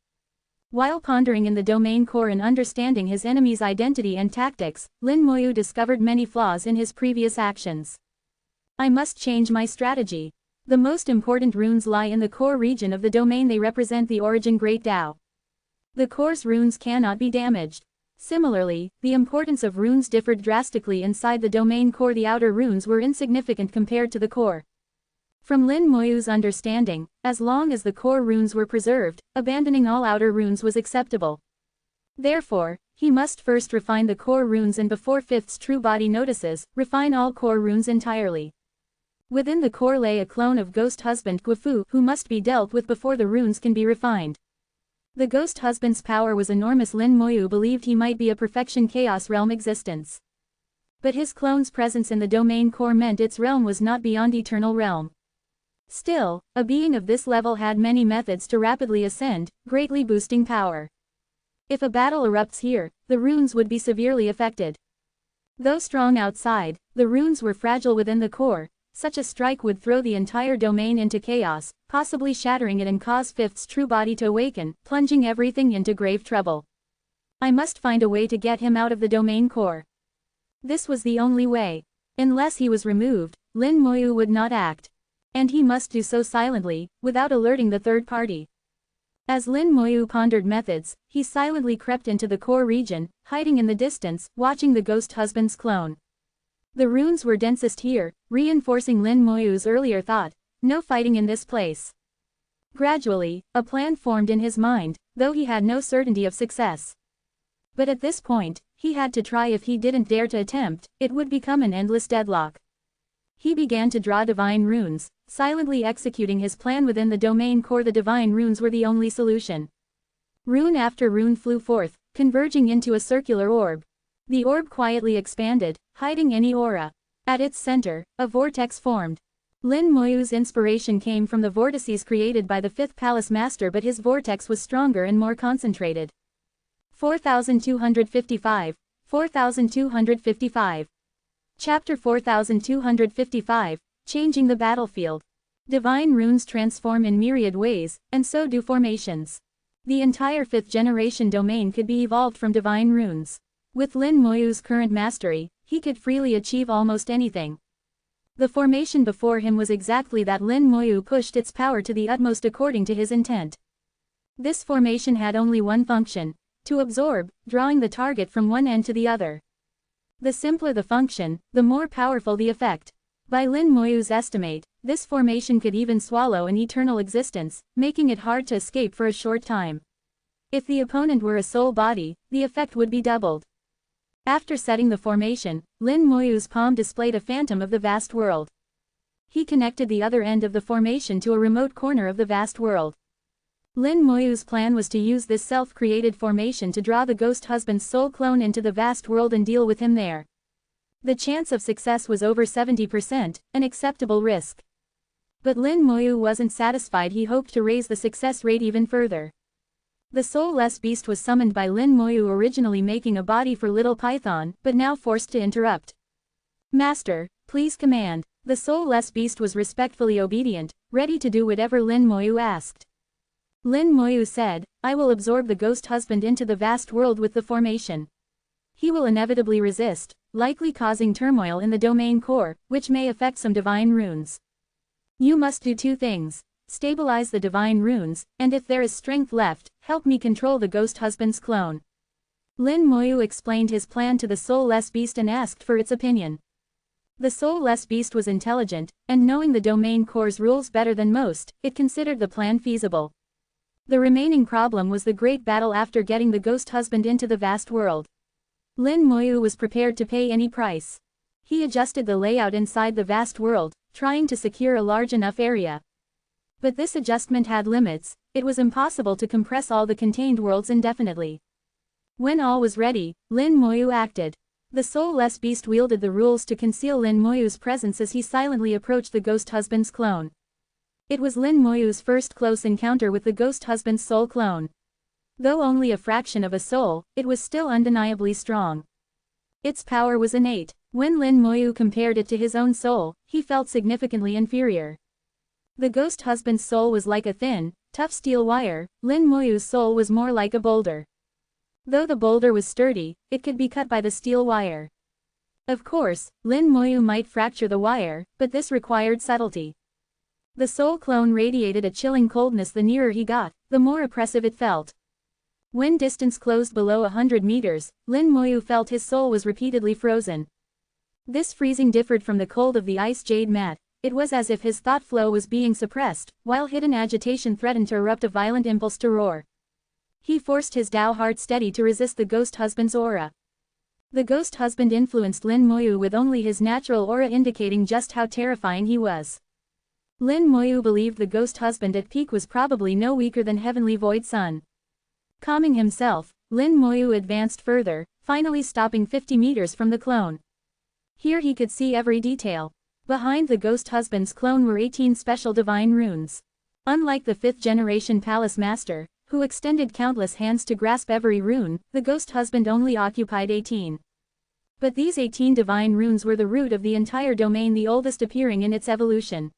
While pondering in the domain core and understanding his enemy's identity and tactics, Lin Moyu discovered many flaws in his previous actions. I must change my strategy. The most important runes lie in the core region of the domain. They represent the origin Great Tao. The core's runes cannot be damaged. Similarly, the importance of runes differed drastically inside the domain core. The outer runes were insignificant compared to the core. From Lin Moyu's understanding, as long as the core runes were preserved, abandoning all outer runes was acceptable. Therefore, he must first refine the core runes, and before 5th's true body notices, refine all core runes entirely. Within the core lay a clone of Ghost Husband Guifu, who must be dealt with before the runes can be refined. The Ghost Husband's power was enormous. Lin Moyu believed he might be a perfection Chaos Realm existence. But his clone's presence in the domain core meant its realm was not beyond Eternal Realm. Still, a being of this level had many methods to rapidly ascend, greatly boosting power. If a battle erupts here, the runes would be severely affected. Though strong outside, the runes were fragile within the core. Such a strike would throw the entire domain into chaos, possibly shattering it and cause 5th's true body to awaken, plunging everything into grave trouble. I must find a way to get him out of the domain core. This was the only way. Unless he was removed, Lin Moyu would not act. And he must do so silently, without alerting the third party. As Lin Moyu pondered methods, he silently crept into the core region, hiding in the distance, watching the Ghost Husband's clone. The runes were densest here, reinforcing Lin Moyu's earlier thought, no fighting in this place. Gradually, a plan formed in his mind, though he had no certainty of success. But at this point, he had to try. If he didn't dare to attempt, it would become an endless deadlock. He began to draw divine runes, silently executing his plan within the domain core. The divine runes were the only solution. Rune after rune flew forth, converging into a circular orb. The orb quietly expanded, hiding any aura. At its center, a vortex formed. Lin Moyu's inspiration came from the vortices created by the 5th Palace Master, but his vortex was stronger and more concentrated. 4255. 4255. Chapter 4255, Changing the Battlefield. Divine runes transform in myriad ways, and so do formations. The entire 5th generation domain could be evolved from divine runes. With Lin Moyu's current mastery, he could freely achieve almost anything. The formation before him was exactly that. Lin Moyu pushed its power to the utmost according to his intent. This formation had only one function: to absorb, drawing the target from one end to the other. The simpler the function, the more powerful the effect. By Lin Moyu's estimate, this formation could even swallow an eternal existence, making it hard to escape for a short time. If the opponent were a soul body, the effect would be doubled. After setting the formation, Lin Moyu's palm displayed a phantom of the vast world. He connected the other end of the formation to a remote corner of the vast world. Lin Moyu's plan was to use this self-created formation to draw the ghost husband's soul clone into the vast world and deal with him there. The chance of success was over 70%, an acceptable risk. But Lin Moyu wasn't satisfied. He hoped to raise the success rate even further. The soulless beast was summoned by Lin Moyu, originally making a body for Little Python, but now forced to interrupt. "Master, please command." The soulless beast was respectfully obedient, ready to do whatever Lin Moyu asked. Lin Moyu said, "I will absorb the ghost husband into the vast world with the formation. He will inevitably resist, likely causing turmoil in the domain core, which may affect some divine runes. You must do two things. Stabilize the divine runes, and if there is strength left, help me control the ghost husband's clone." Lin Moyu explained his plan to the soulless beast and asked for its opinion. The soulless beast was intelligent, and knowing the domain core's rules better than most, it considered the plan feasible. The remaining problem was the great battle after getting the ghost husband into the vast world. Lin Moyu was prepared to pay any price. He adjusted the layout inside the vast world, trying to secure a large enough area. But this adjustment had limits. It was impossible to compress all the contained worlds indefinitely. When all was ready, Lin Moyu acted. The soulless beast wielded the rules to conceal Lin Moyu's presence as he silently approached the ghost husband's clone. It was Lin Moyu's first close encounter with the ghost husband's soul clone. Though only a fraction of a soul, it was still undeniably strong. Its power was innate. When Lin Moyu compared it to his own soul, he felt significantly inferior. The ghost husband's soul was like a thin, tough steel wire. Lin Moyu's soul was more like a boulder. Though the boulder was sturdy, it could be cut by the steel wire. Of course, Lin Moyu might fracture the wire, but this required subtlety. The soul clone radiated a chilling coldness. The nearer he got, the more oppressive it felt. When distance closed below 100 meters, Lin Moyu felt his soul was repeatedly frozen. This freezing differed from the cold of the ice jade mat. It was as if his thought flow was being suppressed, while hidden agitation threatened to erupt, a violent impulse to roar. He forced his Tao heart steady to resist the ghost husband's aura. The ghost husband influenced Lin Moyu with only his natural aura, indicating just how terrifying he was. Lin Moyu believed the ghost husband at peak was probably no weaker than Heavenly Void Sun. Calming himself, Lin Moyu advanced further, finally stopping 50 meters from the clone. Here he could see every detail. Behind the ghost husband's clone were 18 special divine runes. Unlike the 5th generation palace master, who extended countless hands to grasp every rune, the ghost husband only occupied 18. But these 18 divine runes were the root of the entire domain, the oldest appearing in its evolution.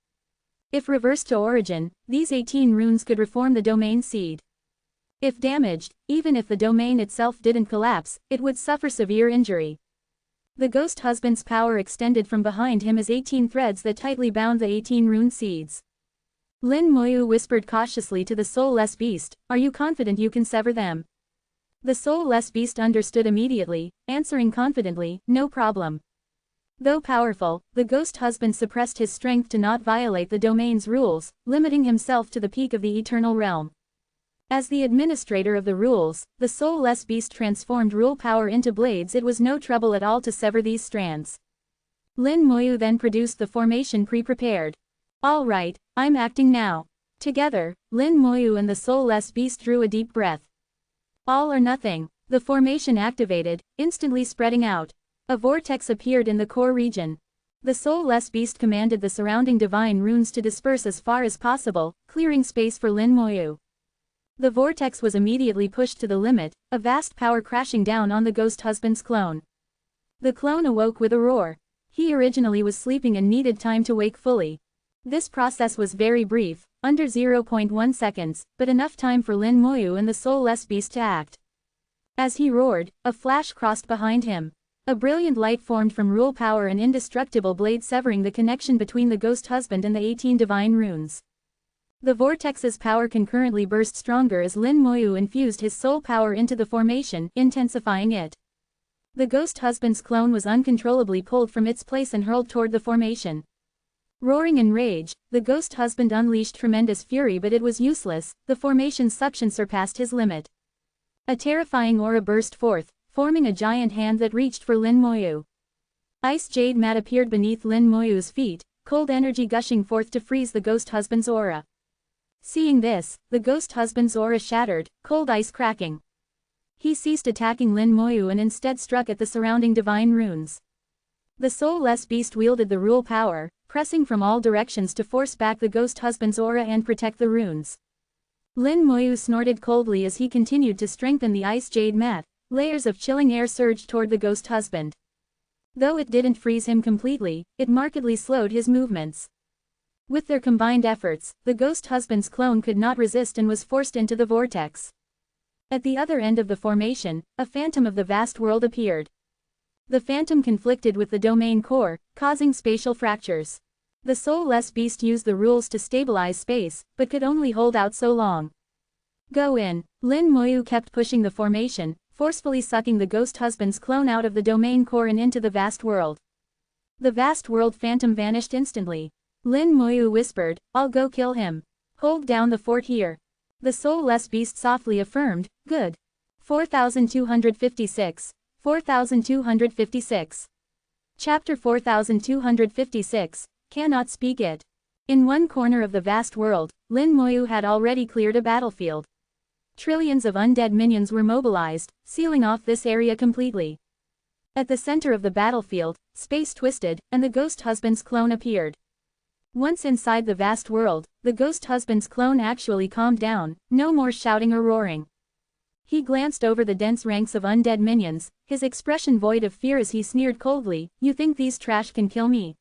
If reversed to origin, these 18 runes could reform the domain seed. If damaged, even if the domain itself didn't collapse, it would suffer severe injury. The ghost husband's power extended from behind him as 18 threads that tightly bound the 18 rune seeds. Lin Moyu whispered cautiously to the soulless beast, "Are you confident you can sever them?" The soulless beast understood immediately, answering confidently, "No problem." Though powerful, the ghost husband suppressed his strength to not violate the domain's rules, limiting himself to the peak of the eternal realm. As the administrator of the rules, the soulless beast transformed rule power into blades. It was no trouble at all to sever these strands. Lin Moyu then produced the formation pre-prepared. "All right, I'm acting now." Together, Lin Moyu and the soulless beast drew a deep breath. All or nothing. The formation activated, instantly spreading out. A vortex appeared in the core region. The soulless beast commanded the surrounding divine runes to disperse as far as possible, clearing space for Lin Moyu. The vortex was immediately pushed to the limit, a vast power crashing down on the ghost husband's clone. The clone awoke with a roar. He originally was sleeping and needed time to wake fully. This process was very brief, under 0.1 seconds, but enough time for Lin Moyu and the soulless beast to act. As he roared, a flash crossed behind him. A brilliant light formed from rule power, an indestructible blade severing the connection between the ghost husband and the 18 divine runes. The vortex's power concurrently burst stronger as Lin Moyu infused his soul power into the formation, intensifying it. The ghost husband's clone was uncontrollably pulled from its place and hurled toward the formation. Roaring in rage, the ghost husband unleashed tremendous fury, but it was useless. The formation's suction surpassed his limit. A terrifying aura burst forth, forming a giant hand that reached for Lin Moyu. Ice jade mat appeared beneath Lin Moyu's feet, cold energy gushing forth to freeze the ghost husband's aura. Seeing this, the ghost husband's aura shattered, cold ice cracking. He ceased attacking Lin Moyu and instead struck at the surrounding divine runes. The soulless beast wielded the rule power, pressing from all directions to force back the ghost husband's aura and protect the runes. Lin Moyu snorted coldly as he continued to strengthen the ice jade mat. Layers of chilling air surged toward the ghost husband. Though it didn't freeze him completely, it markedly slowed his movements. With their combined efforts, the ghost husband's clone could not resist and was forced into the vortex. At the other end of the formation, a phantom of the vast world appeared. The phantom conflicted with the domain core, causing spatial fractures. The soulless beast used the rules to stabilize space, but could only hold out so long. Go in. Lin Moyu kept pushing the formation, forcefully sucking the ghost husband's clone out of the domain core and into the vast world. The vast world phantom vanished instantly. Lin Moyu whispered, "I'll go kill him. Hold down the fort here." The soulless beast softly affirmed, "Good." 4256. 4256. Chapter 4256, Cannot Speak It. In one corner of the vast world, Lin Moyu had already cleared a battlefield. Trillions of undead minions were mobilized, sealing off this area completely. At the center of the battlefield, space twisted, and the ghost husband's clone appeared. Once inside the vast world, the ghost husband's clone actually calmed down, no more shouting or roaring. He glanced over the dense ranks of undead minions, his expression void of fear as he sneered coldly, "You think these trash can kill me?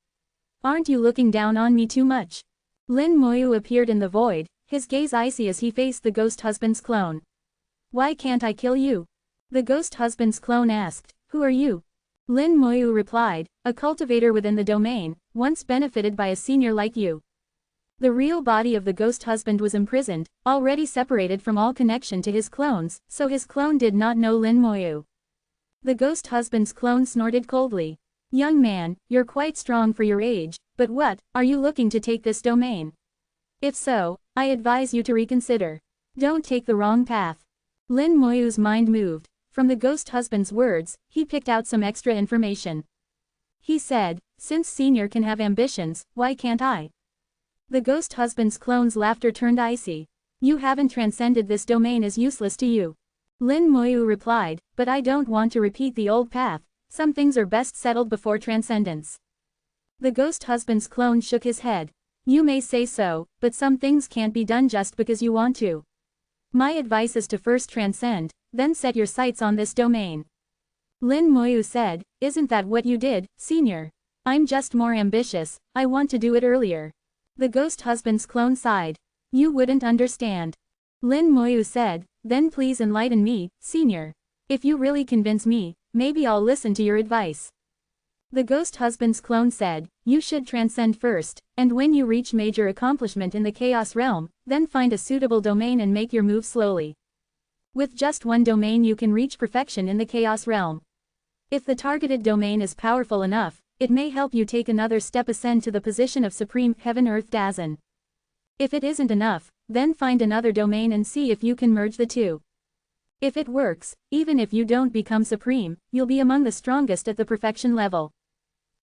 Aren't you looking down on me too much?" Lin Moyu appeared in the void, his gaze icy as he faced the ghost husband's clone. "Why can't I kill you?" The ghost husband's clone asked. "Who are you?" Lin Moyu replied, "A cultivator within the domain, once benefited by a senior like you." The real body of the ghost husband was imprisoned, already separated from all connection to his clones, so his clone did not know Lin Moyu. The ghost husband's clone snorted coldly. "Young man, you're quite strong for your age, but what, are you looking to take this domain? If so, I advise you to reconsider. Don't take the wrong path." Lin Moyu's mind moved. From the ghost husband's words, he picked out some extra information. He said, "Since senior can have ambitions, why can't I?" The ghost husband's clone's laughter turned icy. "You haven't transcended this domain is useless to you." Lin Moyu replied, "But I don't want to repeat the old path. Some things are best settled before transcendence." The ghost husband's clone shook his head. "You may say so, but some things can't be done just because you want to. My advice is to first transcend, then set your sights on this domain." Lin Moyu said, "Isn't that what you did, senior? I'm just more ambitious, I want to do it earlier." The ghost husband's clone sighed. "You wouldn't understand." Lin Moyu said, "Then please enlighten me, senior. If you really convince me, maybe I'll listen to your advice." The ghost husband's clone said, "You should transcend first, and when you reach major accomplishment in the chaos realm, then find a suitable domain and make your move slowly. With just one domain you can reach perfection in the chaos realm. If the targeted domain is powerful enough, it may help you take another step ascend to the position of supreme heaven-earth Dazen. If it isn't enough, then find another domain and see if you can merge the two. If it works, even if you don't become supreme, you'll be among the strongest at the perfection level."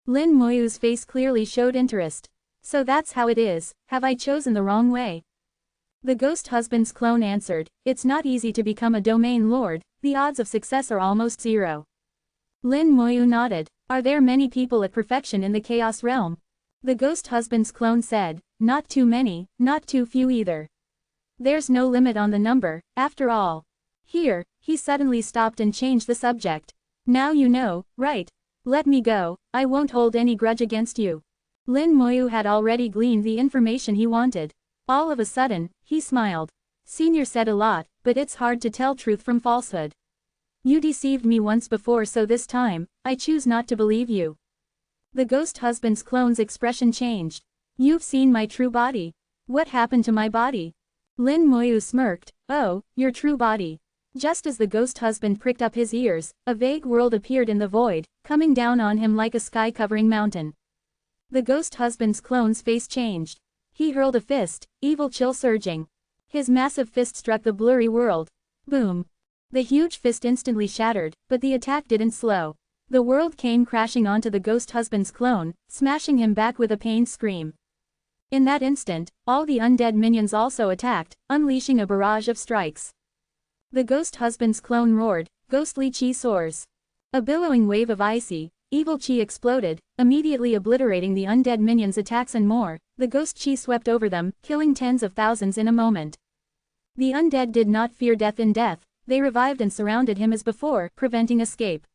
Lin Moyu's face clearly showed interest. "So that's how it is, have I chosen the wrong way?" The ghost husband's clone answered, "It's not easy to become a domain lord, the odds of success are almost zero." Lin Moyu nodded. "Are there many people at perfection in the chaos realm?" The ghost husband's clone said, "Not too many, not too few either. There's no limit on the number, after all." Here, he suddenly stopped and changed the subject. "Now you know, right? Let me go, I won't hold any grudge against you." Lin Moyu had already gleaned the information he wanted. All of a sudden, he smiled. "Senior said a lot, but it's hard to tell truth from falsehood. You deceived me once before, so this time, I choose not to believe you." The ghost husband's clone's expression changed. "You've seen my true body. What happened to my body?" Lin Moyu smirked. "Oh, your true body." Just as the ghost husband pricked up his ears, a vague world appeared in the void, coming down on him like a sky-covering mountain. The ghost husband's clone's face changed. He hurled a fist, evil chill surging. His massive fist struck the blurry world. Boom. The huge fist instantly shattered, but the attack didn't slow. The world came crashing onto the ghost husband's clone, smashing him back with a pained scream. In that instant, all the undead minions also attacked, unleashing a barrage of strikes. The ghost husband's clone roared, ghostly chi soars. A billowing wave of icy, evil chi exploded, immediately obliterating the undead minions' attacks and more. The ghost chi swept over them, killing tens of thousands in a moment. The undead did not fear death in death, they revived and surrounded him as before, preventing escape.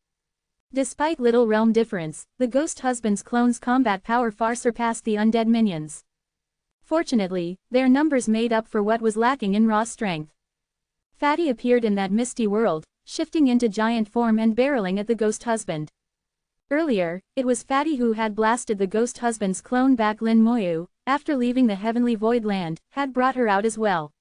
Despite little realm difference, the ghost husband's clone's combat power far surpassed the undead minions. Fortunately, their numbers made up for what was lacking in raw strength. Fatty appeared in that misty world, shifting into giant form and barreling at the ghost husband. Earlier, it was Fatty who had blasted the ghost husband's clone back. Lin Moyu, after leaving the heavenly void land, had brought her out as well.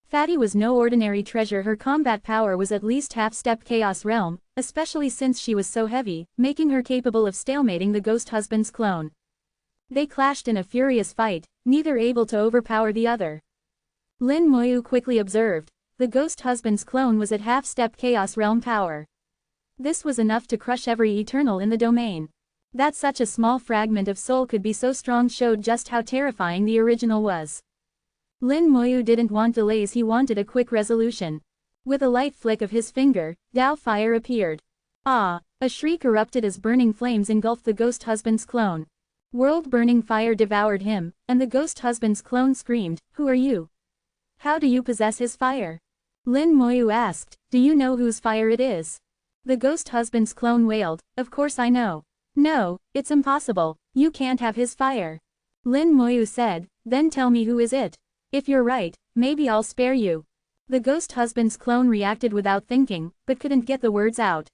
Fatty was no ordinary treasure. Her combat power was at least half-step chaos realm, especially since she was so heavy, making her capable of stalemating the ghost husband's clone. They clashed in a furious fight, neither able to overpower the other. Lin Moyu quickly observed, the ghost husband's clone was at half-step chaos realm power. This was enough to crush every eternal in the domain. That such a small fragment of soul could be so strong showed just how terrifying the original was. Lin Moyu didn't want delays, he wanted a quick resolution. With a light flick of his finger, Dao fire appeared. Ah! A shriek erupted as burning flames engulfed the ghost husband's clone. World-burning fire devoured him, and the ghost husband's clone screamed, "Who are you? How do you possess his fire?" Lin Moyu asked, "Do you know whose fire it is?" The ghost husband's clone wailed, "Of course I know." "No, it's impossible, you can't have his fire." Lin Moyu said, "Then tell me who is it? If you're right, maybe I'll spare you." The ghost husband's clone reacted without thinking, but couldn't get the words out.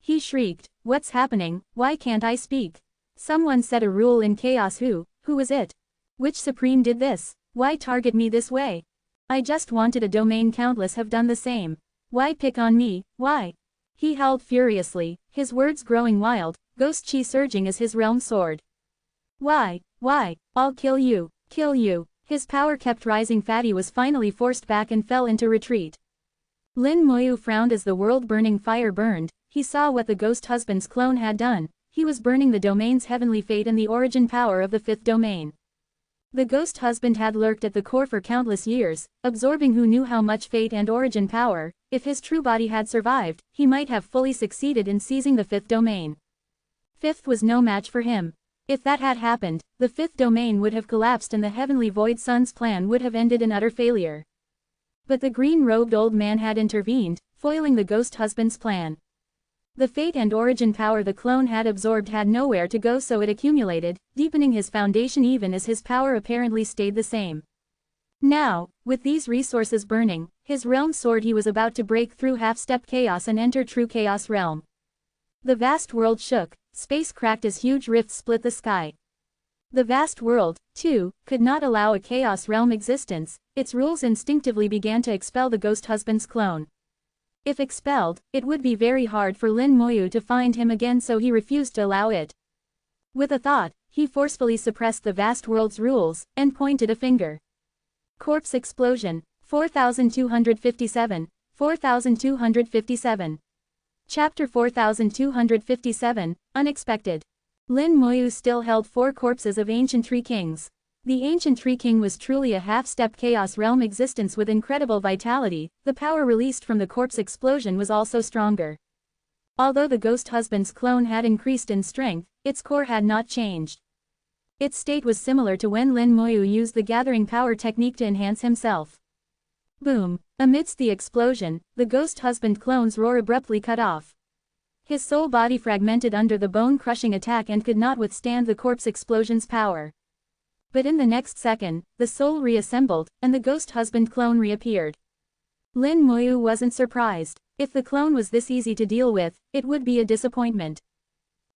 He shrieked, "What's happening? Why can't I speak? Someone set a rule in chaos. Who was it? Which supreme did this? Why target me this way? I just wanted a domain, countless have done the same. Why pick on me, why?" He howled furiously, his words growing wild, ghost chi surging as his realm soared. Why, I'll kill you, kill you." His power kept rising. Fatty was finally forced back and fell into retreat. Lin Moyu frowned as the world-burning fire burned. He saw what the ghost husband's clone had done. He was burning the domain's heavenly fate and the origin power of the fifth domain. The ghost husband had lurked at the core for countless years, absorbing who knew how much fate and origin power. If his true body had survived, he might have fully succeeded in seizing the fifth domain. Fifth was no match for him. If that had happened, the fifth domain would have collapsed and the heavenly void sun's plan would have ended in utter failure. But the green-robed old man had intervened, foiling the ghost husband's plan. The fate and origin power the clone had absorbed had nowhere to go, so it accumulated, deepening his foundation even as his power apparently stayed the same. Now, with these resources burning, his realm soared. He was about to break through half-step chaos and enter true chaos realm. The vast world shook, space cracked as huge rifts split the sky. The vast world, too, could not allow a chaos realm existence. Its rules instinctively began to expel the ghost husband's clone. If expelled, it would be very hard for Lin Moyu to find him again, so he refused to allow it. With a thought, he forcefully suppressed the vast world's rules, and pointed a finger. Corpse explosion. 4257. 4257. Chapter 4257, Unexpected. Lin Moyu still held 4 corpses of ancient tree kings. The ancient tree king was truly a half-step chaos realm existence with incredible vitality. The power released from the corpse explosion was also stronger. Although the ghost husband's clone had increased in strength, its core had not changed. Its state was similar to when Lin Moyu used the gathering power technique to enhance himself. Boom! Amidst the explosion, the ghost husband clone's roar abruptly cut off. His soul body fragmented under the bone-crushing attack and could not withstand the corpse explosion's power. But in the next second, the soul reassembled, and the ghost husband clone reappeared. Lin Moyu wasn't surprised. If the clone was this easy to deal with, it would be a disappointment.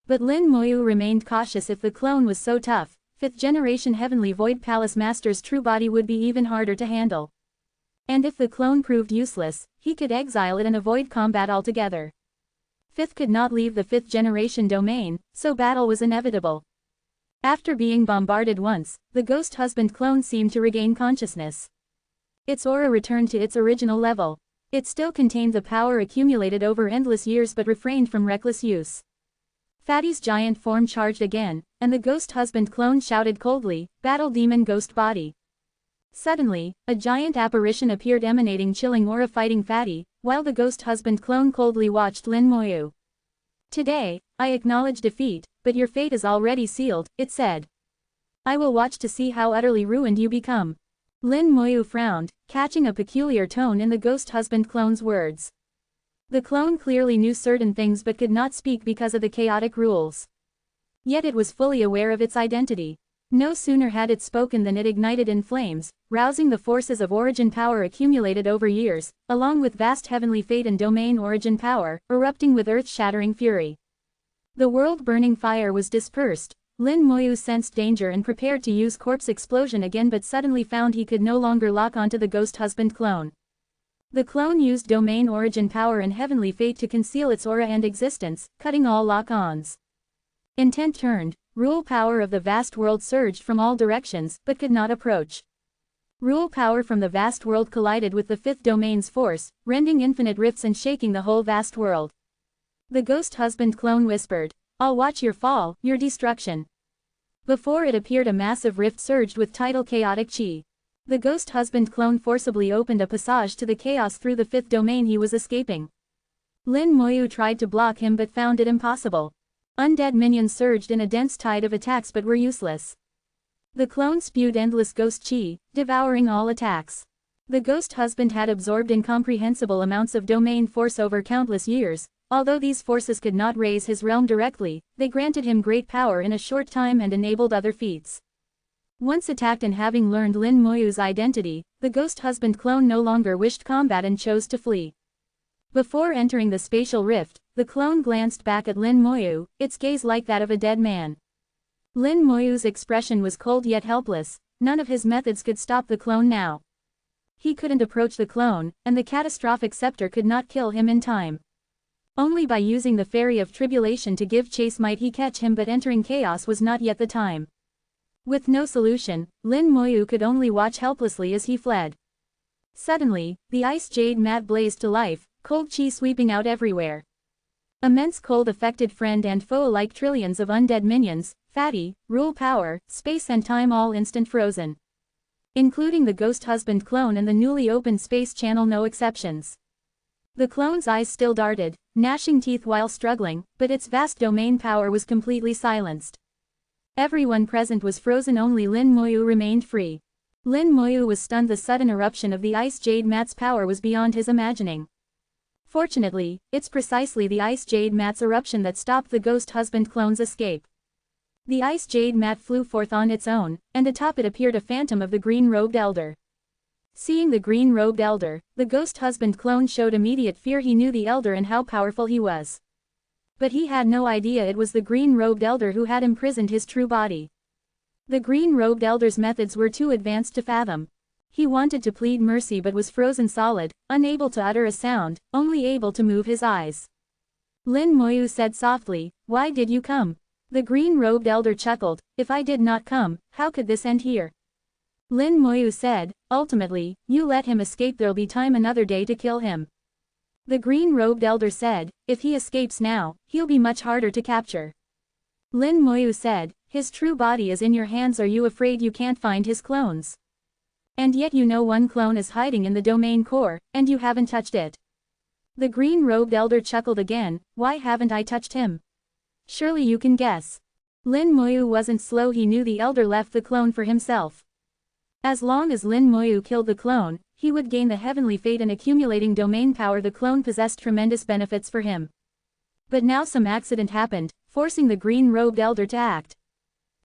But Lin Moyu remained cautious. If the clone was so tough, 5th generation Heavenly Void Palace Master's true body would be even harder to handle. And if the clone proved useless, he could exile it and avoid combat altogether. 5th could not leave the 5th generation domain, so battle was inevitable. After being bombarded once, the ghost husband clone seemed to regain consciousness. Its aura returned to its original level. It still contained the power accumulated over endless years but refrained from reckless use. Fatty's giant form charged again, and the ghost husband clone shouted coldly, "Battle demon ghost body." Suddenly, a giant apparition appeared emanating chilling aura fighting Fatty, while the ghost husband clone coldly watched Lin Moyu. "Today, I acknowledge defeat, but your fate is already sealed," it said. "I will watch to see how utterly ruined you become." Lin Moyu frowned, catching a peculiar tone in the ghost husband clone's words. The clone clearly knew certain things but could not speak because of the chaotic rules. Yet it was fully aware of its identity. No sooner had it spoken than it ignited in flames, rousing the forces of origin power accumulated over years, along with vast heavenly fate and domain origin power, erupting with earth-shattering fury. The world-burning fire was dispersed. Lin Moyu sensed danger and prepared to use corpse explosion again but suddenly found he could no longer lock onto the ghost husband clone. The clone used domain origin power and heavenly fate to conceal its aura and existence, cutting all lock-ons. Intent turned, rule power of the vast world surged from all directions but could not approach. Rule power from the vast world collided with the fifth domain's force, rending infinite rifts and shaking the whole vast world. The ghost husband clone whispered, "I'll watch your fall, your destruction." Before it appeared a massive rift surged with tidal chaotic chi. The ghost husband clone forcibly opened a passage to the chaos through the fifth domain he was escaping. Lin Moyu tried to block him but found it impossible. Undead minions surged in a dense tide of attacks but were useless. The clone spewed endless ghost chi, devouring all attacks. The ghost husband had absorbed incomprehensible amounts of domain force over countless years. Although these forces could not raise his realm directly, they granted him great power in a short time and enabled other feats. Once attacked and having learned Lin Moyu's identity, the ghost husband clone no longer wished combat and chose to flee. Before entering the spatial rift, the clone glanced back at Lin Moyu, its gaze like that of a dead man. Lin Moyu's expression was cold yet helpless. None of his methods could stop the clone now. He couldn't approach the clone, and the catastrophic scepter could not kill him in time. Only by using the Fairy of Tribulation to give chase might he catch him, but entering chaos was not yet the time. With no solution, Lin Moyu could only watch helplessly as he fled. Suddenly, the ice jade mat blazed to life, cold chi sweeping out everywhere. Immense cold affected friend and foe alike, trillions of undead minions, Fatty, rule power, space and time all instant frozen. Including the ghost husband clone and the newly opened space channel, no exceptions. The clone's eyes still darted, gnashing teeth while struggling, but its vast domain power was completely silenced. Everyone present was frozen, only Lin Moyu remained free. Lin Moyu was stunned. The sudden eruption of the ice jade mat's power was beyond his imagining. Fortunately, it's precisely the ice jade mat's eruption that stopped the ghost husband clone's escape. The ice jade mat flew forth on its own, and atop it appeared a phantom of the green-robed elder. Seeing the green-robed elder, the ghost husband clone showed immediate fear. He knew the elder and how powerful he was. But he had no idea it was the green-robed elder who had imprisoned his true body. The green-robed elder's methods were too advanced to fathom. He wanted to plead mercy but was frozen solid, unable to utter a sound, only able to move his eyes. Lin Moyu said softly, "Why did you come?" The green-robed elder chuckled, "If I did not come, how could this end here?" Lin Moyu said, "Ultimately, you let him escape. There'll be time another day to kill him." The green-robed elder said, "If he escapes now, he'll be much harder to capture." Lin Moyu said, "His true body is in your hands. Are you afraid you can't find his clones? And yet you know one clone is hiding in the domain core, and you haven't touched it." The green-robed elder chuckled again, "Why haven't I touched him? Surely you can guess." Lin Moyu wasn't slow. He knew the elder left the clone for himself. As long as Lin Moyu killed the clone, he would gain the heavenly fate and accumulating domain power. The clone possessed tremendous benefits for him. But now some accident happened, forcing the green-robed elder to act.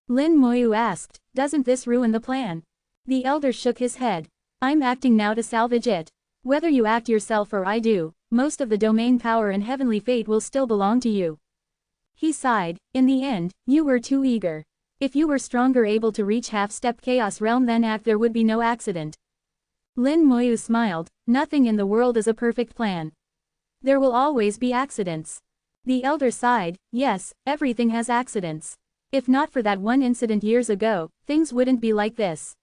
Lin Moyu asked, "Doesn't this ruin the plan?" The elder shook his head. "I'm acting now to salvage it. Whether you act yourself or I do, most of the domain power and heavenly fate will still belong to you." He sighed, "In the end, you were too eager. If you were stronger, able to reach half-step chaos realm, then act. There would be no accident." Lin Moyu smiled, "Nothing in the world is a perfect plan. There will always be accidents." The elder sighed, "Yes, everything has accidents. If not for that one incident years ago, things wouldn't be like this.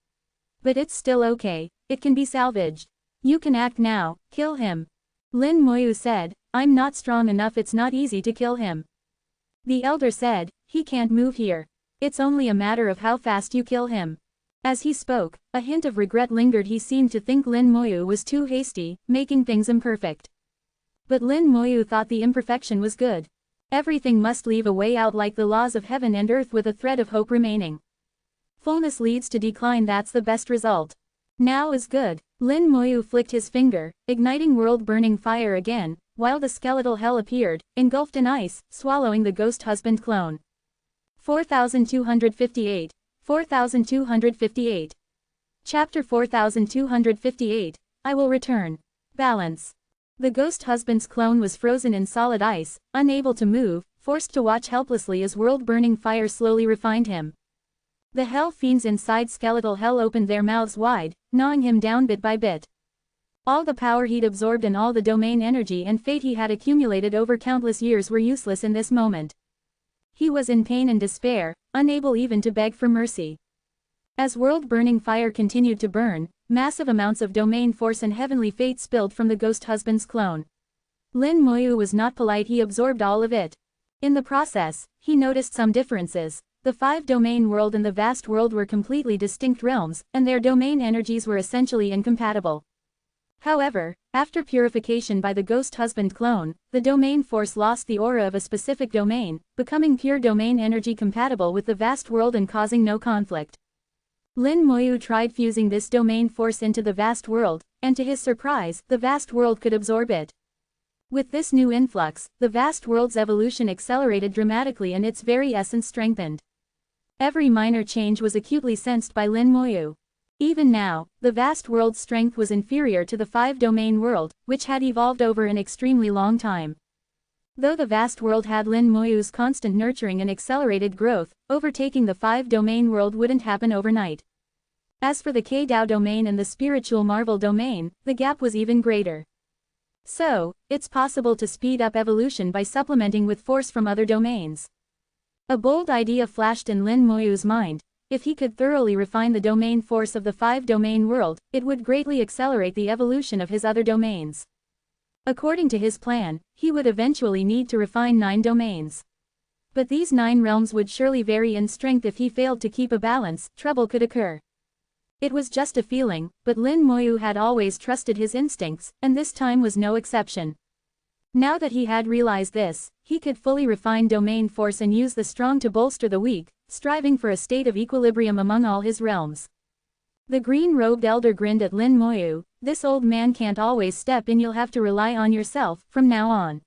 But it's still okay, it can be salvaged. You can act now, kill him. Lin Moyu said, I'm not strong enough, it's not easy to kill him. The elder said, he can't move here. It's only a matter of how fast you kill him. As he spoke, a hint of regret lingered. He seemed to think Lin Moyu was too hasty, making things imperfect. But Lin Moyu thought the imperfection was good. Everything must leave a way out, like the laws of heaven and earth, with a thread of hope remaining. Fullness leads to decline, that's the best result. Now is good. Lin Moyu flicked his finger, igniting world-burning fire again, while the skeletal hell appeared, engulfed in ice, swallowing the ghost husband clone. 4258. 4258. Chapter 4258, I will return. Balance. The ghost husband's clone was frozen in solid ice, unable to move, forced to watch helplessly as world-burning fire slowly refined him. The hell fiends inside skeletal hell opened their mouths wide, gnawing him down bit by bit. All the power he'd absorbed and all the domain energy and fate he had accumulated over countless years were useless in this moment. He was in pain and despair, unable even to beg for mercy. As world-burning fire continued to burn, massive amounts of domain force and heavenly fate spilled from the ghost husband's clone. Lin Moyu was not polite, he absorbed all of it. In the process, he noticed some differences. The 5-domain world and the vast world were completely distinct realms, and their domain energies were essentially incompatible. However, after purification by the ghost husband clone, the domain force lost the aura of a specific domain, becoming pure domain energy compatible with the vast world and causing no conflict. Lin Moyu tried fusing this domain force into the vast world, and to his surprise, the vast world could absorb it. With this new influx, the vast world's evolution accelerated dramatically and its very essence strengthened. Every minor change was acutely sensed by Lin Moyu. Even now, the vast world's strength was inferior to the 5-domain world, which had evolved over an extremely long time. Though the vast world had Lin Moyu's constant nurturing and accelerated growth, overtaking the 5-domain world wouldn't happen overnight. As for the K-Dao domain and the spiritual marvel domain, the gap was even greater. So, it's possible to speed up evolution by supplementing with force from other domains. A bold idea flashed in Lin Moyu's mind. If he could thoroughly refine the domain force of the 5-domain world, it would greatly accelerate the evolution of his other domains. According to his plan, he would eventually need to refine 9 domains. But these 9 realms would surely vary in strength. If he failed to keep a balance, trouble could occur. It was just a feeling, but Lin Moyu had always trusted his instincts, and this time was no exception. Now that he had realized this, he could fully refine domain force and use the strong to bolster the weak, striving for a state of equilibrium among all his realms. The green-robed elder grinned at Lin Moyu. This old man can't always step in, you'll have to rely on yourself from now on.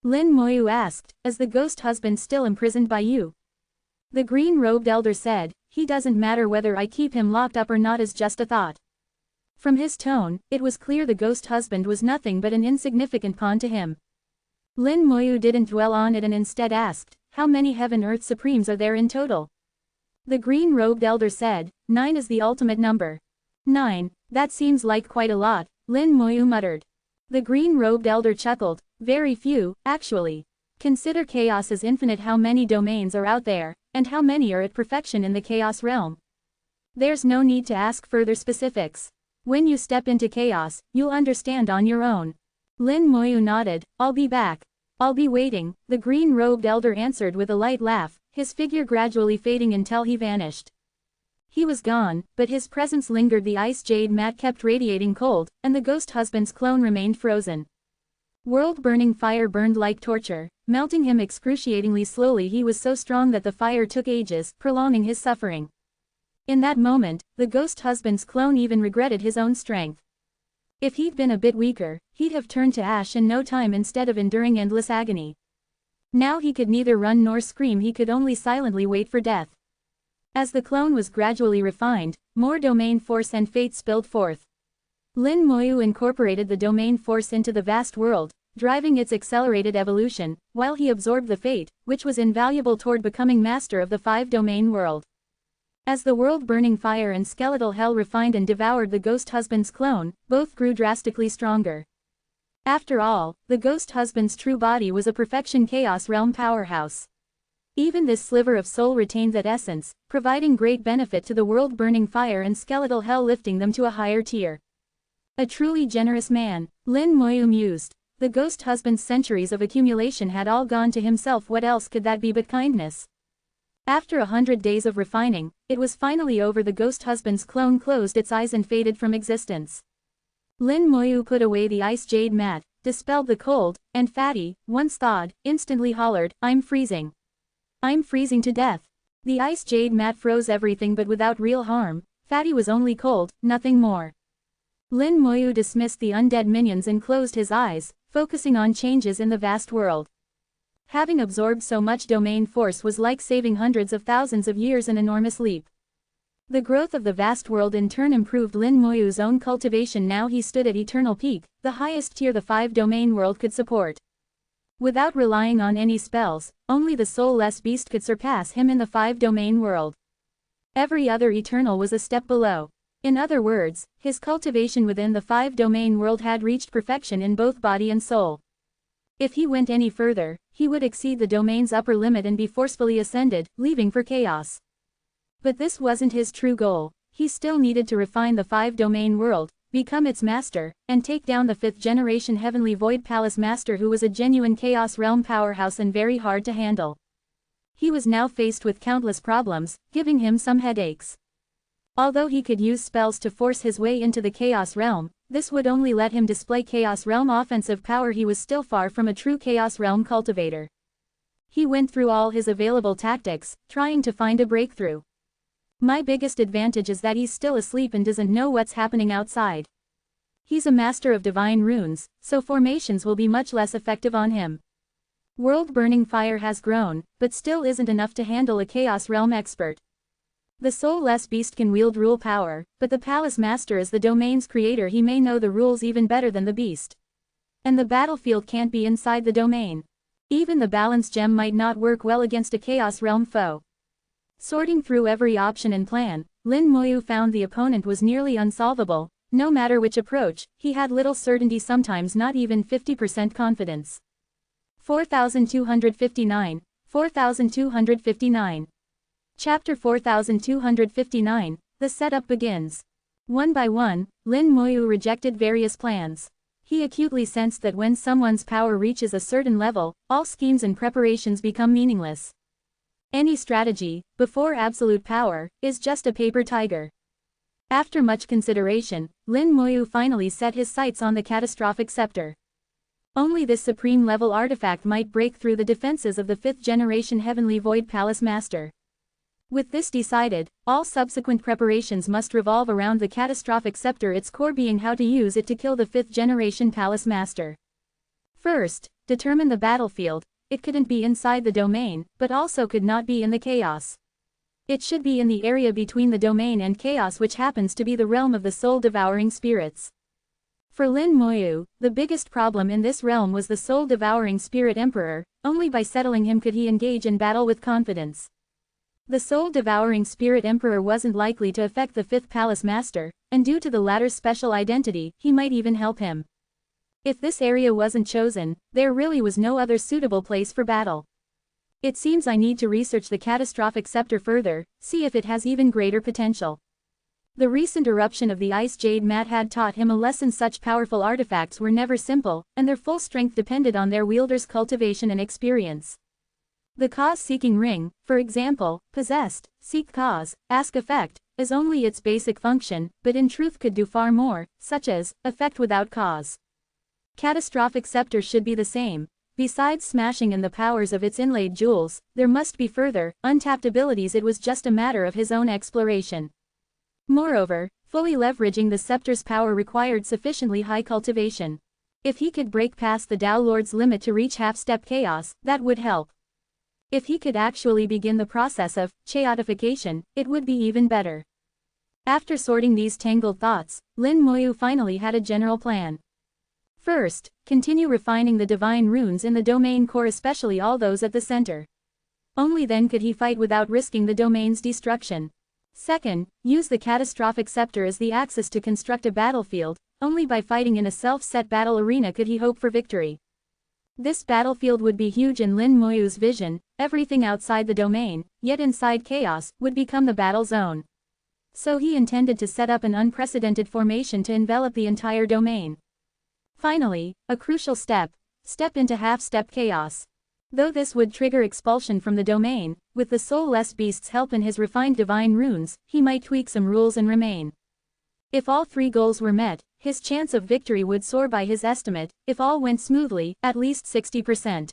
Lin Moyu asked, is the ghost husband still imprisoned by you? The green-robed elder said, he doesn't matter whether I keep him locked up or not, is just a thought. From his tone, it was clear the ghost husband was nothing but an insignificant pawn to him. Lin Moyu didn't dwell on it and instead asked, how many Heaven-Earth Supremes are there in total? The green-robed elder said, 9 is the ultimate number. 9, that seems like quite a lot, Lin Moyu muttered. The green-robed elder chuckled, very few, actually. Consider chaos as infinite. How many domains are out there, and how many are at perfection in the chaos realm? There's no need to ask further specifics. When you step into chaos, you'll understand on your own. Lin Moyu nodded, I'll be back. I'll be waiting, the green-robed elder answered with a light laugh, his figure gradually fading until he vanished. He was gone, but his presence lingered. The ice jade mat kept radiating cold, and the ghost husband's clone remained frozen. World-burning fire burned like torture, melting him excruciatingly slowly. He was so strong that the fire took ages, prolonging his suffering. In that moment, the ghost husband's clone even regretted his own strength. If he'd been a bit weaker, he'd have turned to ash in no time instead of enduring endless agony. Now he could neither run nor scream, he could only silently wait for death. As the clone was gradually refined, more domain force and fate spilled forth. Lin Moyu incorporated the domain force into the vast world, driving its accelerated evolution, while he absorbed the fate, which was invaluable toward becoming master of the 5-domain world. As the world-burning fire and skeletal hell refined and devoured the ghost husband's clone, both grew drastically stronger. After all, the ghost husband's true body was a perfection chaos realm powerhouse. Even this sliver of soul retained that essence, providing great benefit to the world-burning fire and skeletal hell, lifting them to a higher tier. A truly generous man, Lin Moyu mused. The ghost husband's centuries of accumulation had all gone to himself. What else could that be but kindness? After 100 days of refining, it was finally over. The ghost husband's clone closed its eyes and faded from existence. Lin Moyu put away the ice jade mat, dispelled the cold, and Fatty, once thawed, instantly hollered, "I'm freezing. I'm freezing to death." The ice jade mat froze everything but without real harm. Fatty was only cold, nothing more. Lin Moyu dismissed the undead minions and closed his eyes, focusing on changes in the vast world. Having absorbed so much domain force was like saving hundreds of thousands of years, an enormous leap. The growth of the vast world in turn improved Lin Moyu's own cultivation. Now he stood at eternal peak, the highest tier the 5-domain world could support. Without relying on any spells, only the soulless beast could surpass him in the 5-domain world. Every other eternal was a step below. In other words, his cultivation within the 5-domain world had reached perfection in both body and soul. If he went any further, he would exceed the domain's upper limit and be forcefully ascended, leaving for chaos. But this wasn't his true goal. He still needed to refine the 5-domain world, become its master, and take down the 5th-generation Heavenly Void Palace Master, who was a genuine Chaos Realm powerhouse and very hard to handle. He was now faced with countless problems, giving him some headaches. Although he could use spells to force his way into the Chaos Realm, this would only let him display Chaos Realm offensive power. He was still far from a true Chaos Realm cultivator. He went through all his available tactics, trying to find a breakthrough. My biggest advantage is that he's still asleep and doesn't know what's happening outside. He's a master of divine runes, so formations will be much less effective on him. World-burning fire has grown, but still isn't enough to handle a Chaos Realm expert. The soulless beast can wield rule power, but the Palace Master is the domain's creator. He may know the rules even better than the beast. And the battlefield can't be inside the domain. Even the balance gem might not work well against a Chaos Realm foe. Sorting through every option and plan, Lin Moyu found the opponent was nearly unsolvable. No matter which approach, he had little certainty, sometimes not even 50% confidence. 4259, 4259. Chapter 4259, the setup begins. One by one, Lin Moyu rejected various plans. He acutely sensed that when someone's power reaches a certain level, all schemes and preparations become meaningless. Any strategy, before absolute power, is just a paper tiger. After much consideration, Lin Moyu finally set his sights on the catastrophic scepter. Only this supreme-level artifact might break through the defenses of the 5th-generation Heavenly Void Palace Master. With this decided, all subsequent preparations must revolve around the catastrophic scepter, its core being how to use it to kill the 5th-generation Palace Master. First, determine the battlefield. It couldn't be inside the domain, but also could not be in the chaos. It should be in the area between the domain and chaos, which happens to be the realm of the soul-devouring spirits. For Lin Moyu, the biggest problem in this realm was the soul-devouring spirit emperor. Only by settling him could he engage in battle with confidence. The soul-devouring spirit emperor wasn't likely to affect the 5th Palace Master, and due to the latter's special identity, he might even help him. If this area wasn't chosen, there really was no other suitable place for battle. It seems I need to research the catastrophic scepter further, see if it has even greater potential. The recent eruption of the ice jade mat had taught him a lesson. Such powerful artifacts were never simple, and their full strength depended on their wielder's cultivation and experience. The cause-seeking ring, for example, possessed, seek cause, ask effect, is only its basic function, but in truth could do far more, such as, effect without cause. Catastrophic scepter should be the same. Besides smashing in the powers of its inlaid jewels, there must be further, untapped abilities. It was just a matter of his own exploration. Moreover, fully leveraging the scepter's power required sufficiently high cultivation. If he could break past the Tao Lord's limit to reach half-step chaos, that would help. If he could actually begin the process of chaotification, it would be even better. After sorting these tangled thoughts, Lin Moyu finally had a general plan. First, continue refining the divine runes in the domain core, especially all those at the center. Only then could he fight without risking the domain's destruction. Second, use the catastrophic scepter as the axis to construct a battlefield. Only by fighting in a self-set battle arena could he hope for victory. This battlefield would be huge in Lin Moyu's vision. Everything outside the domain, yet inside chaos, would become the battle zone. So he intended to set up an unprecedented formation to envelop the entire domain. Finally, a crucial step into half-step chaos. Though this would trigger expulsion from the domain, with the soulless beast's help and his refined divine runes, he might tweak some rules and remain. If all three goals were met, his chance of victory would soar by his estimate, if all went smoothly, at least 60%.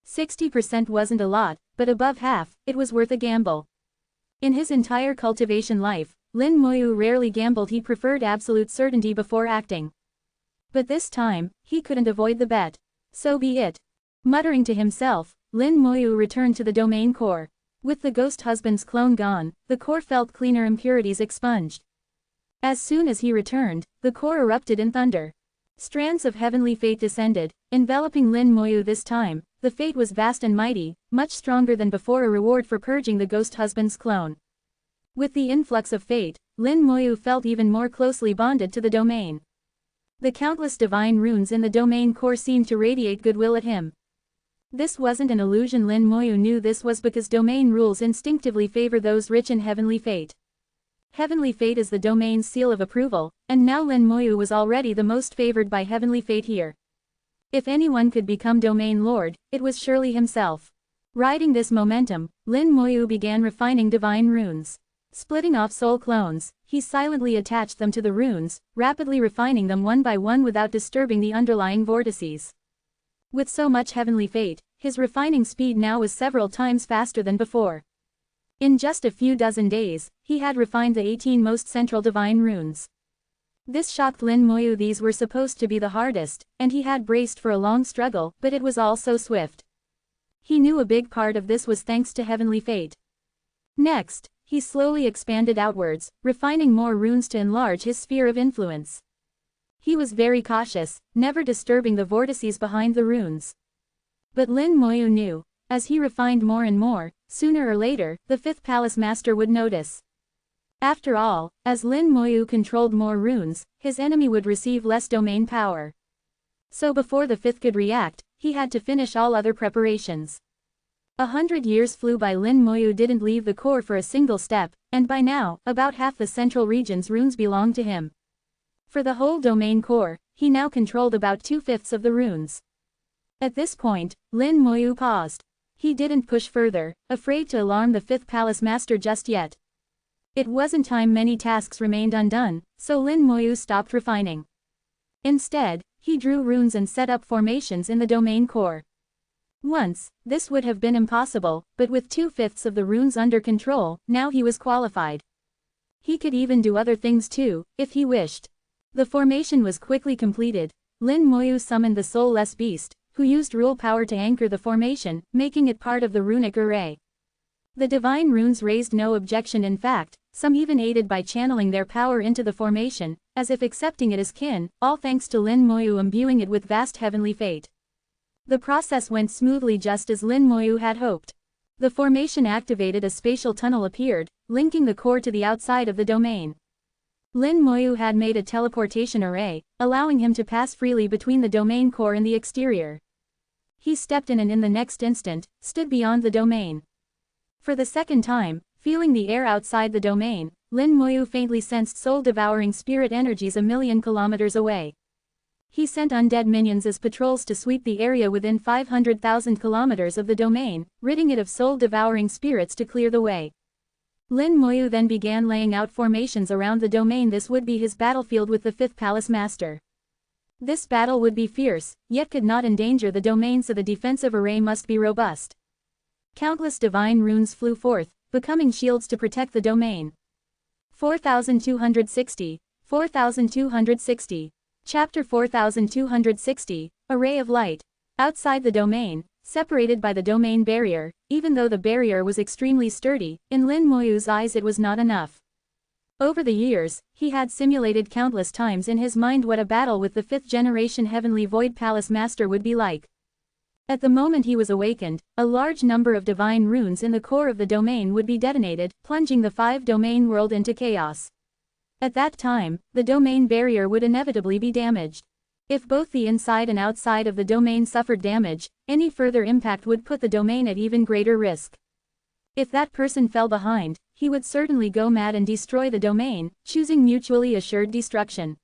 60% wasn't a lot, but above half, it was worth a gamble. In his entire cultivation life, Lin Moyu rarely gambled. He preferred absolute certainty before acting. But this time, he couldn't avoid the bet. So be it. Muttering to himself, Lin Moyu returned to the domain core. With the ghost husband's clone gone, the core felt cleaner, impurities expunged. As soon as he returned, the core erupted in thunder. Strands of heavenly fate descended, enveloping Lin Moyu this time. The fate was vast and mighty, much stronger than before, a reward for purging the ghost husband's clone. With the influx of fate, Lin Moyu felt even more closely bonded to the domain. The countless divine runes in the domain core seemed to radiate goodwill at him. This wasn't an illusion. Lin Moyu knew this was because domain rules instinctively favor those rich in heavenly fate. Heavenly fate is the domain's seal of approval, and now Lin Moyu was already the most favored by heavenly fate here. If anyone could become domain lord, it was surely himself. Riding this momentum, Lin Moyu began refining divine runes. Splitting off soul clones, he silently attached them to the runes, rapidly refining them one by one without disturbing the underlying vortices. With so much heavenly fate, his refining speed now was several times faster than before. In just a few dozen days, he had refined the 18 most central divine runes. This shocked Lin Moyu. These were supposed to be the hardest, and he had braced for a long struggle, but it was all so swift. He knew a big part of this was thanks to heavenly fate. Next, he slowly expanded outwards, refining more runes to enlarge his sphere of influence. He was very cautious, never disturbing the vortices behind the runes. But Lin Moyu knew, as he refined more and more, sooner or later, the fifth palace master would notice. After all, as Lin Moyu controlled more runes, his enemy would receive less domain power. So before the fifth could react, he had to finish all other preparations. 100 years flew by. Lin Moyu didn't leave the core for a single step, and by now, about half the central region's runes belonged to him. For the whole domain core, he now controlled about 2/5 of the runes. At this point, Lin Moyu paused. He didn't push further, afraid to alarm the fifth palace master just yet. It wasn't time. Many tasks remained undone, so Lin Moyu stopped refining. Instead, he drew runes and set up formations in the domain core. Once, this would have been impossible, but with 2/5 of the runes under control, now he was qualified. He could even do other things too, if he wished. The formation was quickly completed. Lin Moyu summoned the soulless beast, who used rule power to anchor the formation, making it part of the runic array. The divine runes raised no objection. In fact, some even aided by channeling their power into the formation, as if accepting it as kin, all thanks to Lin Moyu imbuing it with vast heavenly fate. The process went smoothly just as Lin Moyu had hoped. The formation activated. A spatial tunnel appeared, linking the core to the outside of the domain. Lin Moyu had made a teleportation array, allowing him to pass freely between the domain core and the exterior. He stepped in and in the next instant, stood beyond the domain. For the second time, feeling the air outside the domain, Lin Moyu faintly sensed soul-devouring spirit energies 1,000,000 kilometers away. He sent undead minions as patrols to sweep the area within 500,000 kilometers of the domain, ridding it of soul-devouring spirits to clear the way. Lin Moyu then began laying out formations around the domain. This would be his battlefield with the fifth palace master. This battle would be fierce, yet could not endanger the domain, so the defensive array must be robust. Countless divine runes flew forth, becoming shields to protect the domain. 4260, 4260. Chapter 4260, Array of Light. Outside the domain, separated by the domain barrier, even though the barrier was extremely sturdy, in Lin Moyu's eyes it was not enough. Over the years, he had simulated countless times in his mind what a battle with the fifth-generation Heavenly Void Palace Master would be like. At the moment he was awakened, a large number of divine runes in the core of the domain would be detonated, plunging the 5-domain world into chaos. At that time, the domain barrier would inevitably be damaged. If both the inside and outside of the domain suffered damage, any further impact would put the domain at even greater risk. If that person fell behind, he would certainly go mad and destroy the domain, choosing mutually assured destruction.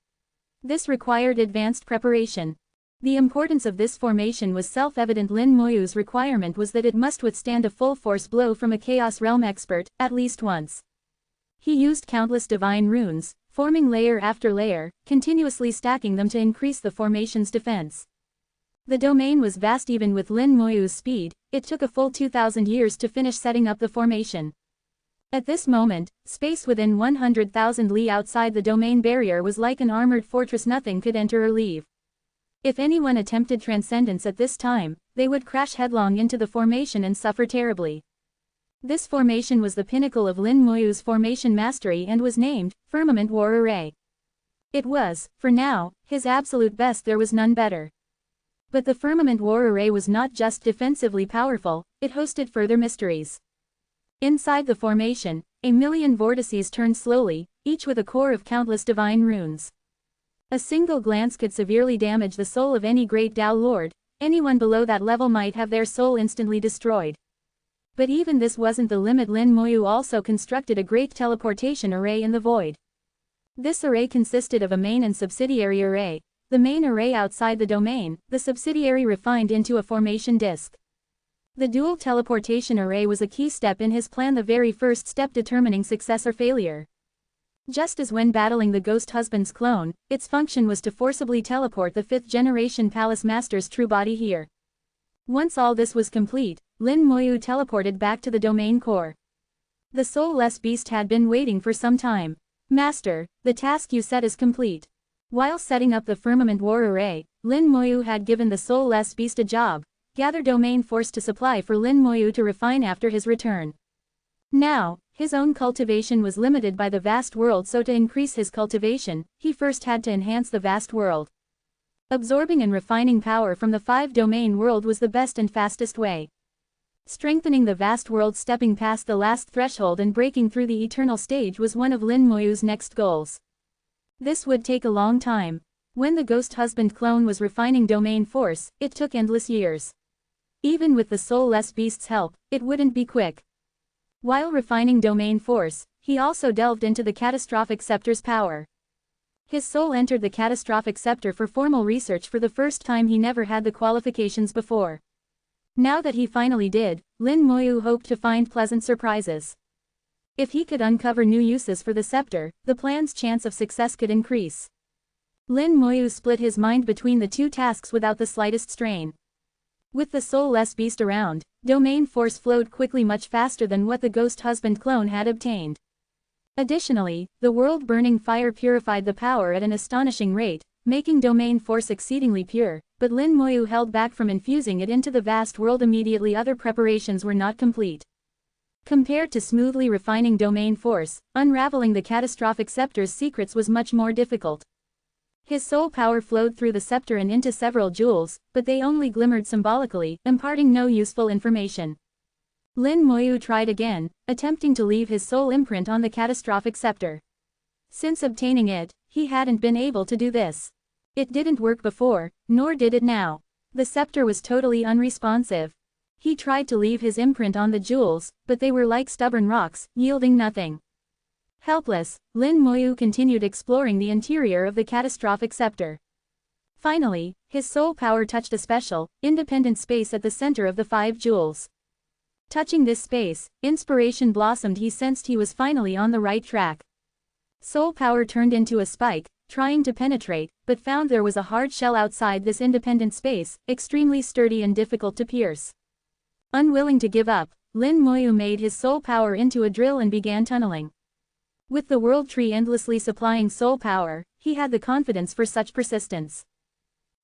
This required advanced preparation. The importance of this formation was self-evident. Lin Moyu's requirement was that it must withstand a full-force blow from a Chaos Realm expert, at least once. He used countless divine runes, forming layer after layer, continuously stacking them to increase the formation's defense. The domain was vast. Even with Lin Moyu's speed, it took a full 2,000 years to finish setting up the formation. At this moment, space within 100,000 li outside the domain barrier was like an armored fortress. Nothing could enter or leave. If anyone attempted transcendence at this time, they would crash headlong into the formation and suffer terribly. This formation was the pinnacle of Lin Moyu's formation mastery and was named Firmament War Array. It was, for now, his absolute best. There was none better. But the Firmament War Array was not just defensively powerful, it hosted further mysteries. Inside the formation, a million vortices turned slowly, each with a core of countless divine runes. A single glance could severely damage the soul of any great Tao Lord. Anyone below that level might have their soul instantly destroyed. But even this wasn't the limit. Lin Moyu also constructed a great teleportation array in the void. This array consisted of a main and subsidiary array, the main array outside the domain, the subsidiary refined into a formation disk. The dual teleportation array was a key step in his plan, the very first step determining success or failure. Just as when battling the Ghost Husband's clone, its function was to forcibly teleport the 5th-generation Palace Master's true body here. Once all this was complete, Lin Moyu teleported back to the domain core. The soulless beast had been waiting for some time. Master, the task you set is complete. While setting up the Firmament War Array, Lin Moyu had given the soulless beast a job: gather domain force to supply for Lin Moyu to refine after his return. Now, his own cultivation was limited by the vast world, so to increase his cultivation, he first had to enhance the vast world. Absorbing and refining power from the 5-domain world was the best and fastest way. Strengthening the vast world, stepping past the last threshold and breaking through the eternal stage was one of Lin Moyu's next goals. This would take a long time. When the Ghost Husband clone was refining domain force, it took endless years. Even with the soulless beast's help, it wouldn't be quick. While refining domain force, he also delved into the catastrophic scepter's power. His soul entered the catastrophic scepter for formal research for the first time. He never had the qualifications before. Now that he finally did, Lin Moyu hoped to find pleasant surprises. If he could uncover new uses for the scepter, the plan's chance of success could increase. Lin Moyu split his mind between the two tasks without the slightest strain. With the soulless beast around, domain force flowed quickly, much faster than what the Ghost Husband clone had obtained. Additionally, the world-burning fire purified the power at an astonishing rate, making domain force exceedingly pure, but Lin Moyu held back from infusing it into the vast world immediately. Other preparations were not complete. Compared to smoothly refining domain force, unraveling the catastrophic scepter's secrets was much more difficult. His soul power flowed through the scepter and into several jewels, but they only glimmered symbolically, imparting no useful information. Lin Moyu tried again, attempting to leave his soul imprint on the catastrophic scepter. Since obtaining it, he hadn't been able to do this. It didn't work before, nor did it now. The scepter was totally unresponsive. He tried to leave his imprint on the jewels, but they were like stubborn rocks, yielding nothing. Helpless, Lin Moyu continued exploring the interior of the catastrophic scepter. Finally, his soul power touched a special, independent space at the center of the 5 jewels. Touching this space, inspiration blossomed. He sensed he was finally on the right track. Soul power turned into a spike, trying to penetrate, but found there was a hard shell outside this independent space, extremely sturdy and difficult to pierce. Unwilling to give up, Lin Moyu made his soul power into a drill and began tunneling. With the world tree endlessly supplying soul power, he had the confidence for such persistence.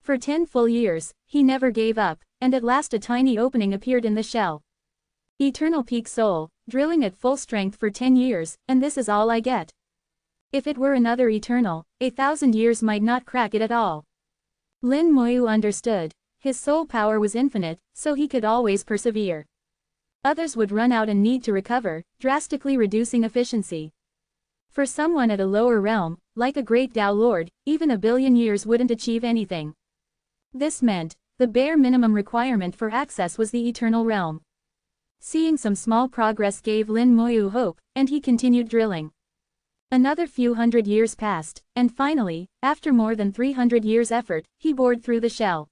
For 10 full years, he never gave up, and at last a tiny opening appeared in the shell. Eternal Peak Soul, drilling at full strength for 10 years, and this is all I get. If it were another eternal, 1,000 years might not crack it at all. Lin Moyu understood. His soul power was infinite, so he could always persevere. Others would run out and need to recover, drastically reducing efficiency. For someone at a lower realm, like a great Tao Lord, even 1 billion years wouldn't achieve anything. This meant, the bare minimum requirement for access was the eternal realm. Seeing some small progress gave Lin Moyu hope, and he continued drilling. Another few hundred years passed, and finally, after more than 300 years' effort, he bored through the shell.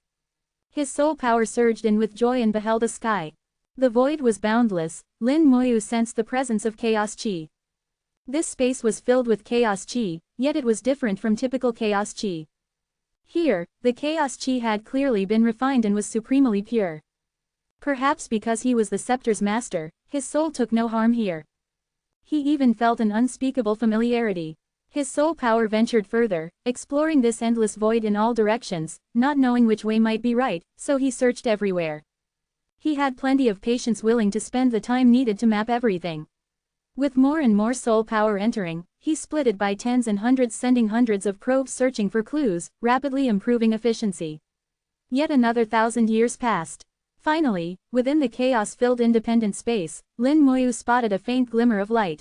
His soul power surged in with joy and beheld a sky. The void was boundless. Lin Moyu sensed the presence of chaos chi. This space was filled with chaos chi, yet it was different from typical chaos chi. Here, the chaos chi had clearly been refined and was supremely pure. Perhaps because he was the scepter's master, his soul took no harm here. He even felt an unspeakable familiarity. His soul power ventured further, exploring this endless void in all directions, not knowing which way might be right, so he searched everywhere. He had plenty of patience willing to spend the time needed to map everything. With more and more soul power entering, he split it by tens and hundreds, sending hundreds of probes searching for clues, rapidly improving efficiency. Yet another 1,000 years passed. Finally, within the chaos-filled independent space, Lin Moyu spotted a faint glimmer of light.